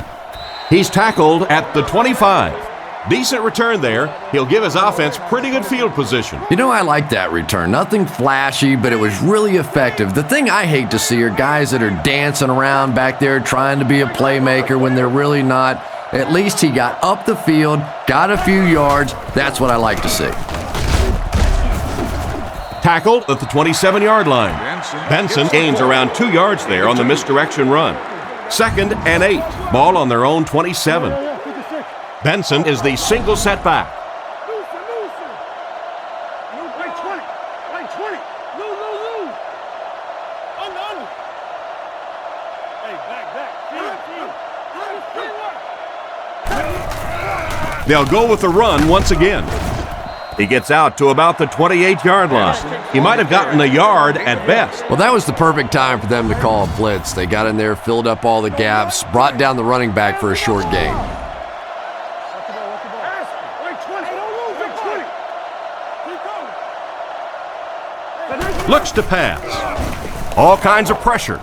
He's tackled at the 25. Decent return there. He'll give his offense pretty good field position. You know, I like that return. Nothing flashy, but it was really effective. The thing I hate to see are guys that are dancing around back there trying to be a playmaker when they're really not. At least he got up the field, got a few yards. That's what I like to see. Tackled at the 27-yard line. Benson gains around 2 yards there on the misdirection run. 2nd and 8. Ball on their own 27. Benson is the single setback. They'll go with the run once again. He gets out to about the 28-yard line. He might have gotten a yard at best. Well, that was the perfect time for them to call a blitz. They got in there, filled up all the gaps, brought down the running back for a short gain. Looks to pass. All kinds of pressure.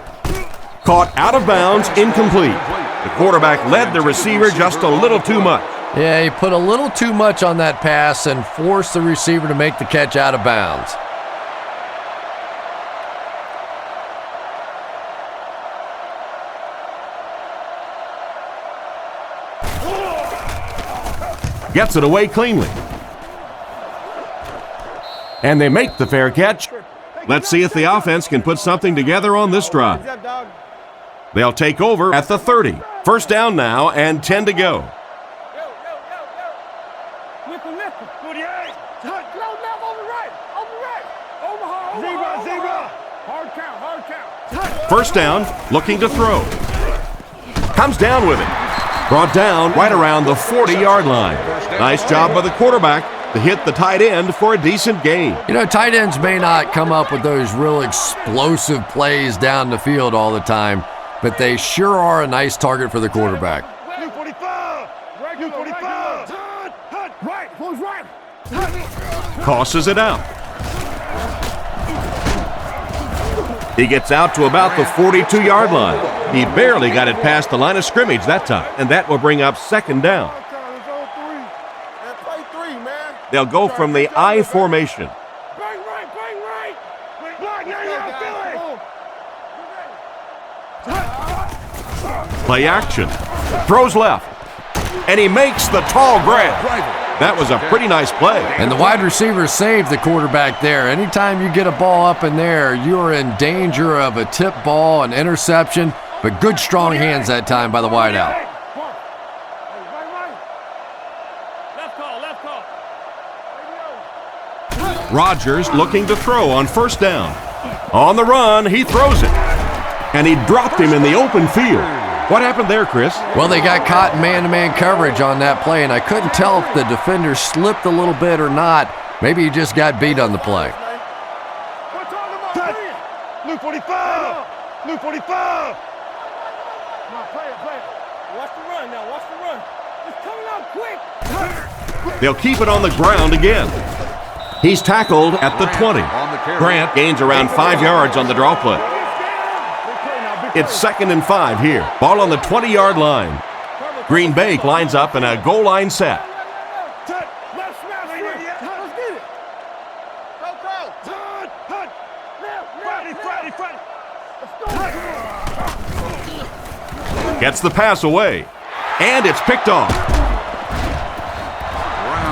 Caught out of bounds, incomplete. The quarterback led the receiver just a little too much. Yeah, he put a little too much on that pass and forced the receiver to make the catch out of bounds. Gets it away cleanly. And they make the fair catch. Let's see if the offense can put something together on this drive. They'll take over at the 30. First down now and 10 to go. First down, looking to throw. Comes down with it. Brought down right around the 40-yard line. Nice job by the quarterback to hit the tight end for a decent gain. You know, tight ends may not come up with those real explosive plays down the field all the time, but they sure are a nice target for the quarterback. Tosses it out. He gets out to about the 42-yard line. He barely got it past the line of scrimmage that time, and that will bring up second down. They'll go from the I formation. Play action. Throws left. And he makes the tall grab. That was a pretty nice play. And the wide receiver saved the quarterback there. Anytime you get a ball up in there, you are in danger of a tip ball, an interception, but good strong hands that time by the wideout. Rodgers looking to throw on first down. On the run, he throws it. And he dropped him in the open field. What happened there, Chris? Well, they got caught in man-to-man coverage on that play, and I couldn't tell if the defender slipped a little bit or not. Maybe he just got beat on the play. Blue 45! Blue 45! Watch the run now, watch the run. It's coming out quick! They'll keep it on the ground again. He's tackled at the 20. Grant gains around 5 yards on the draw play. It's 2nd and 5 here. Ball on the 20-yard line. Green Bay lines up in a goal line set. Gets the pass away. And it's picked off.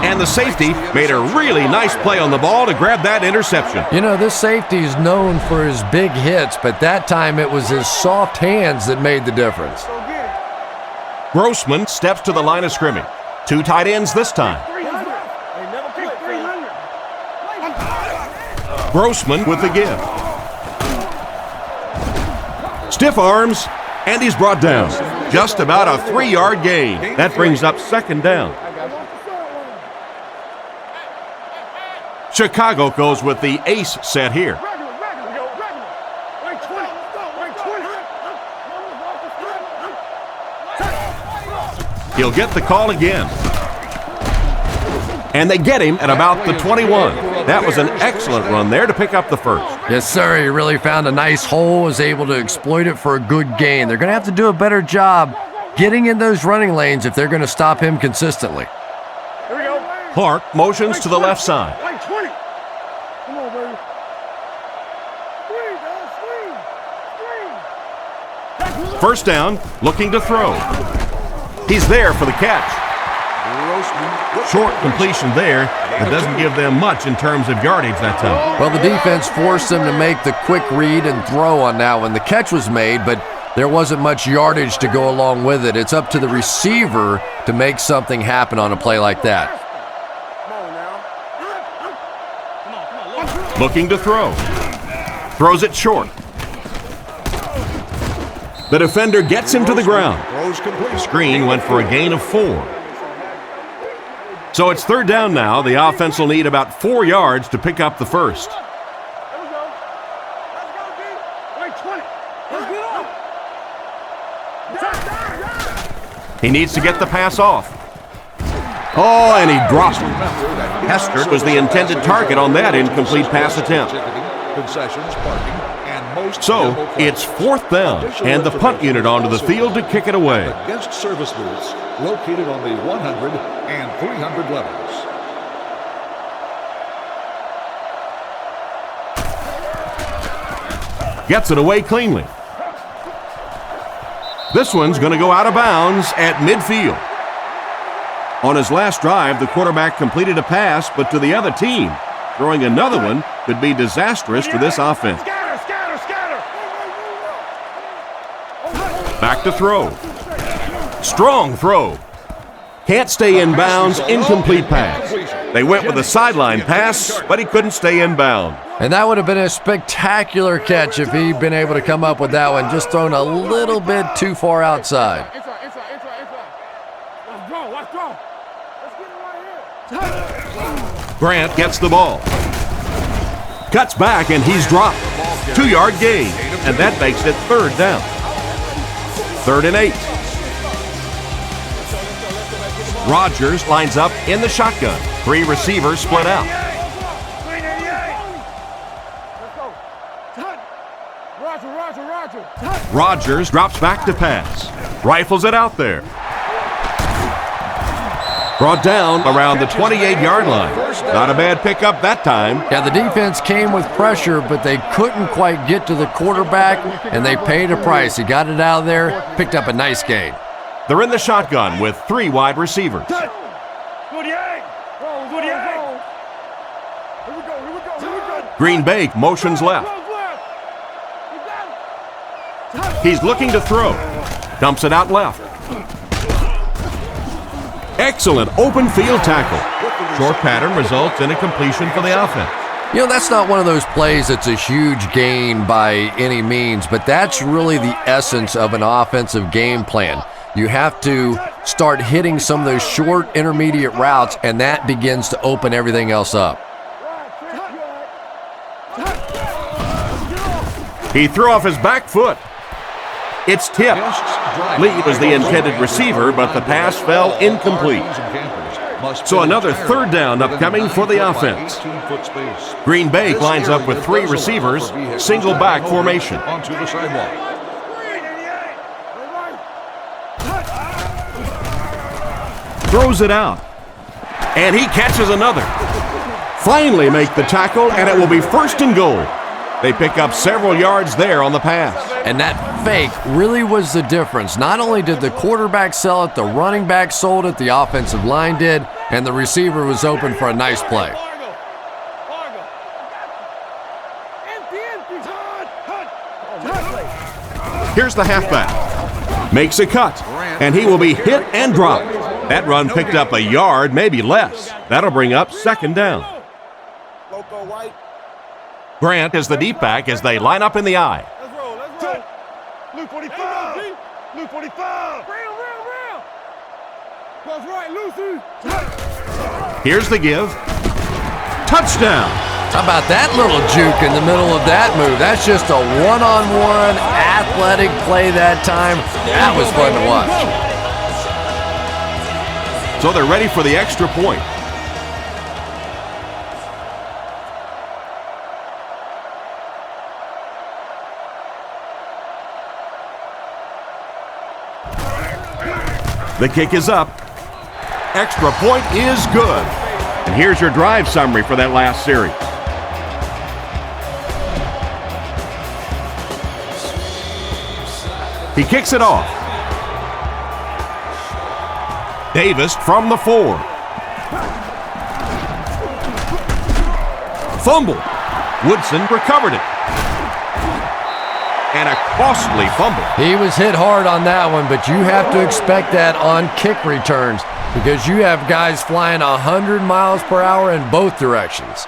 And the safety made a really nice play on the ball to grab that interception. You know, this safety is known for his big hits, but that time it was his soft hands that made the difference. Grossman steps to the line of scrimmage. 2 tight ends this time. Grossman with the give. Stiff arms, and he's brought down. Just about a 3-yard gain. That brings up second down. Chicago goes with the ace set here. He'll get the call again. And they get him at about the 21. That was an excellent run there to pick up the first. Yes, sir. He really found a nice hole, was able to exploit it for a good gain. They're going to have to do a better job getting in those running lanes if they're going to stop him consistently. Clark motions to the left side. First down, looking to throw. He's there for the catch. Short completion there. That doesn't give them much in terms of yardage that time. Well, the defense forced them to make the quick read and throw on that one. The catch was made, but there wasn't much yardage to go along with it. It's up to the receiver to make something happen on a play like that. Looking to throw. Throws it short. The defender gets him to the ground. The screen went for a gain of 4. So it's third down now. The offense will need about 4 yards to pick up the first. He needs to get the pass off. Oh, and he dropped it. Hester was the intended target on that incomplete pass attempt. Concessions, parking, and So it's 4th down, and the punt unit onto the field to kick it away. Against service booths located on the 100 and 300 levels. Gets it away cleanly. This one's going to go out of bounds at midfield. On his last drive, the quarterback completed a pass, but to the other team. Throwing another one could be disastrous to this offense. Back to throw. Strong throw. Can't stay in bounds, incomplete pass. They went with a sideline pass, but he couldn't stay in bounds. And that would have been a spectacular catch if he'd been able to come up with that one, just thrown a little bit too far outside. Grant gets the ball. Cuts back, and he's dropped. 2-yard gain, and that makes it 3rd down. 3rd and 8. Rodgers lines up in the shotgun. 3 receivers split out. Rodgers drops back to pass. Rifles it out there. Brought down around the 28-yard line. Not a bad pickup that time. Yeah, the defense came with pressure, but they couldn't quite get to the quarterback, and they paid a price. He got it out of there, picked up a nice gain. They're in the shotgun with 3 wide receivers. Green Bay motions left. He's looking to throw. Dumps it out left. Excellent open field tackle. Short pattern results in a completion for the offense. You know, that's not one of those plays that's a huge gain by any means, but that's really the essence of an offensive game plan. You have to start hitting some of those short intermediate routes, and that begins to open everything else up. He threw off his back foot. It's tipped. Lee was the intended receiver, but the pass fell incomplete. So another 3rd down upcoming for the offense. Green Bay lines up with 3 receivers, single back formation. Throws it out. And he catches another. Finally make the tackle, and it will be 1st and goal. They pick up several yards there on the pass. And that fake really was the difference. Not only did the quarterback sell it, the running back sold it, the offensive line did, and the receiver was open for a nice play. Here's the halfback. Makes a cut, and he will be hit and dropped. That run picked up a yard, maybe less. That'll bring up 2nd down. Grant is the deep back as they line up in the eye. Blue 45. Blue 45. Here's the give. Touchdown. How about that little juke in the middle of that move? That's just a one-on-one athletic play that time. That was fun to watch. So they're ready for the extra point. The kick is up. Extra point is good. And here's your drive summary for that last series. He kicks it off. Davis from the 4. Fumble. Woodson recovered it. And a costly fumble. He was hit hard on that one, but you have to expect that on kick returns because you have guys flying 100 miles per hour in both directions.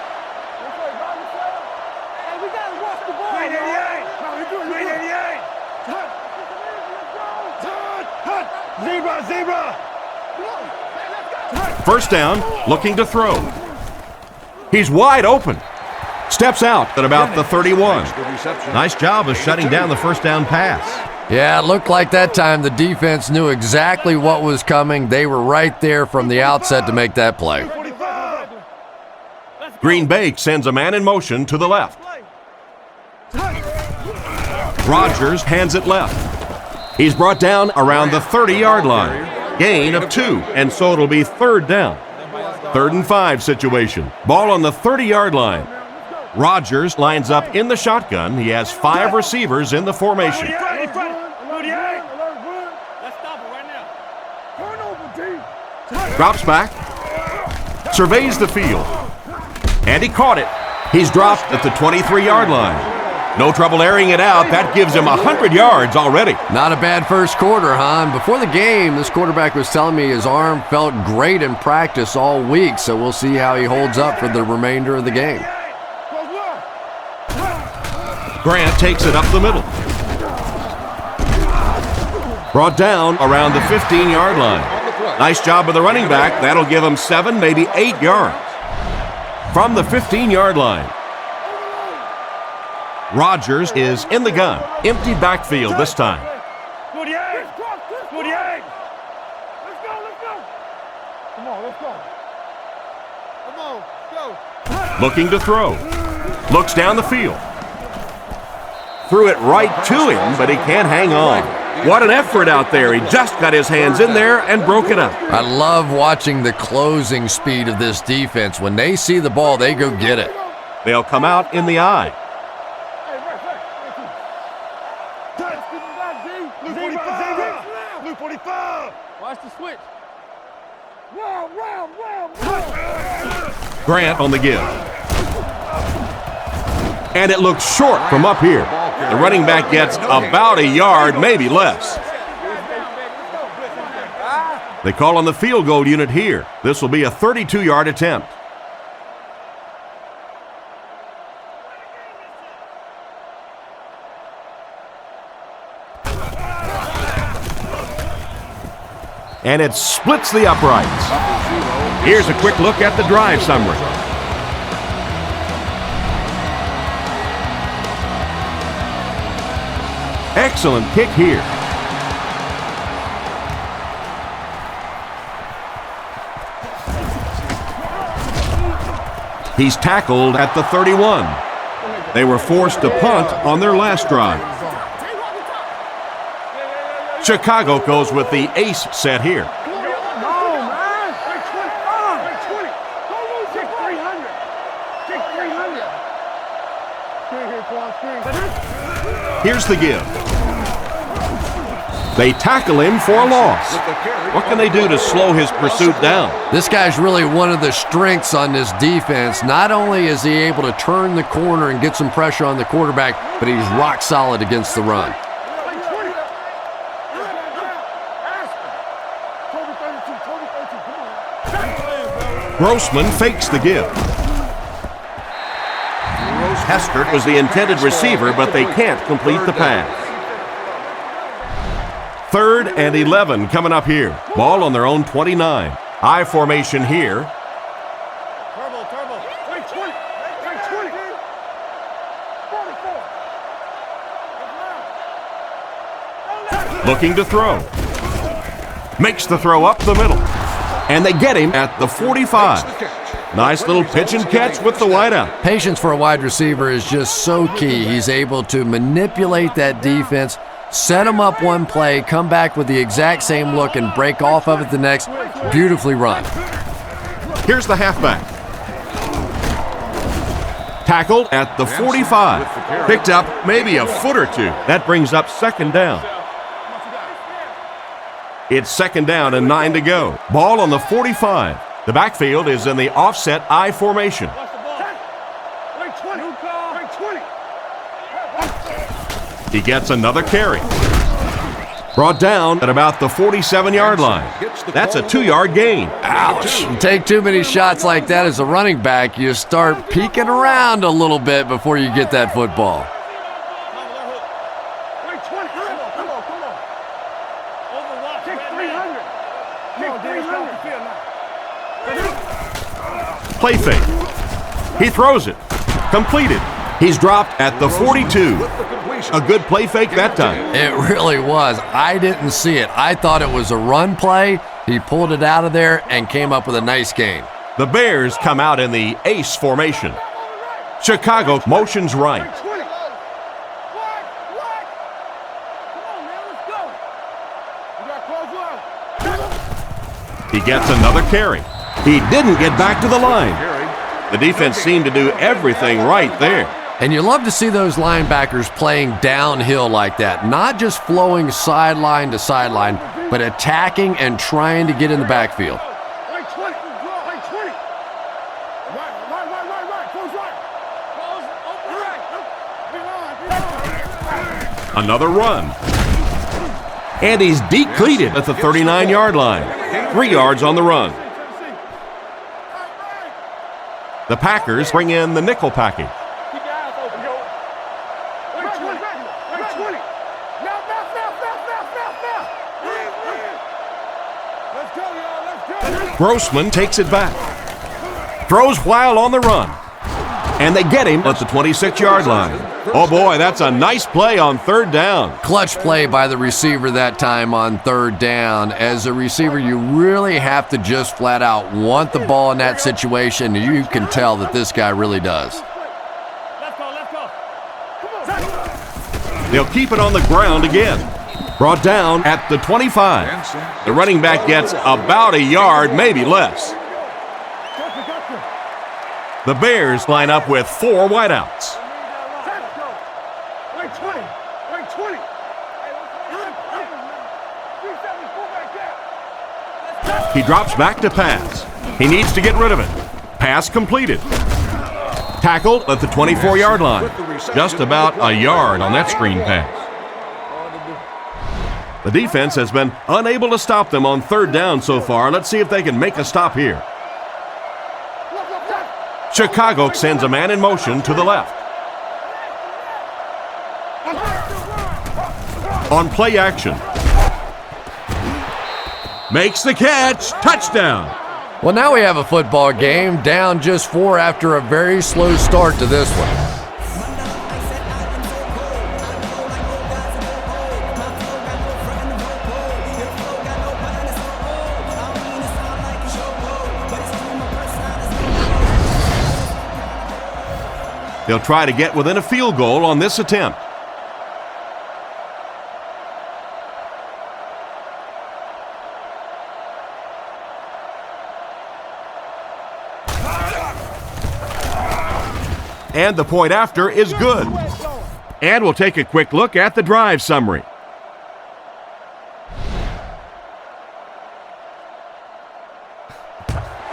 First down, looking to throw. He's wide open. Steps out at about the 31. Nice job of shutting down the first down pass. Yeah, it looked like that time the defense knew exactly what was coming. They were right there from the outset to make that play. Green Bay sends a man in motion to the left. Rodgers hands it left. He's brought down around the 30-yard line. Gain of 2, and so it'll be third down. 3rd and 5 situation. Ball on the 30-yard line. Rodgers lines up in the shotgun. He has 5 receivers in the formation. Drops back. Surveys the field. And he caught it. He's dropped at the 23-yard line. No trouble airing it out. That gives him 100 yards already. Not a bad first quarter, huh? And before the game, this quarterback was telling me his arm felt great in practice all week, so we'll see how he holds up for the remainder of the game. Grant takes it up the middle. Brought down around the 15-yard line. Nice job of the running back. That'll give him 7, maybe 8 yards. From the 15-yard line. Rodgers is in the gun. Empty backfield this time. Let's go. Come on, let's go. Come on, go. Looking to throw. Looks down the field. Threw it right to him, but he can't hang on. What an effort out there. He just got his hands in there and broke it up. I love watching the closing speed of this defense. When they see the ball, they go get it. They'll come out in the eye. Blue 45. Watch the switch. Grant on the give. And it looks short from up here. The running back gets about a yard, maybe less. They call on the field goal unit here. This will be a 32-yard attempt. And it splits the uprights. Here's a quick look at the drive summary. Excellent kick here. He's tackled at the 31. They were forced to punt on their last drive. Chicago goes with the ace set here. Here's the give. They tackle him for a loss. What can they do to slow his pursuit down? This guy's really one of the strengths on this defense. Not only is he able to turn the corner and get some pressure on the quarterback, but he's rock solid against the run. Grossman fakes the give. Hestert was the intended receiver, but they can't complete the pass. 3rd and 11 coming up here. Ball on their own 29. I formation here. Looking to throw. Makes the throw up the middle. And they get him at the 45. Nice little pitch and catch with the wideout. Patience for a wide receiver is just so key. He's able to manipulate that defense, set them up one play, come back with the exact same look, and break off of it the next. Beautifully run. Here's the halfback. Tackled at the 45. Picked up maybe a foot or two. That brings up 2nd down. It's 2nd down and 9 to go. Ball on the 45. The backfield is in the offset I formation. He gets another carry. Brought down at about the 47-yard line. That's a 2-yard gain. Ouch. You take too many shots like that as a running back, you start peeking around a little bit before you get that football. Play fake. He throws it. Completed. He's dropped at the 42. A good play fake that time. It really was. I didn't see it. I thought it was a run play. He pulled it out of there and came up with a nice gain. The Bears come out in the ace formation. Chicago motions right. He gets another carry. He didn't get back to the line. The defense seemed to do everything right there. And you love to see those linebackers playing downhill like that, not just flowing sideline to sideline, but attacking and trying to get in the backfield. Another run. And he's depleted at the 39-yard line. 3 yards on the run. The Packers bring in the nickel package. Grossman takes it back. Throws while on the run. And they get him at the 26-yard line. Oh boy, that's a nice play on third down. Clutch play by the receiver that time on third down. As a receiver, you really have to just flat out want the ball in that situation. You can tell that this guy really does. They'll keep it on the ground again. Brought down at the 25. The running back gets about a yard, maybe less. The Bears line up with 4 wideouts. He drops back to pass. He needs to get rid of it. Pass completed. Tackled at the 24-yard line. Just about a yard on that screen pass. The defense has been unable to stop them on third down so far. Let's see if they can make a stop here. Chicago sends a man in motion to the left. On play action. Makes the catch. Touchdown. Well, now we have a football game down just 4 after a very slow start to this one. They'll try to get within a field goal on this attempt. And the point after is good. And we'll take a quick look at the drive summary.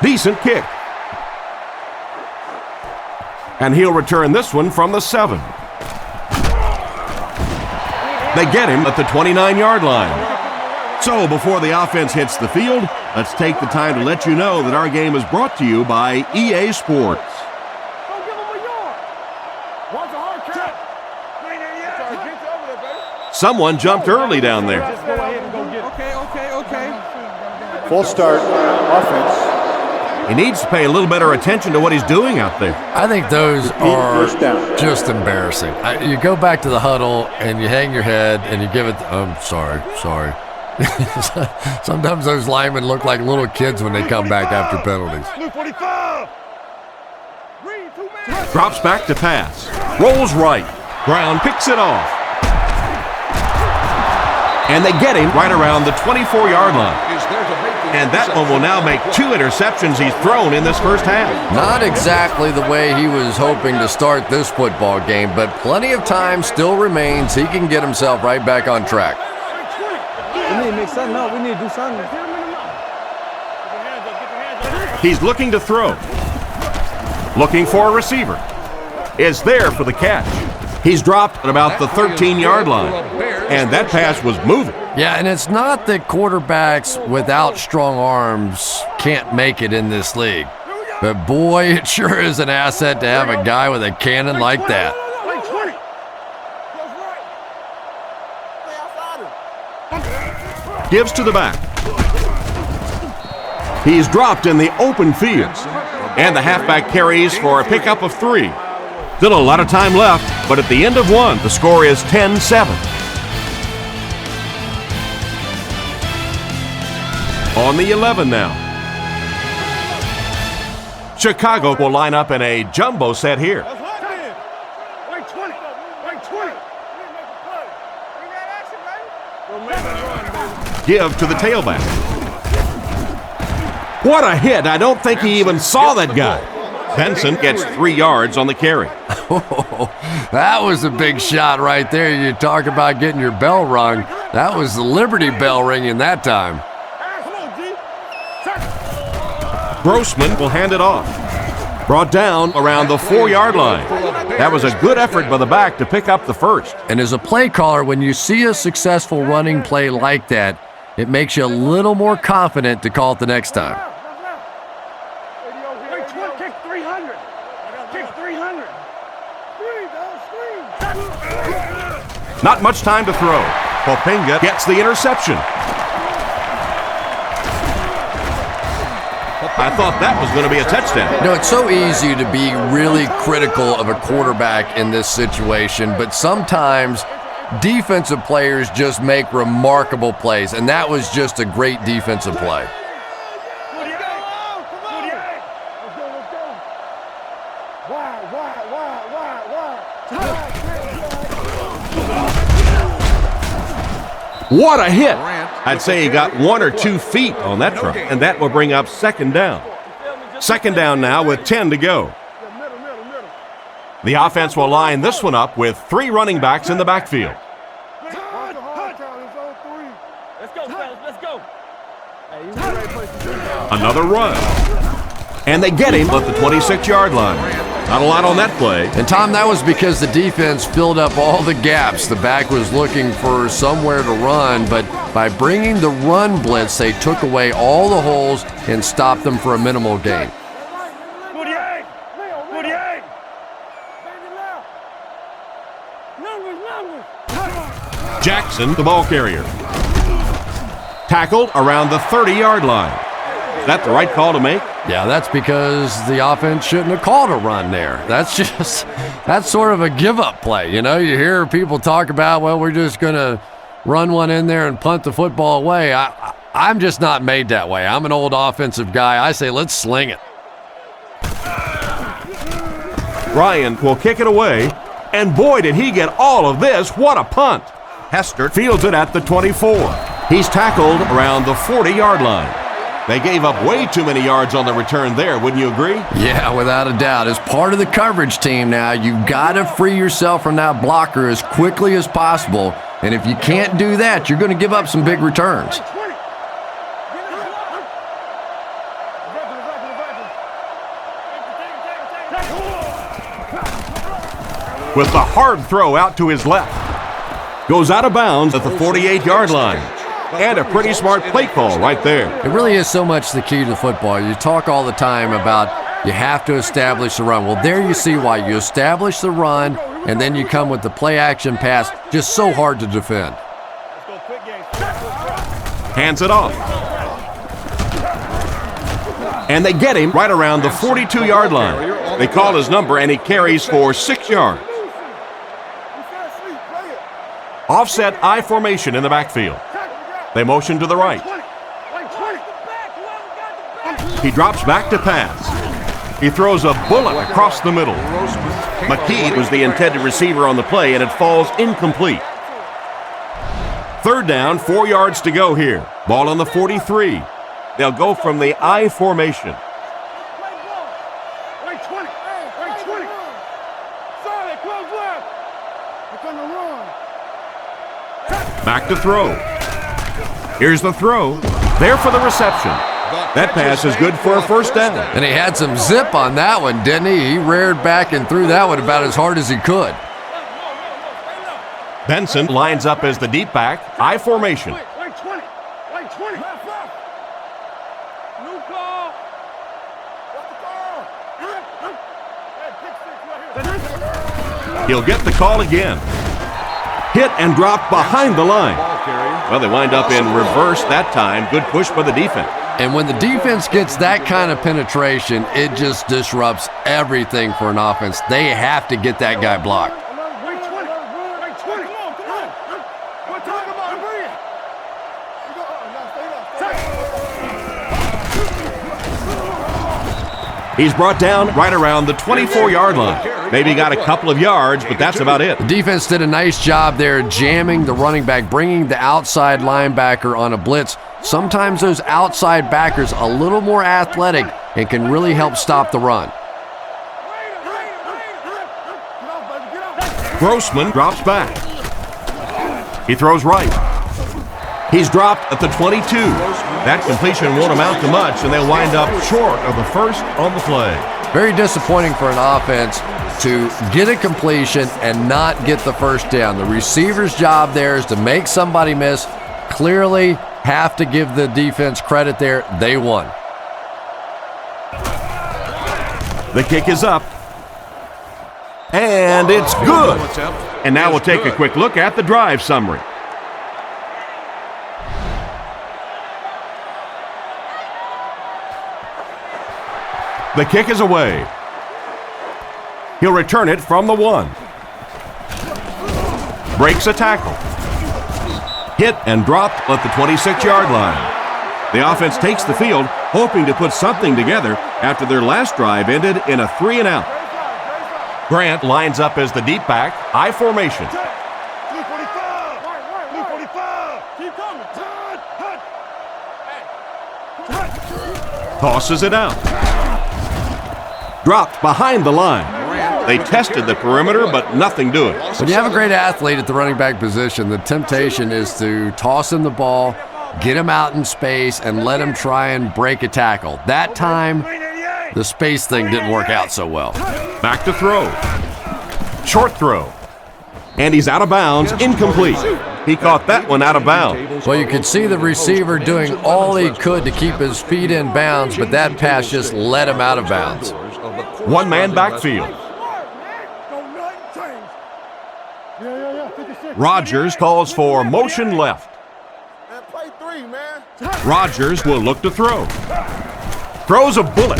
Decent kick. And he'll return this one from the 7. They get him at the 29-yard line. So before the offense hits the field, let's take the time to let you know that our game is brought to you by EA Sports. Someone jumped early down there. Okay. Full start, offense. He needs to pay a little better attention to what he's doing out there. I think those are just embarrassing. You go back to the huddle and you hang your head and you give it, sorry. Sometimes those linemen look like little kids when they come back after penalties. Drops back to pass. Rolls right. Brown picks it off. And they get him right around the 24-yard line. And that one will now make 2 interceptions he's thrown in this first half. Not exactly the way he was hoping to start this football game, but plenty of time still remains. He can get himself right back on track. We need to make something up. We need to do something. He's looking to throw. Looking for a receiver. Is there for the catch. He's dropped at about the 13-yard line. And that pass was moving. Yeah, and it's not that quarterbacks without strong arms can't make it in this league. But boy, it sure is an asset to have a guy with a cannon like that. Gives to the back. He's dropped in the open field. And the halfback carries for a pickup of 3. Still a lot of time left, but at the end of 1, the score is 10-7. On the 11 now. Chicago will line up in a jumbo set here. give to the tailback. What a hit. I don't think he even saw that guy. Benson gets 3 yards on the carry. Oh, that was a big shot right there. You talk about getting your bell rung. That was the Liberty Bell ringing that time. Grossman will hand it off. Brought down around the 4-yard line. That was a good effort by the back to pick up the first. And as a play caller, when you see a successful running play like that, it makes you a little more confident to call it the next time. Kick 300. Kick 300. Not much time to throw. Popinga gets the interception. I thought that was going to be a touchdown. You know, it's so easy to be really critical of a quarterback in this situation, but sometimes defensive players just make remarkable plays, and that was just a great defensive play. What a hit! I'd say he got 1 or 2 feet on that try, and that will bring up second down. Second down now with 10 to go. The offense will line this one up with 3 running backs in the backfield. Another run. And they get him at the 26-yard line. Not a lot on that play. And Tom, that was because the defense filled up all the gaps. The back was looking for somewhere to run, but by bringing the run blitz, they took away all the holes and stopped them for a minimal gain. Jackson, the ball carrier. Tackled around the 30-yard line. Is that the right call to make? Yeah, that's because the offense shouldn't have called a run there. That's sort of a give-up play. You know, you hear people talk about, well, we're just going to run one in there and punt the football away. I'm just not made that way. I'm an old offensive guy. I say, let's sling it. Ryan will kick it away, and boy, did he get all of this. What a punt. Hester fields it at the 24. He's tackled around the 40-yard line. They gave up way too many yards on the return there, wouldn't you agree? Yeah, without a doubt. As part of the coverage team now, you've got to free yourself from that blocker as quickly as possible. And if you can't do that, you're going to give up some big returns. With the hard throw out to his left. Goes out of bounds at the 48-yard line. And a pretty smart play call right there. It really is so much the key to football. You talk all the time about you have to establish the run. Well, there you see why. You establish the run, and then you come with the play-action pass. Just so hard to defend. Hands it off. And they get him right around the 42-yard line. They call his number, and he carries for 6 yards. Offset I formation in the backfield. They motion to the right. He drops back to pass. He throws a bullet across the middle. McKee was the intended receiver on the play, and it falls incomplete. Third down, 4 yards to go here. Ball on the 43. They'll go from the I formation. Back to throw. Here's the throw. There for the reception. That pass is good for a first down. And he had some zip on that one, didn't he? He reared back and threw that one about as hard as he could. Benson lines up as the deep back, I formation. He'll get the call again. Hit and drop behind the line. Well, they wind up in reverse that time. Good push by the defense. And when the defense gets that kind of penetration, it just disrupts everything for an offense. They have to get that guy blocked. He's brought down right around the 24-yard line. Maybe got a couple of yards, but that's about it. The defense did a nice job there jamming the running back, bringing the outside linebacker on a blitz. Sometimes those outside backers a little more athletic and can really help stop the run. Grossman drops back. He throws right. He's dropped at the 22. That completion won't amount to much, and they'll wind up short of the first on the play. Very disappointing for an offense to get a completion and not get the first down. The receiver's job there is to make somebody miss. Clearly have to give the defense credit there. They won. The kick is up. And it's good. And now we'll take a quick look at the drive summary. The kick is away. He'll return it from the 1. Breaks a tackle. Hit and dropped at the 26-yard line. The offense takes the field, hoping to put something together after their last drive ended in a 3-and-out. Grant lines up as the deep back, high formation. Blue 45! Blue 45! Keep coming! Tosses it out. Dropped behind the line. They tested the perimeter, but nothing doing. When you have a great athlete at the running back position, the temptation is to toss him the ball, get him out in space, and let him try and break a tackle. That time, the space thing didn't work out so well. Back to throw. Short throw. And he's out of bounds, incomplete. He caught that one out of bounds. Well, you could see the receiver doing all he could to keep his feet in bounds, but that pass just let him out of bounds. One-man backfield. Rodgers calls for motion left. Rodgers will look to throw. Throws a bullet.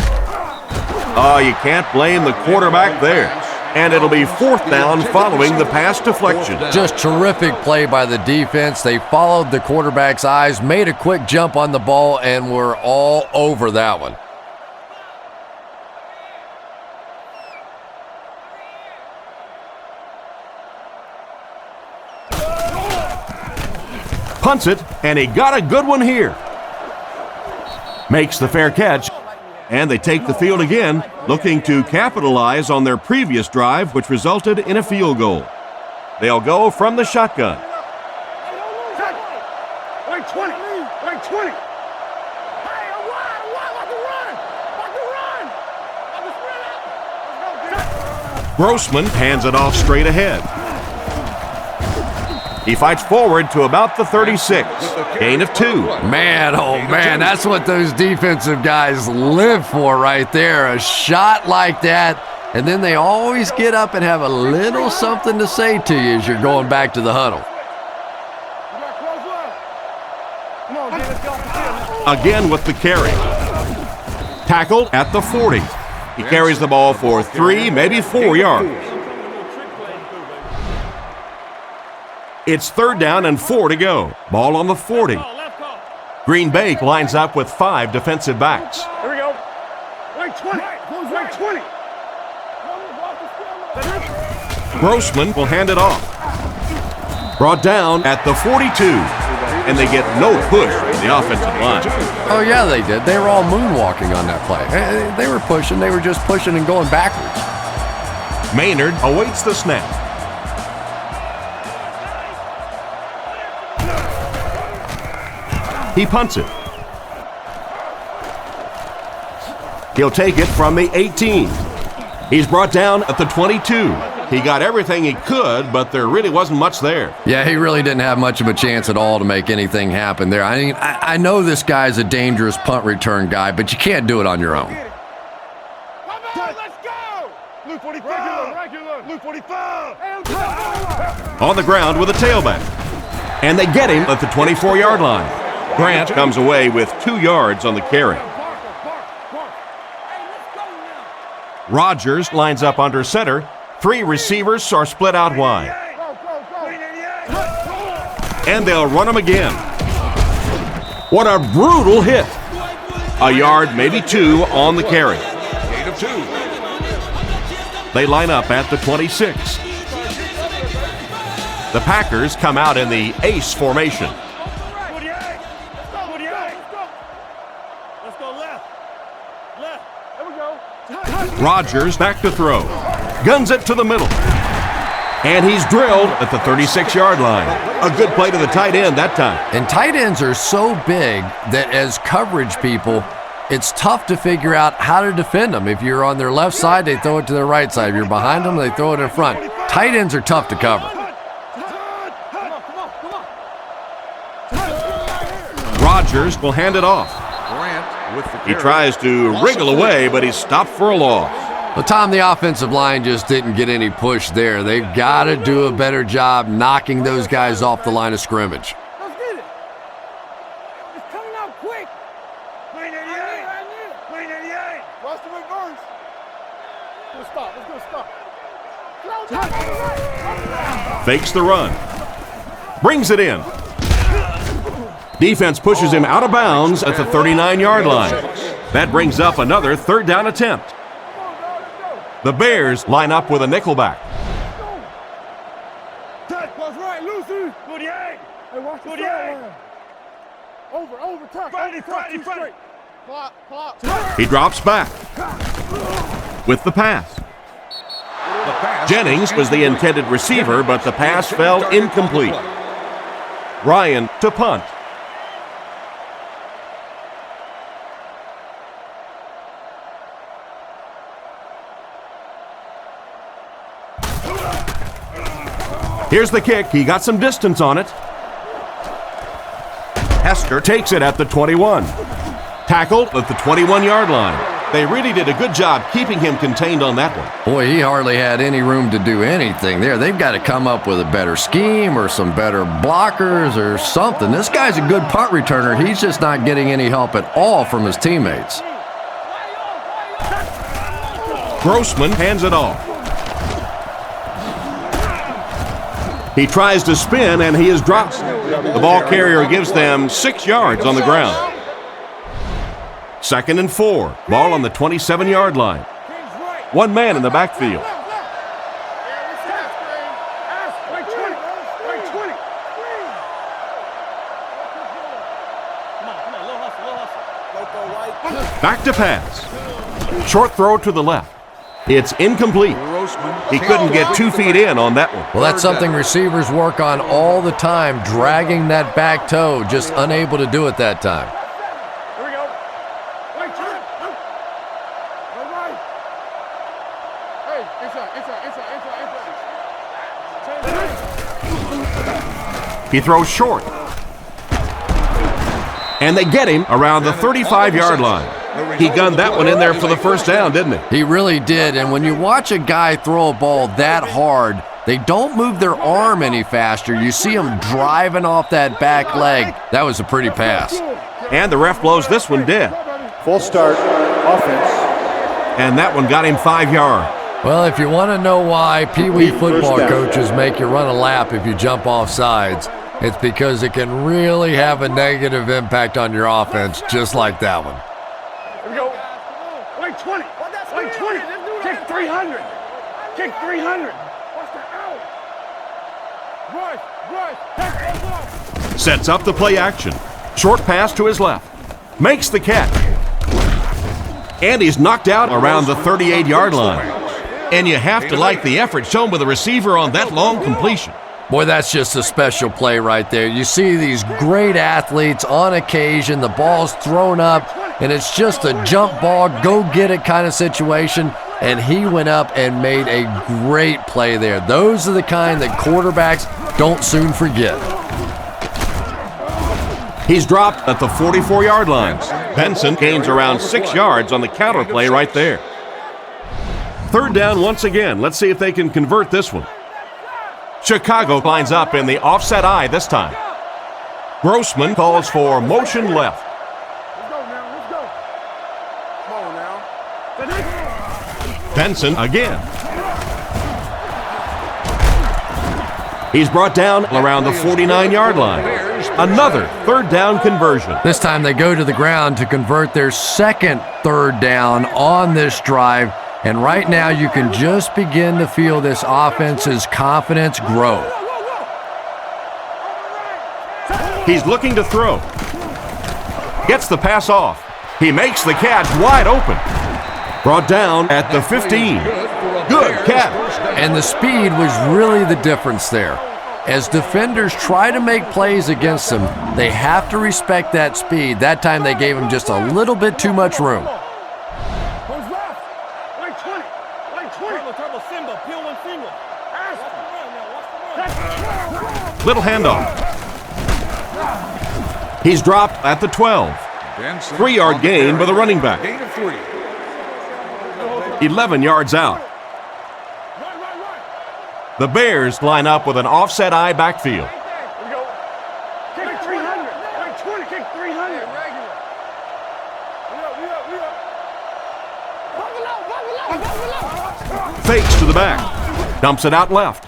Oh, you can't blame the quarterback there. And it'll be 4th down following the pass deflection. Just terrific play by the defense. They followed the quarterback's eyes, made a quick jump on the ball, and were all over that one. Punts it, and he got a good one here. Makes the fair catch, and they take the field again, looking to capitalize on their previous drive, which resulted in a field goal. They'll go from the shotgun. Right 20! Right 20! Grossman hands it off straight ahead. He fights forward to about the 36. Gain of 2. Man, oh man, that's what those defensive guys live for right there. A shot like that, and then they always get up and have a little something to say to you as you're going back to the huddle. Again with the carry. Tackled at the 40. He carries the ball for 3, maybe 4 yards. It's 3rd down and 4 to go. Ball on the 40. Green Bay lines up with 5 defensive backs. Here we go. Right 20. Right 20. Grossman will hand it off. Brought down at the 42. And they get no push from the offensive line. Oh, yeah, they did. They were all moonwalking on that play. They were pushing. They were just pushing and going backwards. Maynard awaits the snap. He punts it. He'll take it from the 18. He's brought down at the 22. He got everything he could, but there really wasn't much there. Yeah, he really didn't have much of a chance at all to make anything happen there. I mean, I know this guy's a dangerous punt return guy, but you can't do it on your own. Let's go! Blue 45! Regular! Blue 45! On the ground with a tailback. And they get him at the 24-yard line. Grant comes away with 2 yards on the carry. Rodgers lines up under center. 3 receivers are split out wide. And they'll run him again. What a brutal hit. A yard, maybe 2 on the carry. They line up at the 26. The Packers come out in the ace formation. 48. Let's go left. There we go. Rodgers back to throw. Guns it to the middle. And he's drilled at the 36-yard line. A good play to the tight end that time. And tight ends are so big that as coverage people, it's tough to figure out how to defend them. If you're on their left side, they throw it to their right side. If you're behind them, they throw it in front. Tight ends are tough to cover. Rodgers will hand it off. He tries to wriggle away, but he's stopped for a loss. Well, Tom, the offensive line just didn't get any push there. They've got to do a better job knocking those guys off the line of scrimmage. Let's get it. It's coming out quick. Lane 88. Lane 88. Watch the reverse. Let's go stop. Fakes the run. Brings it in. Defense pushes him out of bounds at the 39-yard line. That brings up another third down attempt. The Bears line up with a nickelback. That's right, Lucy. 48. Hey, watch the line. Over, top. Friday. He drops back with the pass. Jennings was the intended receiver, but the pass fell incomplete. Ryan to punt. Here's the kick. He got some distance on it. Hester takes it at the 21. Tackled at the 21-yard line. They really did a good job keeping him contained on that one. Boy, he hardly had any room to do anything there. They've got to come up with a better scheme or some better blockers or something. This guy's a good punt returner. He's just not getting any help at all from his teammates. Grossman hands it off. He tries to spin, and he is dropped. The ball carrier gives them 6 yards on the ground. 2nd and 4. Ball on the 27-yard line. One man in the backfield. Back to pass. Short throw to the left. It's incomplete. He couldn't get 2 feet in on that one. Well, that's something receivers work on all the time, dragging that back toe, just unable to do it that time. Here we go. Wait, turn. Go right. Hey, inside. He throws short. And they get him around the 35-yard line. He gunned that one in there for the first down, didn't he? He really did, and when you watch a guy throw a ball that hard, they don't move their arm any faster. You see him driving off that back leg. That was a pretty pass. And the ref blows this one dead. Full start, offense. And that one got him 5 yards. Well, if you want to know why Pee Wee football coaches make you run a lap if you jump off sides, it's because it can really have a negative impact on your offense, just like that one. Here we go. Wait, 20. Wait, 20. Kick 300. Kick 300. Watch the out. Rush. Sets up the play action. Short pass to his left. Makes the catch. And he's knocked out around the 38-yard line. And you have to like the effort shown by the receiver on that long completion. Boy, that's just a special play right there. You see these great athletes on occasion, the ball's thrown up, and it's just a jump ball, go get it kind of situation, and he went up and made a great play there. Those are the kind that quarterbacks don't soon forget. He's dropped at the 44-yard line. Benson gains around 6 yards on the counter play right there. 3rd down once again. Let's see if they can convert this one. Chicago lines up in the offset eye this time. Grossman calls for motion left. Let's go now. Let's go. Come on now. Benson again. He's brought down around the 49-yard line. Another 3rd down conversion. This time they go to the ground to convert their second 3rd down on this drive, And right now, you can just begin to feel this offense's confidence grow. He's looking to throw. Gets the pass off. He makes the catch wide open. Brought down at the 15. Good catch. And the speed was really the difference there. As defenders try to make plays against him, they have to respect that speed. That time they gave him just a little bit too much room. Little handoff. He's dropped at the 12. 3-yard gain by the running back. 11 yards out. The Bears line up with an offset eye backfield. Fakes to the back. Dumps it out left.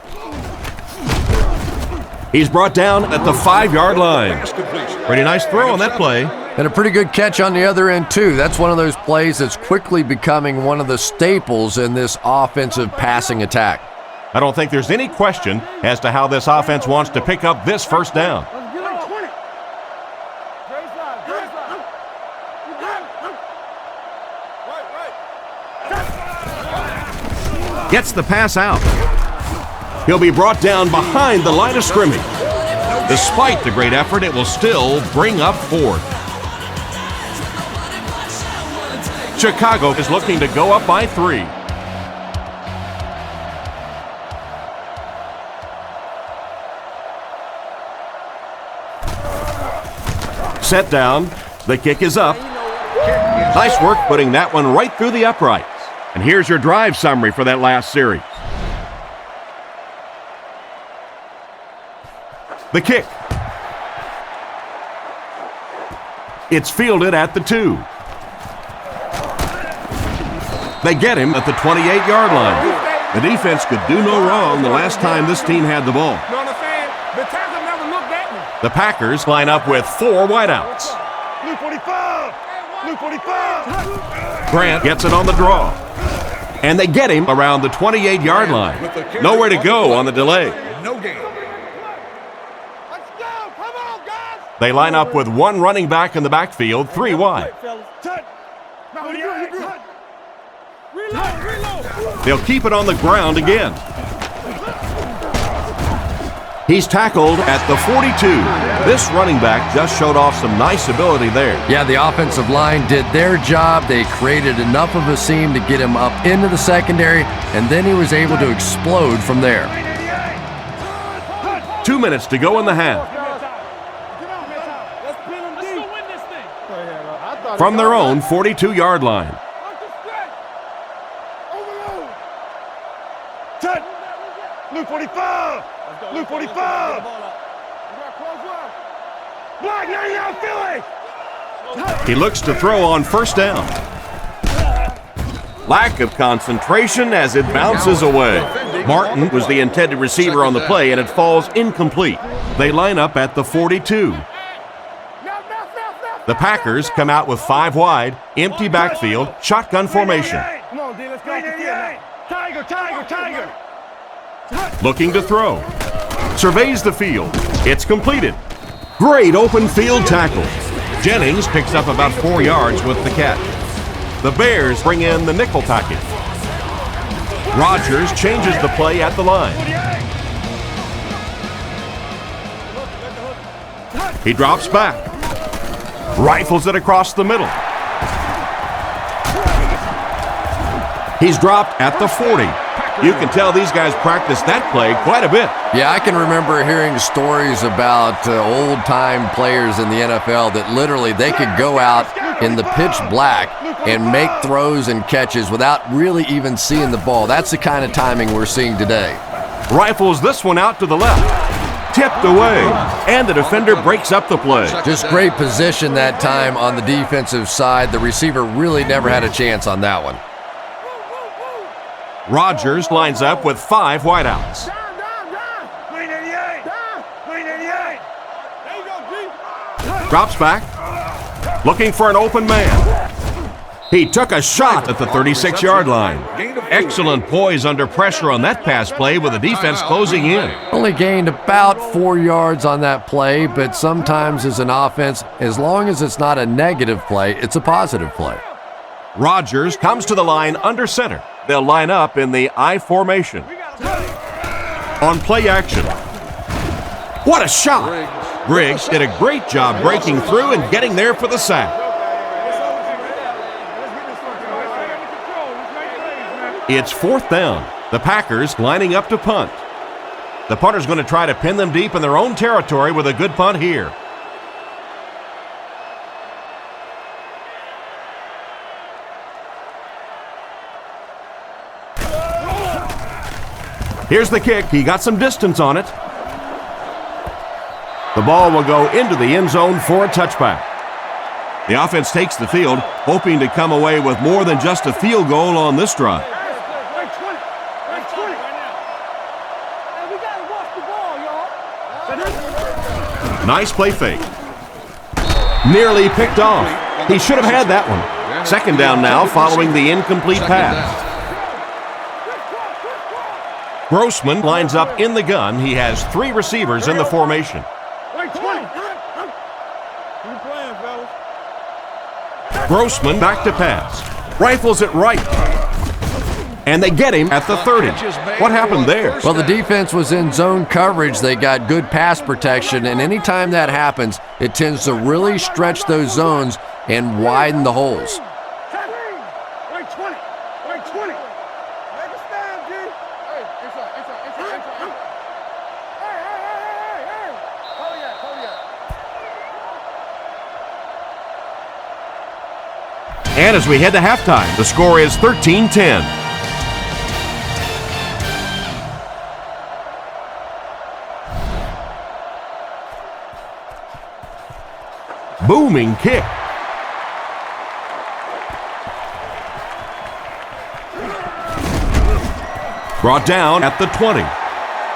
He's brought down at the 5-yard line. Pretty nice throw on that play. And a pretty good catch on the other end, too. That's one of those plays that's quickly becoming one of the staples in this offensive passing attack. I don't think there's any question as to how this offense wants to pick up this first down. Gets the pass out. He'll be brought down behind the line of scrimmage. Despite the great effort, it will still bring up 4th. Chicago is looking to go up by 3. Set down. The kick is up. Nice work putting that one right through the uprights. And here's your drive summary for that last series. The kick. It's fielded at the 2. They get him at the 28-yard line. The defense could do no wrong the last time this team had the ball. The Packers line up with 4 wideouts. Blue 45! Blue 45! Grant gets it on the draw. And they get him around the 28-yard line. Nowhere to go on the delay. No gain. Let's go! Come on, guys! They line up with 1 running back in the backfield, 3 wide. Reload! They'll keep it on the ground again. He's tackled at the 42. This running back just showed off some nice ability there. Yeah, the offensive line did their job. They created enough of a seam to get him up into the secondary, and then he was able to explode from there. 2 minutes to go in the half. From their own 42-yard line. Blue 45! Blue 45! Black 99 Philly! He looks to throw on first down. Lack of concentration as it bounces away. Martin was the intended receiver on the play, and it falls incomplete. They line up at the 42. The Packers come out with 5 wide, empty backfield, shotgun formation. Come on, D, let's go. Tiger, Tiger, Tiger! Looking to throw. Surveys the field. It's completed. Great open field tackle. Jennings picks up about 4 yards with the catch. The Bears bring in the nickel package. Rodgers changes the play at the line. He drops back. Rifles it across the middle. He's dropped at the 40. You can tell these guys practice that play quite a bit. Yeah, I can remember hearing stories about old-time players in the NFL that literally they could go out in the pitch black and make throws and catches without really even seeing the ball. That's the kind of timing we're seeing today. Rifles this one out to the left. Tipped away, and the defender breaks up the play. Just great position that time on the defensive side. The receiver really never had a chance on that one. Rodgers lines up with 5 wideouts. Green 88! Green 88! There you go, G! Drops back. Looking for an open man. He took a shot at the 36-yard line. Excellent poise under pressure on that pass play with the defense closing in. Only gained about 4 yards on that play, but sometimes as an offense, as long as it's not a negative play, it's a positive play. Rodgers comes to the line under center. They'll line up in the I formation. On play action. What a shot! Griggs did a great job breaking through and getting there for the sack. It's 4th down. The Packers lining up to punt. The punter's going to try to pin them deep in their own territory with a good punt here. Here's the kick. He got some distance on it. The ball will go into the end zone for a touchback. The offense takes the field, hoping to come away with more than just a field goal on this drive. Nice play fake. Nearly picked off. He should have had that one. 2nd down now following the incomplete pass. Grossman lines up in the gun. He has 3 receivers in the formation. Grossman back to pass. Rifles it right. And they get him at the 30. What happened there? Well, the defense was in zone coverage. They got good pass protection, and anytime that happens, it tends to really stretch those zones and widen the holes. And as we head to halftime, the score is 13-10. Booming kick. Brought down at the 20.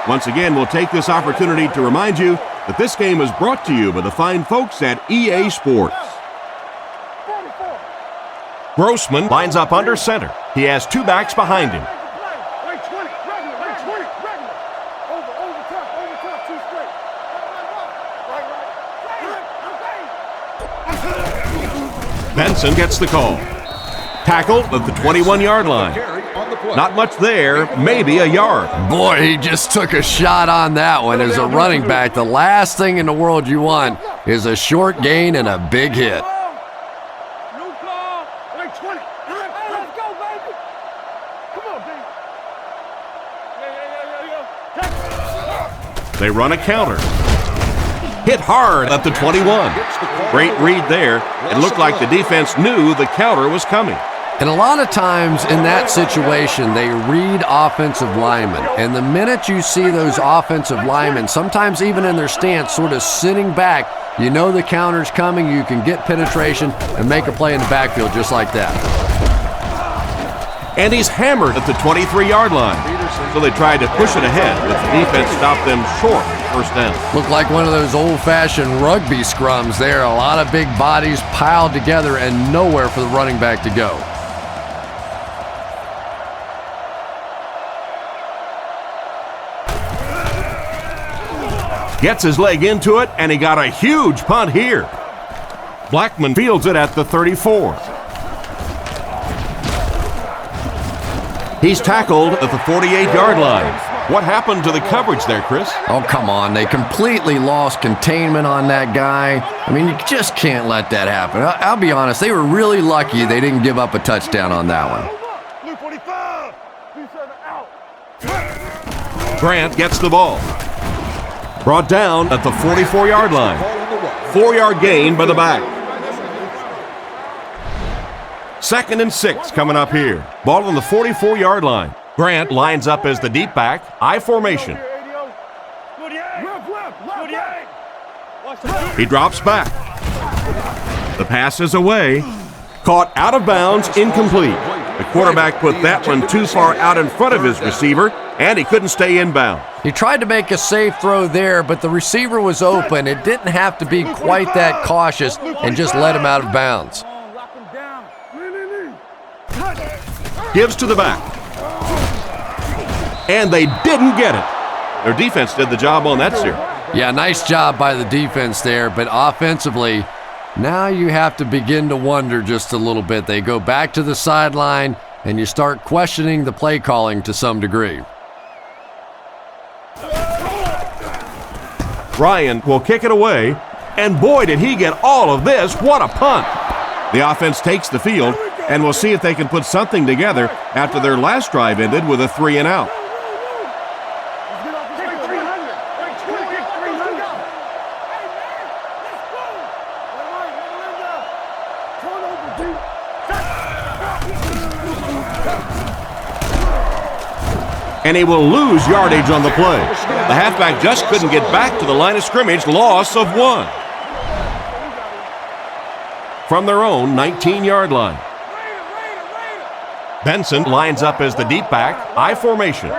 Once again, we'll take this opportunity to remind you that this game is brought to you by the fine folks at EA Sports. Grossman lines up under center. He has 2 backs behind him. Benson gets the call. Tackled at the 21-yard line. Not much there, maybe a yard. Boy, he just took a shot on that one. As a running back, the last thing in the world you want is a short gain and a big hit. They run a counter. Hit hard at the 21. Great read there. It looked like the defense knew the counter was coming. And a lot of times in that situation, they read offensive linemen. And the minute you see those offensive linemen, sometimes even in their stance, sort of sitting back, you know the counter's coming, you can get penetration and make a play in the backfield just like that. And he's hammered at the 23-yard line. So they tried to push it ahead, but the defense stopped them short. 1st down. Looked like one of those old-fashioned rugby scrums there. A lot of big bodies piled together and nowhere for the running back to go. Gets his leg into it, and he got a huge punt here. Blackman fields it at the 34. He's tackled at the 48-yard line. What happened to the coverage there, Chris? Oh, come on. They completely lost containment on that guy. I mean, you just can't let that happen. I'll be honest, they were really lucky they didn't give up a touchdown on that one. Grant gets the ball. Brought down at the 44-yard line. 4-yard gain by the back. 2nd and 6 coming up here. Ball on the 44-yard line. Grant lines up as the deep back, I formation. He drops back. The pass is away. Caught out of bounds, incomplete. The quarterback put that one too far out in front of his receiver, and he couldn't stay inbound. He tried to make a safe throw there, but the receiver was open. It didn't have to be quite that cautious and just let him out of bounds. gives to the back. And they didn't get it. Their defense did the job on that steer. Yeah, nice job by the defense there, but offensively, now you have to begin to wonder just a little bit. They go back to the sideline, and you start questioning the play calling to some degree. Ryan will kick it away, and boy, did he get all of this. What a punt. The offense takes the field, and we'll see if they can put something together after their last drive ended with a 3-and-out. And he will lose yardage on the play. The halfback just couldn't get back to the line of scrimmage, loss of 1. From their own 19-yard line. Benson lines up as the deep back, I formation.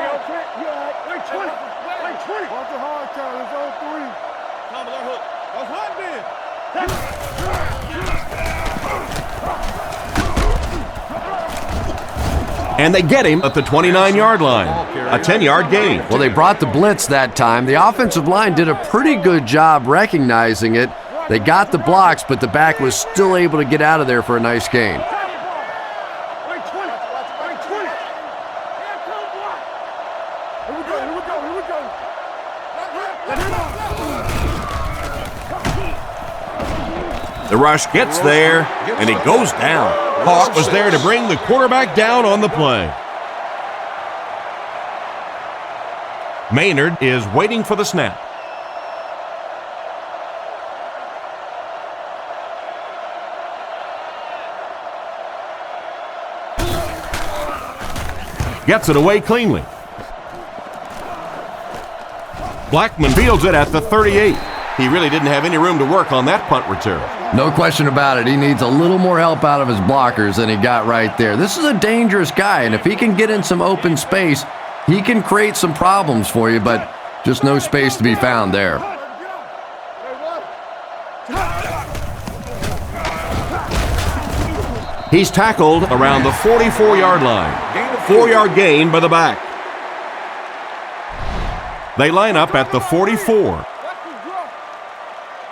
And they get him at the 29-yard line, a 10-yard gain. Well, they brought the blitz that time. The offensive line did a pretty good job recognizing it. They got the blocks, but the back was still able to get out of there for a nice gain. The rush gets there, and he goes down. Hawk was there to bring the quarterback down on the play. Maynard is waiting for the snap. Gets it away cleanly. Blackman fields it at the 38. He really didn't have any room to work on that punt return. No question about it. He needs a little more help out of his blockers than he got right there. This is a dangerous guy, and if he can get in some open space, he can create some problems for you, but just no space to be found there. He's tackled around the 44-yard line. 4-yard gain by the back. They line up at the 44.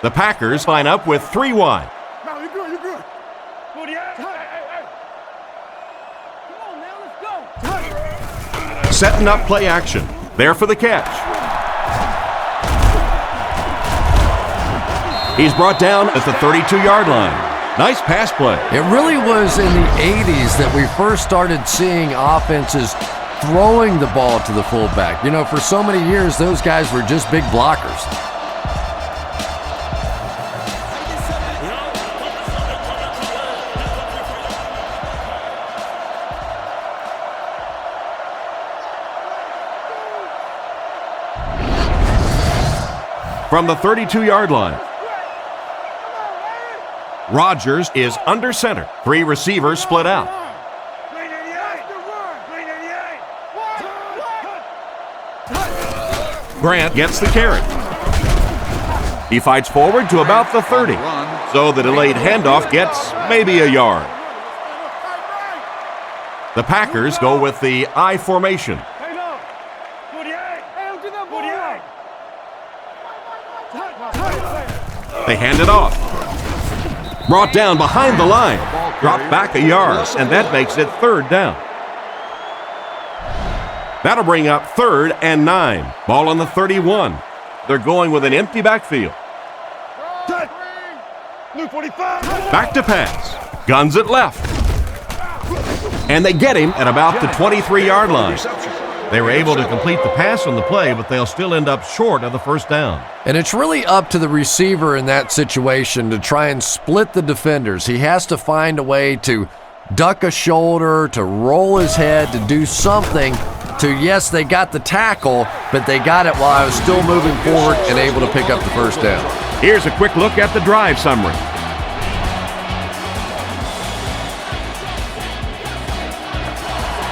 The Packers line up with 3 wide. No, you're good, you're good. Come on, now, let's go. Setting up play action. There for the catch. He's brought down at the 32-yard line. Nice pass play. It really was in the 80s that we first started seeing offenses throwing the ball to the fullback. You know, for so many years, those guys were just big blockers. From the 32-yard line. Rodgers is under center. 3 receivers split out. Grant gets the carry. He fights forward to about the 30. So the delayed handoff gets maybe a yard. The Packers go with the I formation. They hand it off. Brought down behind the line. Dropped back a yard, and that makes it 3rd down. That'll bring up 3rd and 9. Ball on the 31. They're going with an empty backfield. Back to pass. Guns it left. And they get him at about the 23-yard line. They were able to complete the pass on the play, but they'll still end up short of the 1st down. And it's really up to the receiver in that situation to try and split the defenders. He has to find a way to duck a shoulder, to roll his head, to do something to, yes, they got the tackle, but they got it while I was still moving forward and able to pick up the 1st down. Here's a quick look at the drive summary.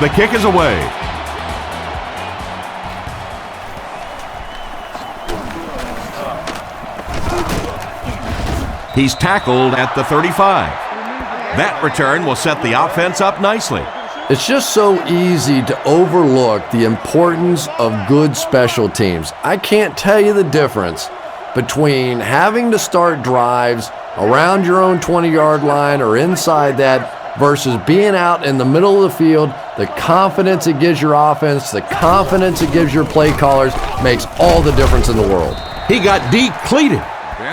The kick is away. He's tackled at the 35. That return will set the offense up nicely. It's just so easy to overlook the importance of good special teams. I can't tell you the difference between having to start drives around your own 20-yard line or inside that versus being out in the middle of the field. The confidence it gives your offense, the confidence it gives your play callers makes all the difference in the world. He got depleted.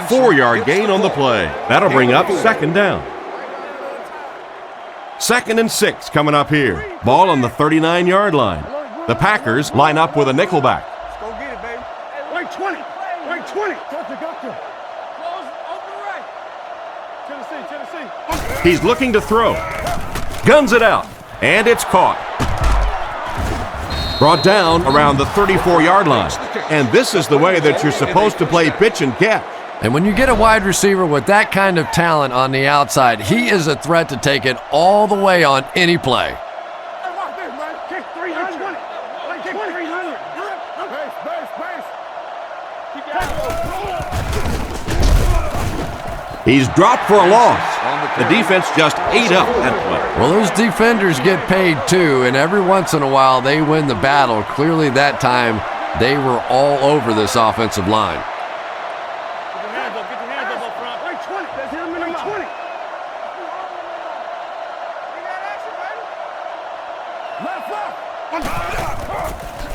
4-yard gain on the play. That'll bring up second down. 2nd and 6 coming up here. Ball on the 39-yard line. The Packers line up with a nickelback. Let's go get it, baby. Right 20. Right 20. Gotcha. Close, open right. Tennessee. He's looking to throw. Guns it out. And it's caught. Brought down around the 34-yard line. And this is the way that you're supposed to play pitch and catch. And when you get a wide receiver with that kind of talent on the outside, he is a threat to take it all the way on any play. Hey, watch this, man. Kick 300. Kick 300. Base. He's dropped for a loss. The defense just ate up that play. Well, those defenders get paid too, and every once in a while they win the battle. Clearly that time they were all over this offensive line.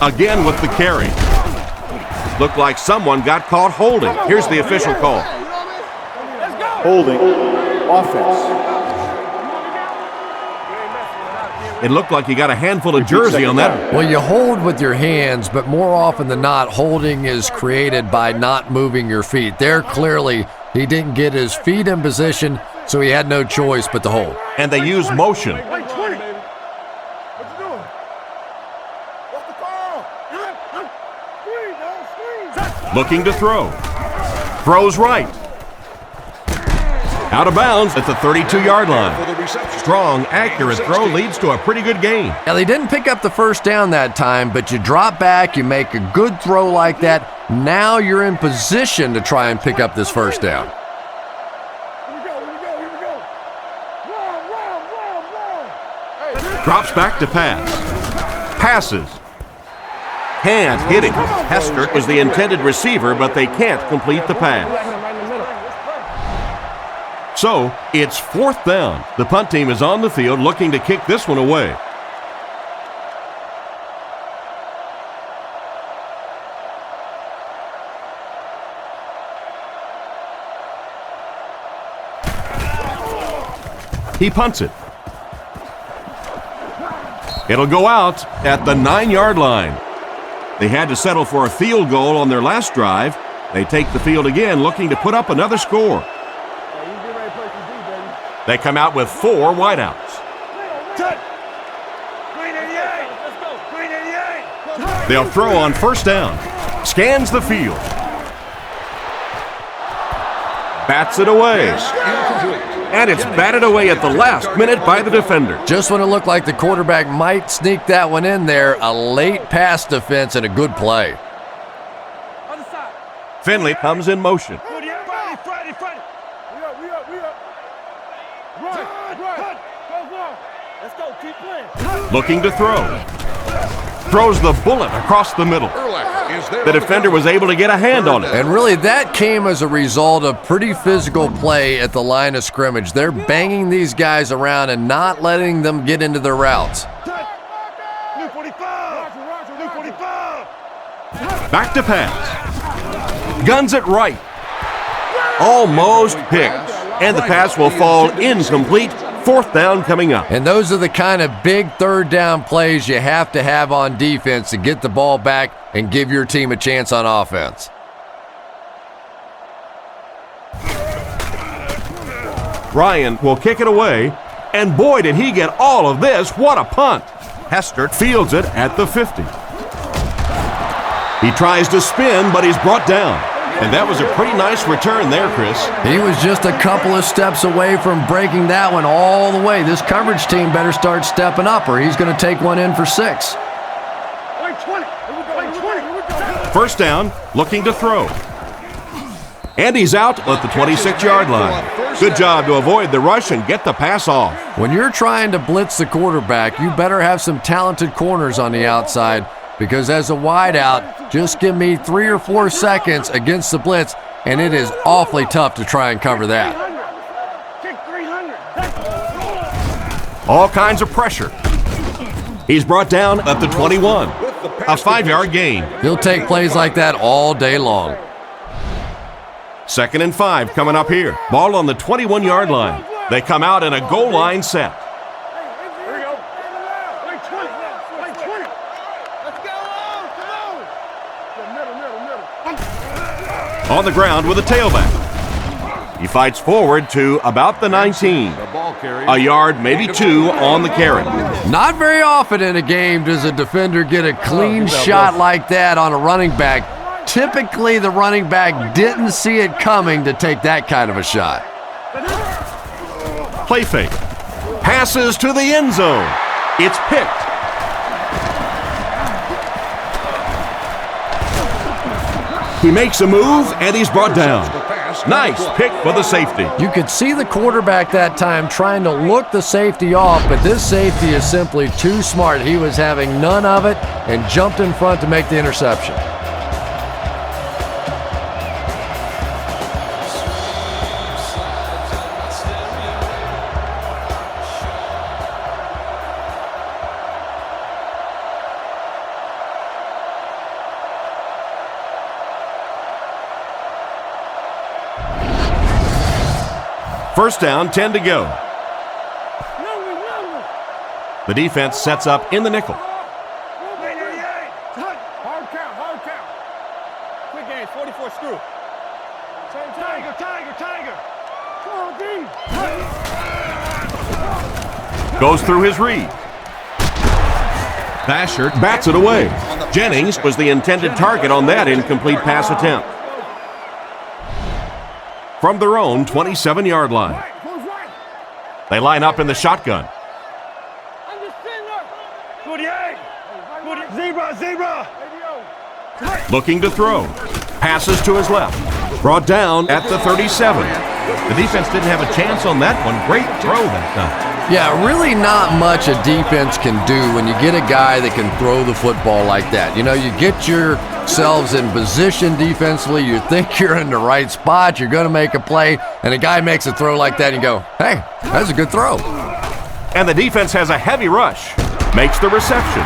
Again with the carry. Looked like someone got caught holding. Here's the official call. Holding. Offense. It looked like you got a handful of jersey on that. Well, you hold with your hands, but more often than not, holding is created by not moving your feet. There, clearly, he didn't get his feet in position, so he had no choice but to hold. And they use motion. Looking to throw. Throws right. Out of bounds at the 32-yard line. Strong, accurate throw leads to a pretty good gain. Now, they didn't pick up the first down that time, but you drop back, you make a good throw like that. Now you're in position to try and pick up this first down. Drops back to pass. Passes. Can't hit him. Hester is the intended receiver, but they can't complete the pass. So, it's 4th down. The punt team is on the field looking to kick this one away. He punts it. It'll go out at the 9-yard line. They had to settle for a field goal on their last drive. They take the field again, looking to put up another score. They come out with 4 wideouts. They'll throw on first down. Scans the field. Bats it away. And it's batted away at the last minute by the defender. Just when it looked like the quarterback might sneak that one in there, a late pass defense and a good play. Finley comes in motion. Looking to throw. Throws the bullet across the middle. The defender was able to get a hand on it. And really, that came as a result of pretty physical play at the line of scrimmage. They're banging these guys around and not letting them get into their routes. Back to pass. Guns it right. Almost picked. And the pass will fall incomplete. 4th down coming up. And those are the kind of big 3rd down plays you have to have on defense to get the ball back and give your team a chance on offense. Ryan will kick it away. And boy, did he get all of this. What a punt. Hester fields it at the 50. He tries to spin, but he's brought down. And that was a pretty nice return there, Chris. He was just a couple of steps away from breaking that one all the way. This coverage team better start stepping up or he's going to take one in for 6. First down, looking to throw. And he's out at the 26-yard line. Good job to avoid the rush and get the pass off. When you're trying to blitz the quarterback, you better have some talented corners on the outside, because as a wideout, just give me 3 or 4 seconds against the blitz, and it is awfully tough to try and cover that. All kinds of pressure. He's brought down at the 21. A 5-yard gain. He'll take plays like that all day long. 2nd and 5 coming up here. Ball on the 21-yard line. They come out in a goal line set. On the ground with a tailback. He fights forward to about the 19. A yard, maybe 2 on the carry. Not very often in a game does a defender get a clean shot like that on a running back. Typically, the running back didn't see it coming to take that kind of a shot. Play fake. Passes to the end zone. It's picked. He makes a move, and he's brought down. Nice pick for the safety. You could see the quarterback that time trying to look the safety off, but this safety is simply too smart. He was having none of it and jumped in front to make the interception. First down, 10 to go. The defense sets up in the nickel. Hard count. Quick game, 44 screw. Tiger. Come on, D. Goes through his read. Basher bats it away. Jennings was the intended target on that incomplete pass attempt. From their own 27-yard line. They line up in the shotgun. Zebra. Looking to throw. Passes to his left. Brought down at the 37. The defense didn't have a chance on that one. Great throw that time. Yeah, really not much a defense can do when you get a guy that can throw the football like that. You know, you get yourselves in position defensively, you think you're in the right spot, you're going to make a play, and a guy makes a throw like that, and you go, hey, that's a good throw. And the defense has a heavy rush. Makes the reception.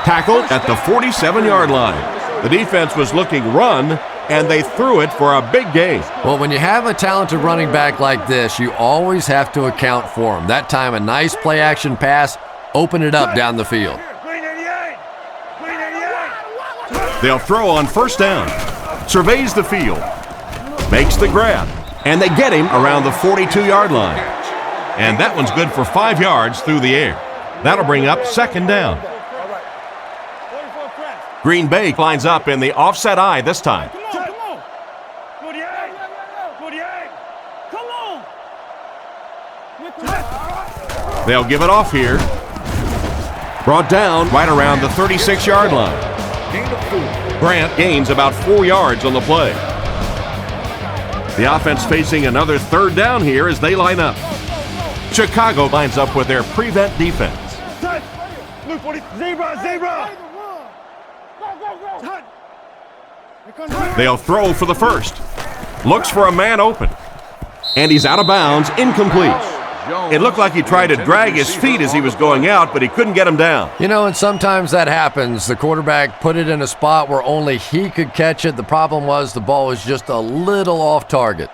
Tackled at the 47-yard line. The defense was looking run, and they threw it for a big gain. Well, when you have a talented running back like this, you always have to account for him. That time, a nice play-action pass, open it up down the field. They'll throw on first down. Surveys the field. Makes the grab. And they get him around the 42-yard line. And that one's good for 5 yards through the air. That'll bring up second down. Green Bay lines up in the offset eye this time. They'll give it off here. Brought down right around the 36-yard line. Grant gains about 4 yards on the play. The offense facing another third down here as they line up. Chicago lines up with their prevent defense. Zebra. They'll throw for the first. Looks for a man open. And he's out of bounds, incomplete. It looked like he tried to drag his feet as he was going out, but he couldn't get him down. You know, and sometimes that happens. The quarterback put it in a spot where only he could catch it. The problem was the ball was just a little off target.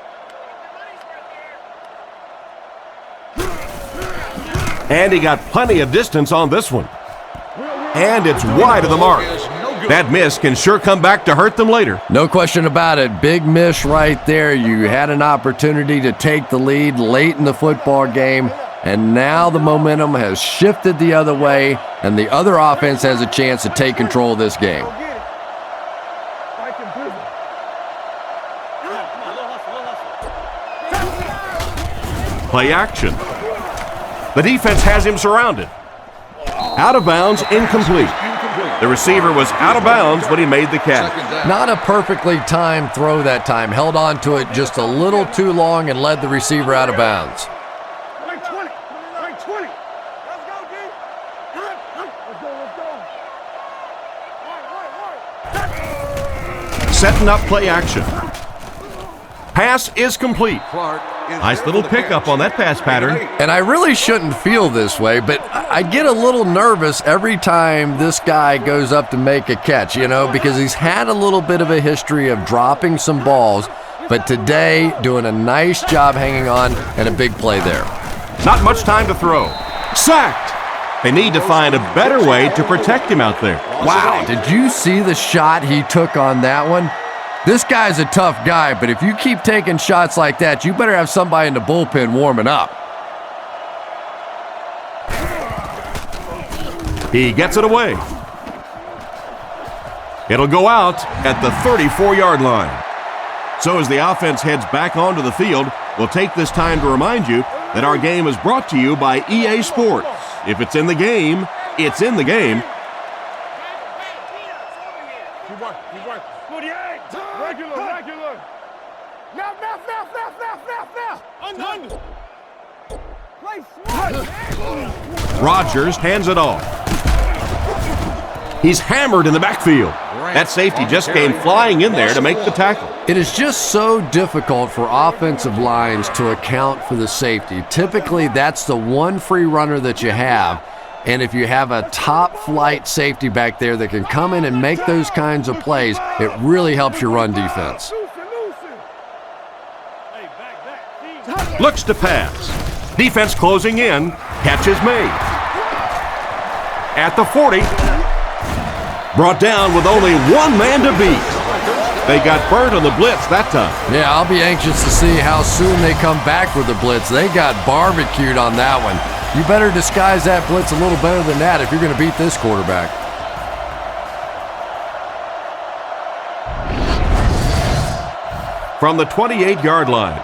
And he got plenty of distance on this one. And it's wide of the mark. That miss can sure come back to hurt them later. No question about it. Big miss right there. You had an opportunity to take the lead late in the football game, and now the momentum has shifted the other way, and the other offense has a chance to take control of this game. Play action. The defense has him surrounded. Out of bounds, incomplete. The receiver was out of bounds when he made the catch. Not a perfectly timed throw that time. Held on to it just a little too long and led the receiver out of bounds. Right 20. Right 20. Let's go, D. Let's go. Right. Setting up play action. Pass is complete. Nice little pickup on that pass pattern. And I really shouldn't feel this way, but I get a little nervous every time this guy goes up to make a catch, because he's had a little bit of a history of dropping some balls, but today doing a nice job hanging on and a big play there. Not much time to throw. Sacked. They need to find a better way to protect him out there. Wow, did you see the shot he took on that one? This guy's a tough guy, but if you keep taking shots like that, you better have somebody in the bullpen warming up. He gets it away. It'll go out at the 34-yard line. So as the offense heads back onto the field, we'll take this time to remind you that our game is brought to you by EA Sports. If it's in the game, it's in the game. Keep working. 48. Regular. Now. Under. Play smart. Rodgers hands it off. He's hammered in the backfield. That safety just came flying in there to make the tackle. It is just so difficult for offensive lines to account for the safety. Typically, that's the one free runner that you have. And if you have a top flight safety back there that can come in and make those kinds of plays, it really helps your run defense. Looks to pass. Defense closing in. Catch is made. At the 40. Brought down with only one man to beat. They got burnt on the blitz that time. Yeah, I'll be anxious to see how soon they come back with the blitz. They got barbecued on that one. You better disguise that blitz a little better than that if you're going to beat this quarterback. From the 28-yard line,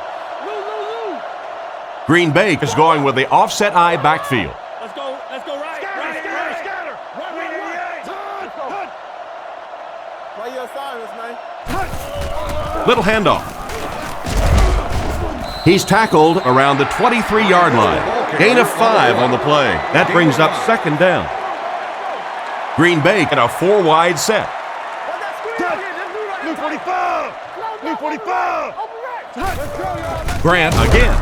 Green Bay is going with the offset eye backfield. Let's go right. Scatter. Right. Play your assignments, man. Little handoff. He's tackled around the 23-yard line. Gain of 5 on the play. That brings up second down. Green Bay in a 4-wide set. Blue 45. Grant again.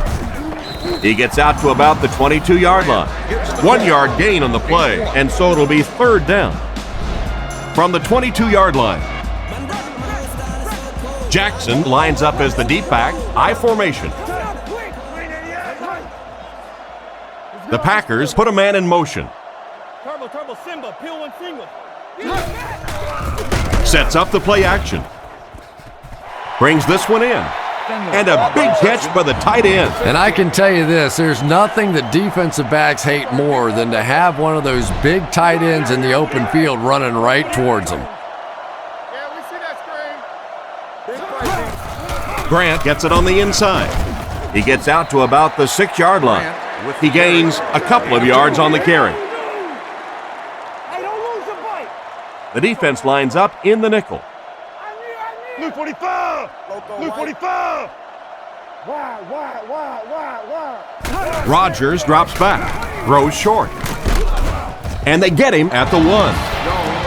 He gets out to about the 22-yard line. 1-yard gain on the play, and so it'll be third down. From the 22-yard line, Jackson lines up as the deep back, I formation. The Packers put a man in motion. Turbo, Simba, peel one single. Sets up the play action. Brings this one in. And a big catch by the tight end. And I can tell you this, there's nothing that defensive backs hate more than to have one of those big tight ends in the open field running right towards them. Yeah, we see that screen. Grant gets it on the inside. He gets out to about the 6-yard line. He gains a couple of yards on the carry. Hey, don't lose your bite. The defense lines up in the nickel. Blue 45. Blue 45. Wide. Rodgers drops back, throws short. And they get him at the 1.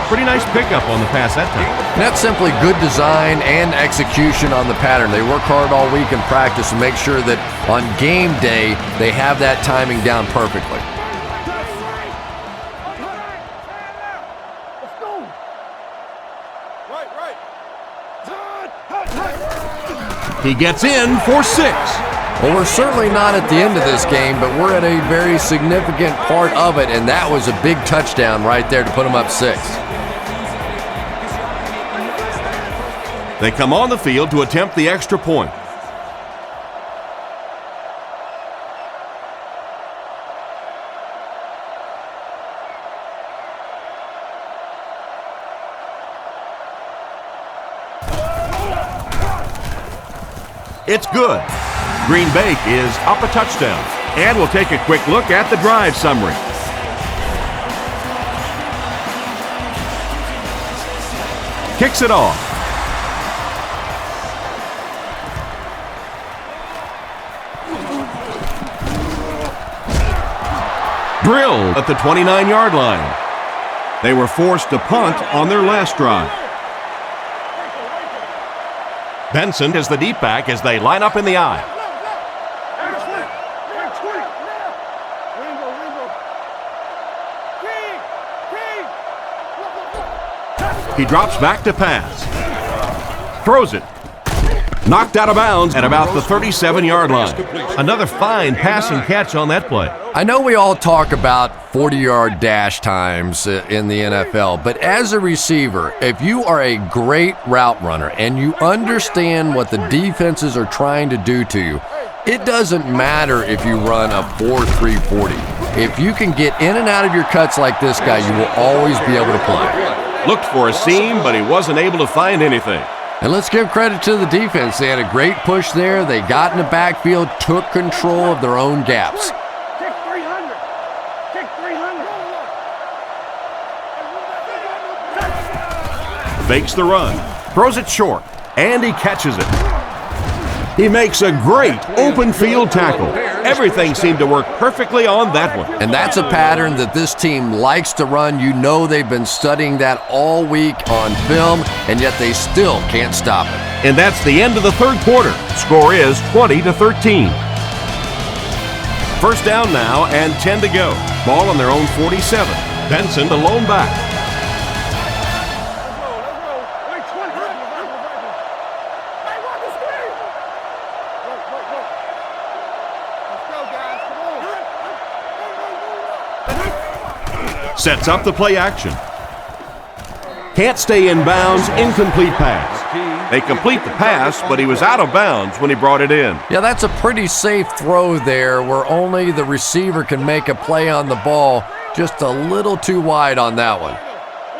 Pretty nice pickup on the pass that time. And that's simply good design and execution on the pattern. They work hard all week in practice to make sure that on game day they have that timing down perfectly. He gets in for 6. Well, we're certainly not at the end of this game, but we're at a very significant part of it, and that was a big touchdown right there to put them up 6. They come on the field to attempt the extra point. It's good. Green Bay is up a touchdown. And we'll take a quick look at the drive summary. kicks it off. Drilled at the 29-yard line. They were forced to punt on their last drive. Benson is the deep back as they line up in the I. He drops back to pass. Throws it. Knocked out of bounds at about the 37-yard line. Another fine pass and catch on that play. I know we all talk about 40-yard dash times in the NFL, but as a receiver, if you are a great route runner and you understand what the defenses are trying to do to you, it doesn't matter if you run a 4.3 40. If you can get in and out of your cuts like this guy, you will always be able to play. Looked for a seam, but he wasn't able to find anything. And let's give credit to the defense. They had a great push there. They got in the backfield, took control of their own gaps. Kick 300. Kick 300. Fakes the run, throws it short, and he catches it. He makes a great open field tackle. Everything seemed to work perfectly on that one. And that's a pattern that this team likes to run. You know they've been studying that all week on film, and yet they still can't stop it. And that's the end of the third quarter. Score is 20-13. First down now and 10 to go. Ball on their own 47. Benson, the lone back. Sets up the play action. Can't stay in bounds, incomplete pass. They complete the pass, but he was out of bounds when he brought it in. Yeah, that's a pretty safe throw there where only the receiver can make a play on the ball. Just a little too wide on that one.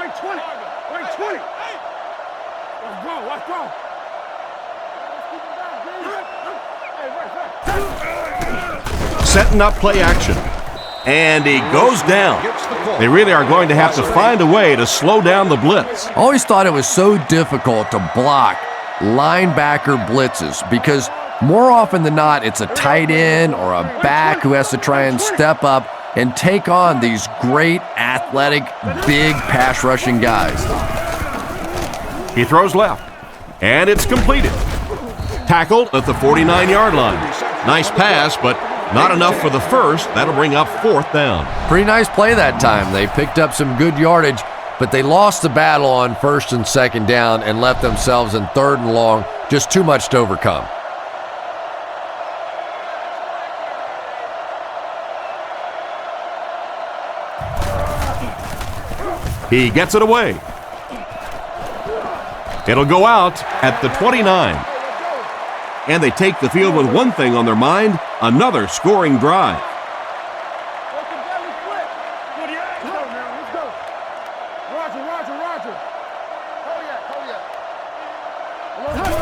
Wait 20. Wait 20. Let's go. Setting up play action. And he goes down. They really are going to have to find a way to slow down the blitz. Always thought it was so difficult to block linebacker blitzes because more often than not, it's a tight end or a back who has to try and step up and take on these great athletic, big pass rushing guys. He throws left, and it's completed. Tackled at the 49-yard line. Nice pass, but not enough for the first. That'll bring up fourth down. Pretty nice play that time. They picked up some good yardage, but they lost the battle on first and second down and left themselves in third and long. Just too much to overcome. He gets it away. It'll go out at the 29. And they take the field with one thing on their mind, another scoring drive.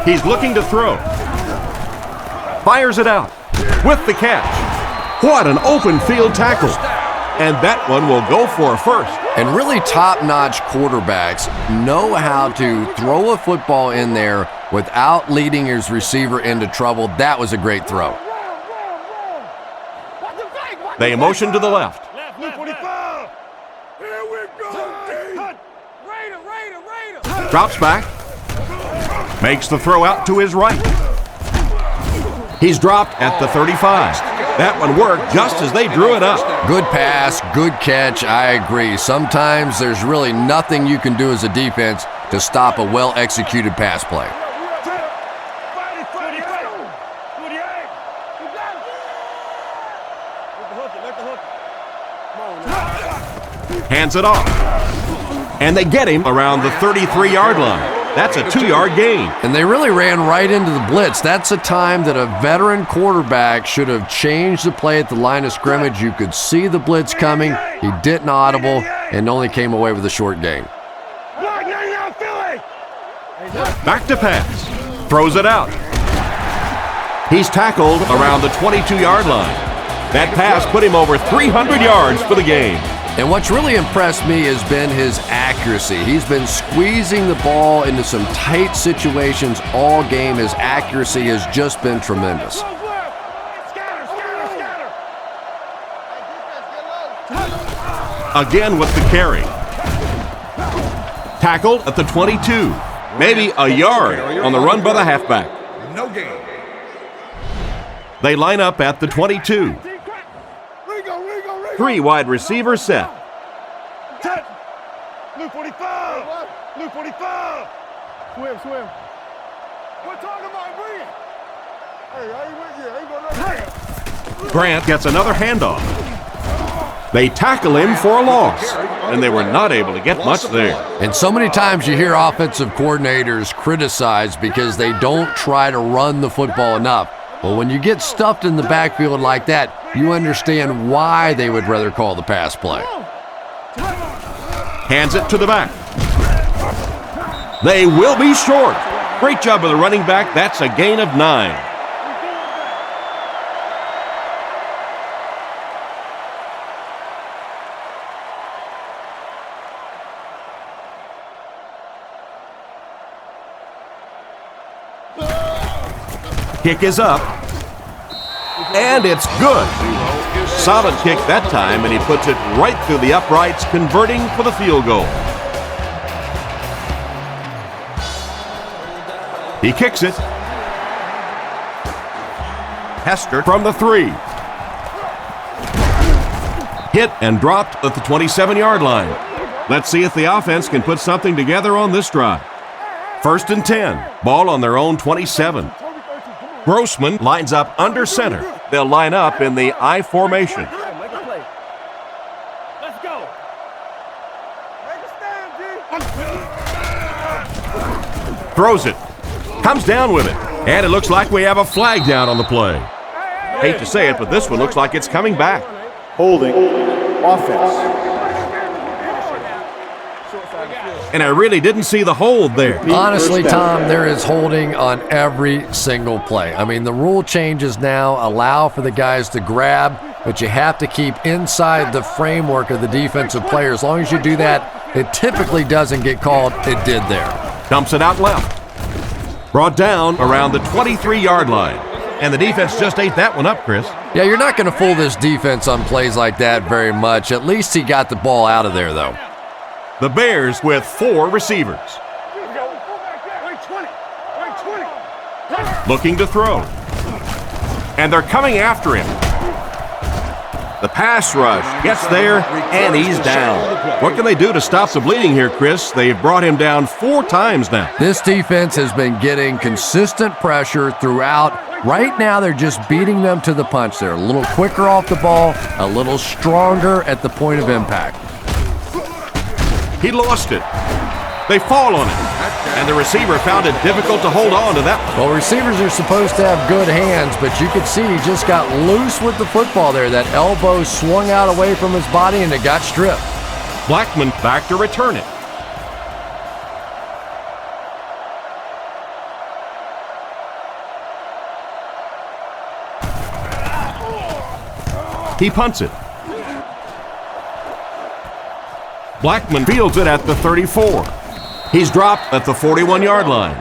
He's looking to throw. Fires it out with the catch. What an open field tackle. And that one will go for a first. And really top-notch quarterbacks know how to throw a football in there without leading his receiver into trouble. That was a great throw. They motion to the left. Drops back. Makes the throw out to his right. He's dropped at the 35. That one worked just as they drew it up. Good pass, good catch, I agree. Sometimes there's really nothing you can do as a defense to stop a well-executed pass play. Hands it off. And they get him around the 33-yard line. That's a 2-yard gain. And they really ran right into the blitz. That's a time that a veteran quarterback should have changed the play at the line of scrimmage. You could see the blitz coming. He didn't audible and only came away with a short gain. Back to pass. Throws it out. He's tackled around the 22-yard line. That pass put him over 300 yards for the game. And what's really impressed me has been his accuracy. He's been squeezing the ball into some tight situations all game. His accuracy has just been tremendous. Again with the carry. Tackled at the 22. Maybe a yard on the run by the halfback. No gain. They line up at the 22. 3 wide receivers set. Blue 45. Blue 45. Swim. What talking about bringing? Hey, I ain't with you. I ain't gonna let you. Grant gets another handoff. They tackle him for a loss, and they were not able to get much there. And so many times you hear offensive coordinators criticized because they don't try to run the football enough. Well, when you get stuffed in the backfield like that, you understand why they would rather call the pass play. Hands it to the back. They will be short. Great job of the running back. That's a gain of 9. Kick is up, and it's good. Solid kick that time, and he puts it right through the uprights, converting for the field goal. He kicks it. Hester from the 3. Hit and dropped at the 27-yard line. Let's see if the offense can put something together on this drive. 1st and 10. Ball on their own 27. Grossman lines up under center. They'll line up in the I formation. Let's go. Make a stand, G. Throws it. Comes down with it. And it looks like we have a flag down on the play. Hate to say it, but this one looks like it's coming back. Holding. Offense. And I really didn't see the hold there. Honestly, Tom, there is holding on every single play. I mean, the rule changes now allow for the guys to grab, but you have to keep inside the framework of the defensive player. As long as you do that, it typically doesn't get called. It did there. Dumps it out left. Brought down around the 23-yard line. And the defense just ate that one up, Chris. Yeah, you're not going to fool this defense on plays like that very much. At least he got the ball out of there, though. The Bears with 4 receivers. Looking to throw. And they're coming after him. The pass rush gets there, and he's down. What can they do to stop the bleeding here, Chris? They've brought him down 4 times now. This defense has been getting consistent pressure throughout. Right now, they're just beating them to the punch. They're a little quicker off the ball, a little stronger at the point of impact. He lost it. They fall on it. And the receiver found it difficult to hold on to that. Well, receivers are supposed to have good hands, but you could see he just got loose with the football there. That elbow swung out away from his body, and it got stripped. Blackman back to return it. He punts it. Blackman fields it at the 34. He's dropped at the 41-yard line.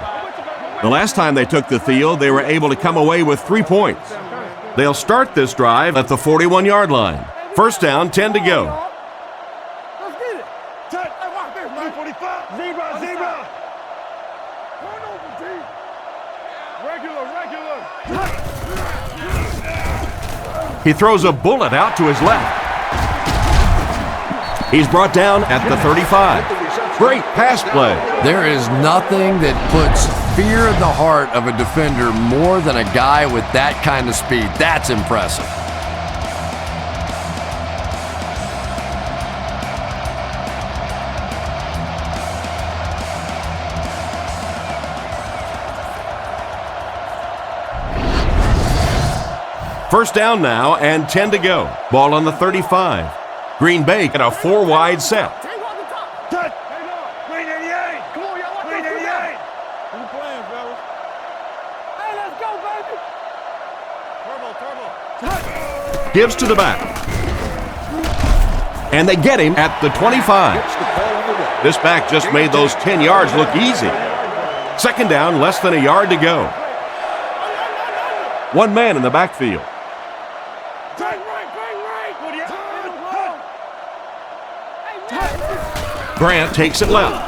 The last time they took the field, they were able to come away with 3 points. They'll start this drive at the 41-yard line. 1st down, 10 to go. Let's get it. Touch. Hey, watch this. 945. Zebra. Run over, G. Regular. He throws a bullet out to his left. He's brought down at the 35. Great pass play. There is nothing that puts fear in the heart of a defender more than a guy with that kind of speed. That's impressive. First down now and 10 to go. Ball on the 35. Green Bay at a 4-wide set. Touch. Green 88. Come on, y'all. Green 88. Who playing, fellas? Hey, let's go, baby. Turbo. Gives to the back. And they get him at the 25. This back just made those 10 yards look easy. Second down, less than a yard to go. One man in the backfield. Grant takes it left.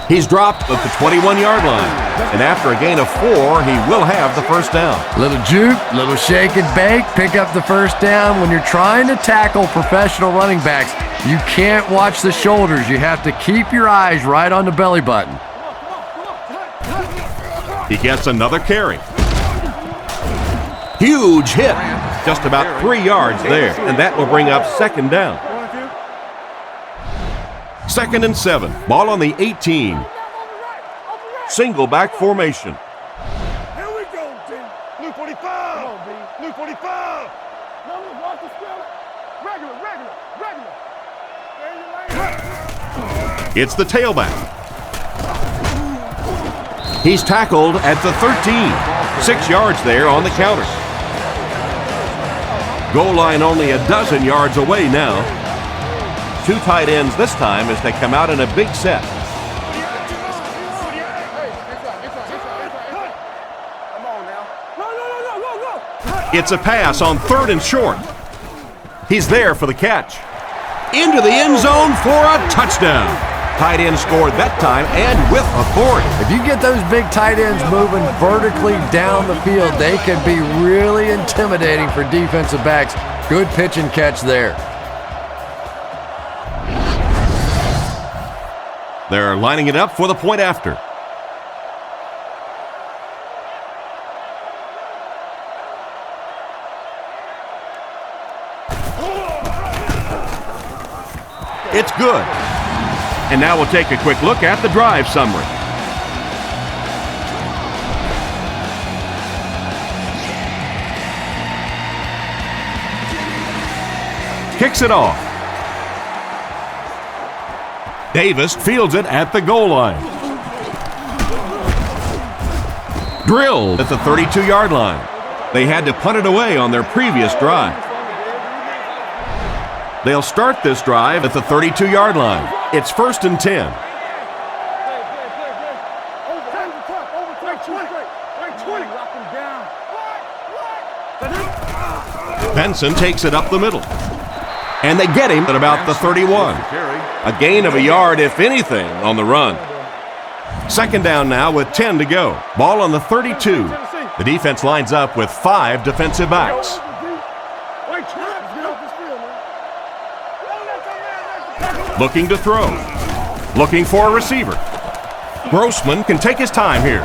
He's dropped at the 21-yard line. And after a gain of 4, he will have the first down. Little juke, little shake and bake, pick up the first down. When you're trying to tackle professional running backs, you can't watch the shoulders. You have to keep your eyes right on the belly button. He gets another carry. Huge hit. Just about 3 yards there. And that will bring up second down. 2nd and 7. Ball on the 18. Single back formation. Here we go, team. Blue 45. Blue 45. Watch the skill. Regular. It's the tailback. He's tackled at the 13. 6 yards there on the counter. Goal line only a dozen yards away now. 2 tight ends this time as they come out in a big set. It's a pass on 3rd and short. He's there for the catch. Into the end zone for a touchdown. Tight end scored that time and with authority. If you get those big tight ends moving vertically down the field, they can be really intimidating for defensive backs. Good pitch and catch there. They're lining it up for the point after. It's good. And now we'll take a quick look at the drive summary. Kicks it off. Davis fields it at the goal line. Drilled at the 32-yard line. They had to punt it away on their previous drive. They'll start this drive at the 32-yard line. It's 1st and 10. Benson takes it up the middle. And they get him at about the 31. A gain of a yard, if anything, on the run. Second down now with 10 to go. Ball on the 32. The defense lines up with 5 defensive backs. Looking to throw. Looking for a receiver. Grossman can take his time here.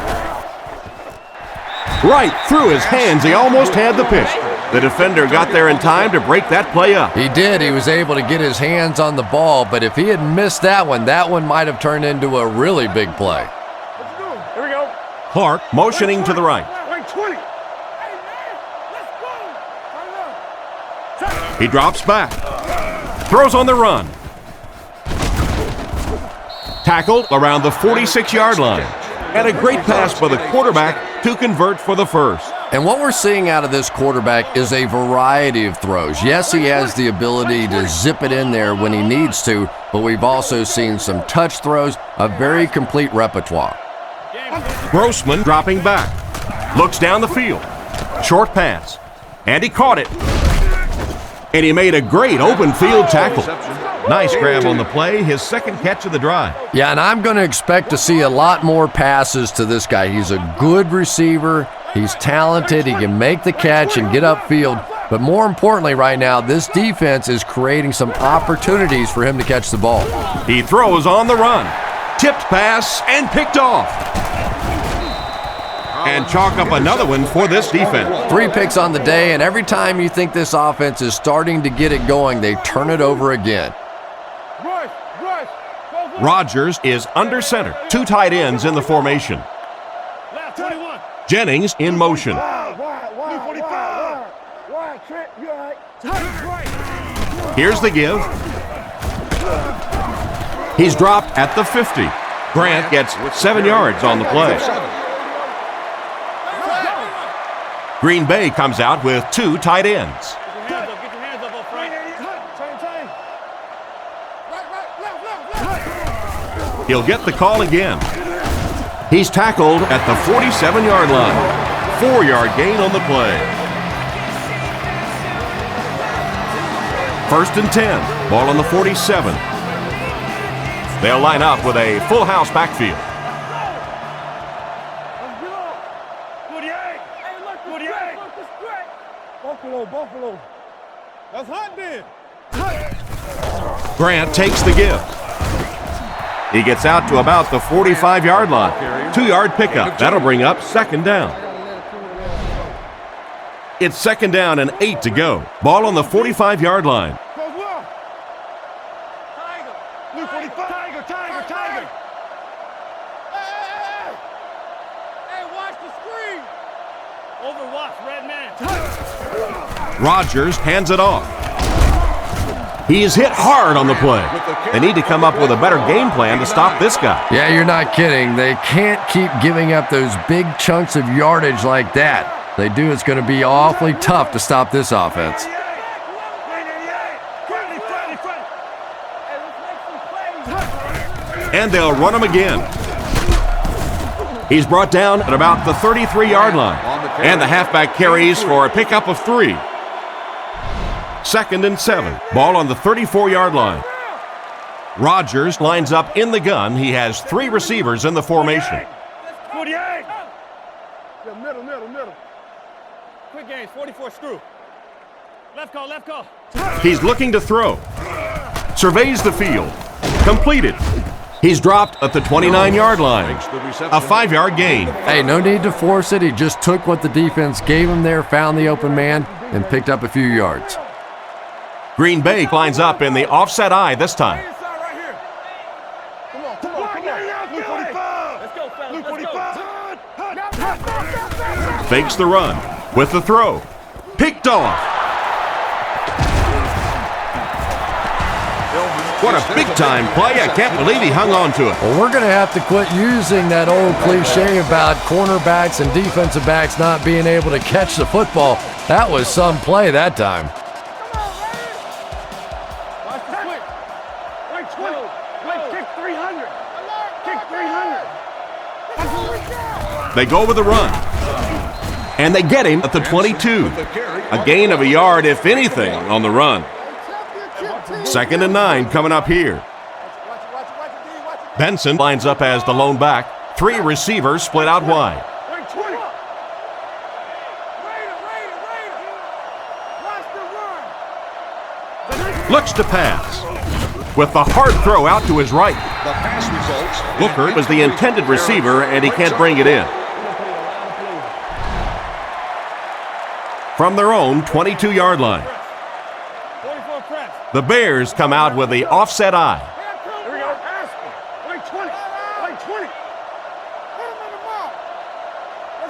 Right through his hands. He almost had the pick. The defender got there in time to break that play up. He did. He was able to get his hands on the ball, but if he had missed that one might have turned into a really big play. Here we go. Clark motioning to the right. He drops back. Throws on the run. Tackled around the 46-yard line. And a great pass by the quarterback to convert for the first. And what we're seeing out of this quarterback is a variety of throws. Yes, he has the ability to zip it in there when he needs to, but we've also seen some touch throws, a very complete repertoire. Grossman dropping back. Looks down the field. Short pass. And he caught it. And he made a great open field tackle. Nice grab on the play, his second catch of the drive. Yeah, and I'm going to expect to see a lot more passes to this guy. He's a good receiver. He's talented. He can make the catch and get upfield. But more importantly right now, this defense is creating some opportunities for him to catch the ball. He throws on the run. Tipped pass and picked off. And chalk up another one for this defense. 3 picks on the day, and every time you think this offense is starting to get it going, they turn it over again. Rodgers is under center. 2 tight ends in the formation. Jennings in motion. Here's the give. He's dropped at the 50. Grant gets 7 yards on the play. Green Bay comes out with 2 tight ends. He'll get the call again. He's tackled at the 47-yard line. 4-yard gain on the play. First and 10. Ball on the 47. They'll line up with a full house backfield. Buffalo. That's hot then. Grant takes the give. He gets out to about the 45-yard line. 2-yard pickup. That'll bring up second down. It's second down and 8 to go. Ball on the 45-yard line. Tiger. Hey, watch the screen. Overwatch, red man. Rodgers hands it off. He's hit hard on the play. They need to come up with a better game plan to stop this guy. Yeah, you're not kidding. They can't keep giving up those big chunks of yardage like that. If they do, it's going to be awfully tough to stop this offense. And they'll run him again. He's brought down at about the 33-yard line. And the halfback carries for a pickup of 3. Second and 7. Ball on the 34-yard line. Rodgers lines up in the gun. He has 3 receivers in the formation. 48. Middle. Quick gains, 44 screw. Left call. He's looking to throw. Surveys the field. Completed. He's dropped at the 29-yard line. A 5-yard gain. Hey, no need to force it. He just took what the defense gave him there, found the open man, and picked up a few yards. Green Bay lines up in the offset eye this time. Come on. Blue 45. Let's go, fellas. Blue 45. Fakes the run with the throw. Picked off. What a big-time play. I can't believe he hung on to it. Well, we're going to have to quit using that old cliche about cornerbacks and defensive backs not being able to catch the football. That was some play that time. Watch the quick. Right 20. Kick 300. Kick 300. They go with the run. And they get him at the 22. A gain of a yard, if anything, on the run. Second and 9 coming up here. Benson lines up as the lone back. 3 receivers split out wide. Looks to pass. With the hard throw out to his right. The pass results. Booker was the intended receiver, and he can't bring it in. From their own 22-yard line. The Bears come out with the offset eye. Here we go. Right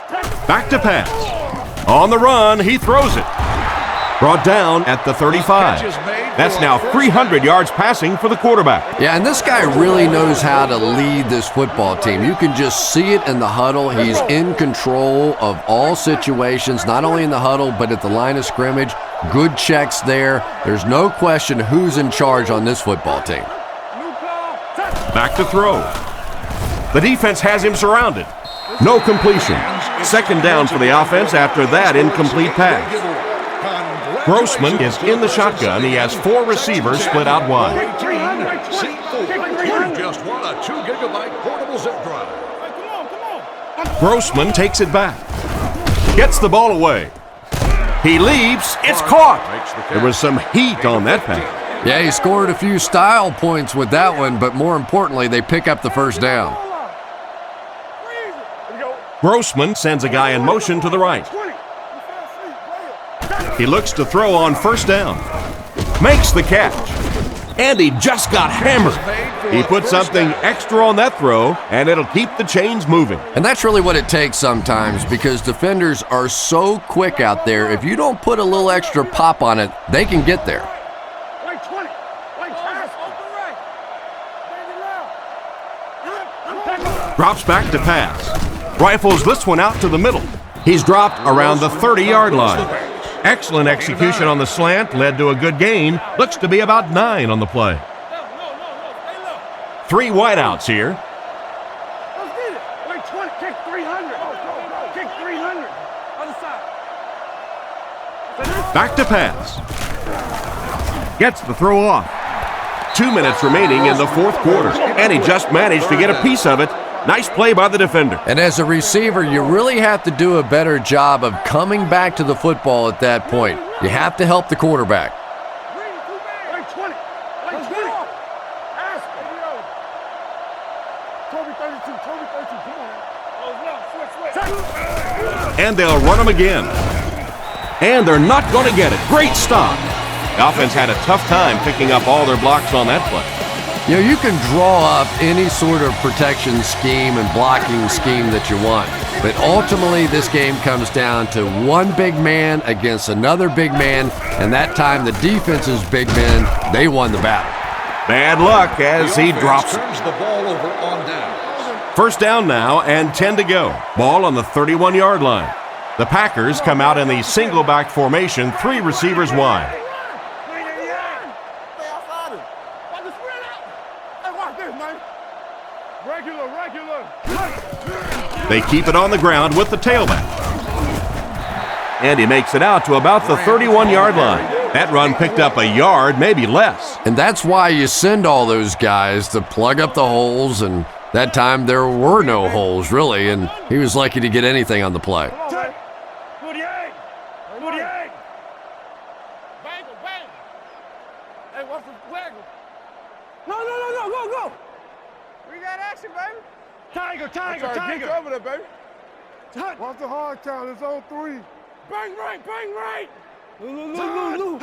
20. Back to pass. On the run, he throws it. Brought down at the 35. That's now 300 yards passing for the quarterback. Yeah, and this guy really knows how to lead this football team. You can just see it in the huddle. He's in control of all situations, not only in the huddle, but at the line of scrimmage. Good checks there. There's no question who's in charge on this football team. Back to throw. The defense has him surrounded. No completion. Second down for the offense after that incomplete pass. Grossman is in the shotgun. He has 4 receivers split out wide. Just won a 2-gigabyte portable zip drive. Grossman takes it back. Gets the ball away. He leaps. It's caught. There was some heat on that pass. Yeah, he scored a few style points with that one, but more importantly, they pick up the first down. Grossman sends a guy in motion to the right. He looks to throw on first down. Makes the catch. And he just got hammered. He put something extra on that throw, and it'll keep the chains moving. And that's really what it takes sometimes, because defenders are so quick out there. If you don't put a little extra pop on it, they can get there. Drops back to pass. Rifles this one out to the middle. He's dropped around the 30-yard line. Excellent execution on the slant, led to a good gain. Looks to be about 9 on the play. 3 wideouts here. Let's get it. Wait, 20. Kick 300. Kick 300. Other side. Back to pass. Gets the throw off. 2 minutes remaining in the fourth quarter, and he just managed to get a piece of it. Nice play by the defender. And as a receiver, you really have to do a better job of coming back to the football at that point. You have to help the quarterback. Wait, 20. Wait, 20. Ask him. Toby 32. Toby 32. Come on. Oh, no. Switch. And they'll run him again. And they're not going to get it. Great stop. The offense had a tough time picking up all their blocks on that play. You know, you can draw up any sort of protection scheme and blocking scheme that you want, but ultimately this game comes down to one big man against another big man, and that time the defense's big men, they won the battle. Bad luck as he drops it. Turns the ball over on down. First down now and 10 to go. Ball on the 31-yard line. The Packers come out in the single back formation, 3 receivers wide. They keep it on the ground with the tailback. And he makes it out to about the 31-yard line. That run picked up a yard, maybe less. And that's why you send all those guys to plug up the holes, and that time there were no holes, really, and he was lucky to get anything on the play. 48. 48. Bang, bang. Hey, what's the waggle? No, go. We got action, baby. Tiger. Get over there, baby. What's the hard count? It's on 3. Bang right. Look.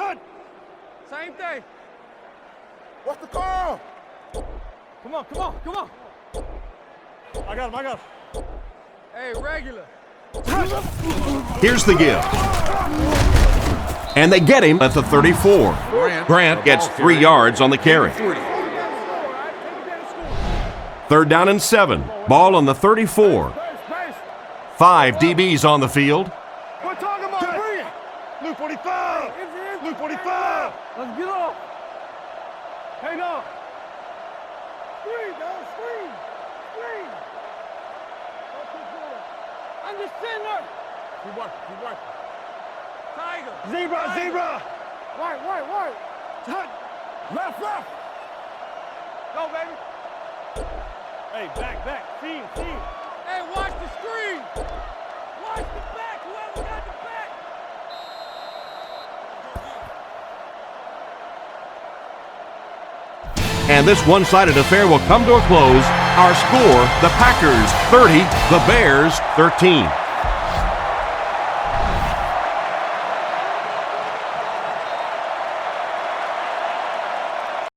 Same thing. What's the call? Come on. I got him. Hey, regular. Here's the give. And they get him at the 34. Grant gets 3 yards on the carry. 3rd down and 7. Ball on the 34. 5 DBs on the field. We're talking about bring it. Luke 45. Luke 45. Let's get off. Hang on. Screen, dog. Screen. Understand that. Keep working. Tiger. Zebra. Right. Touch. Left. Go, baby. Hey, back. Team. Hey, watch the screen. Watch the back. Whoever got the back. And this one-sided affair will come to a close. Our score, the Packers 30, the Bears 13.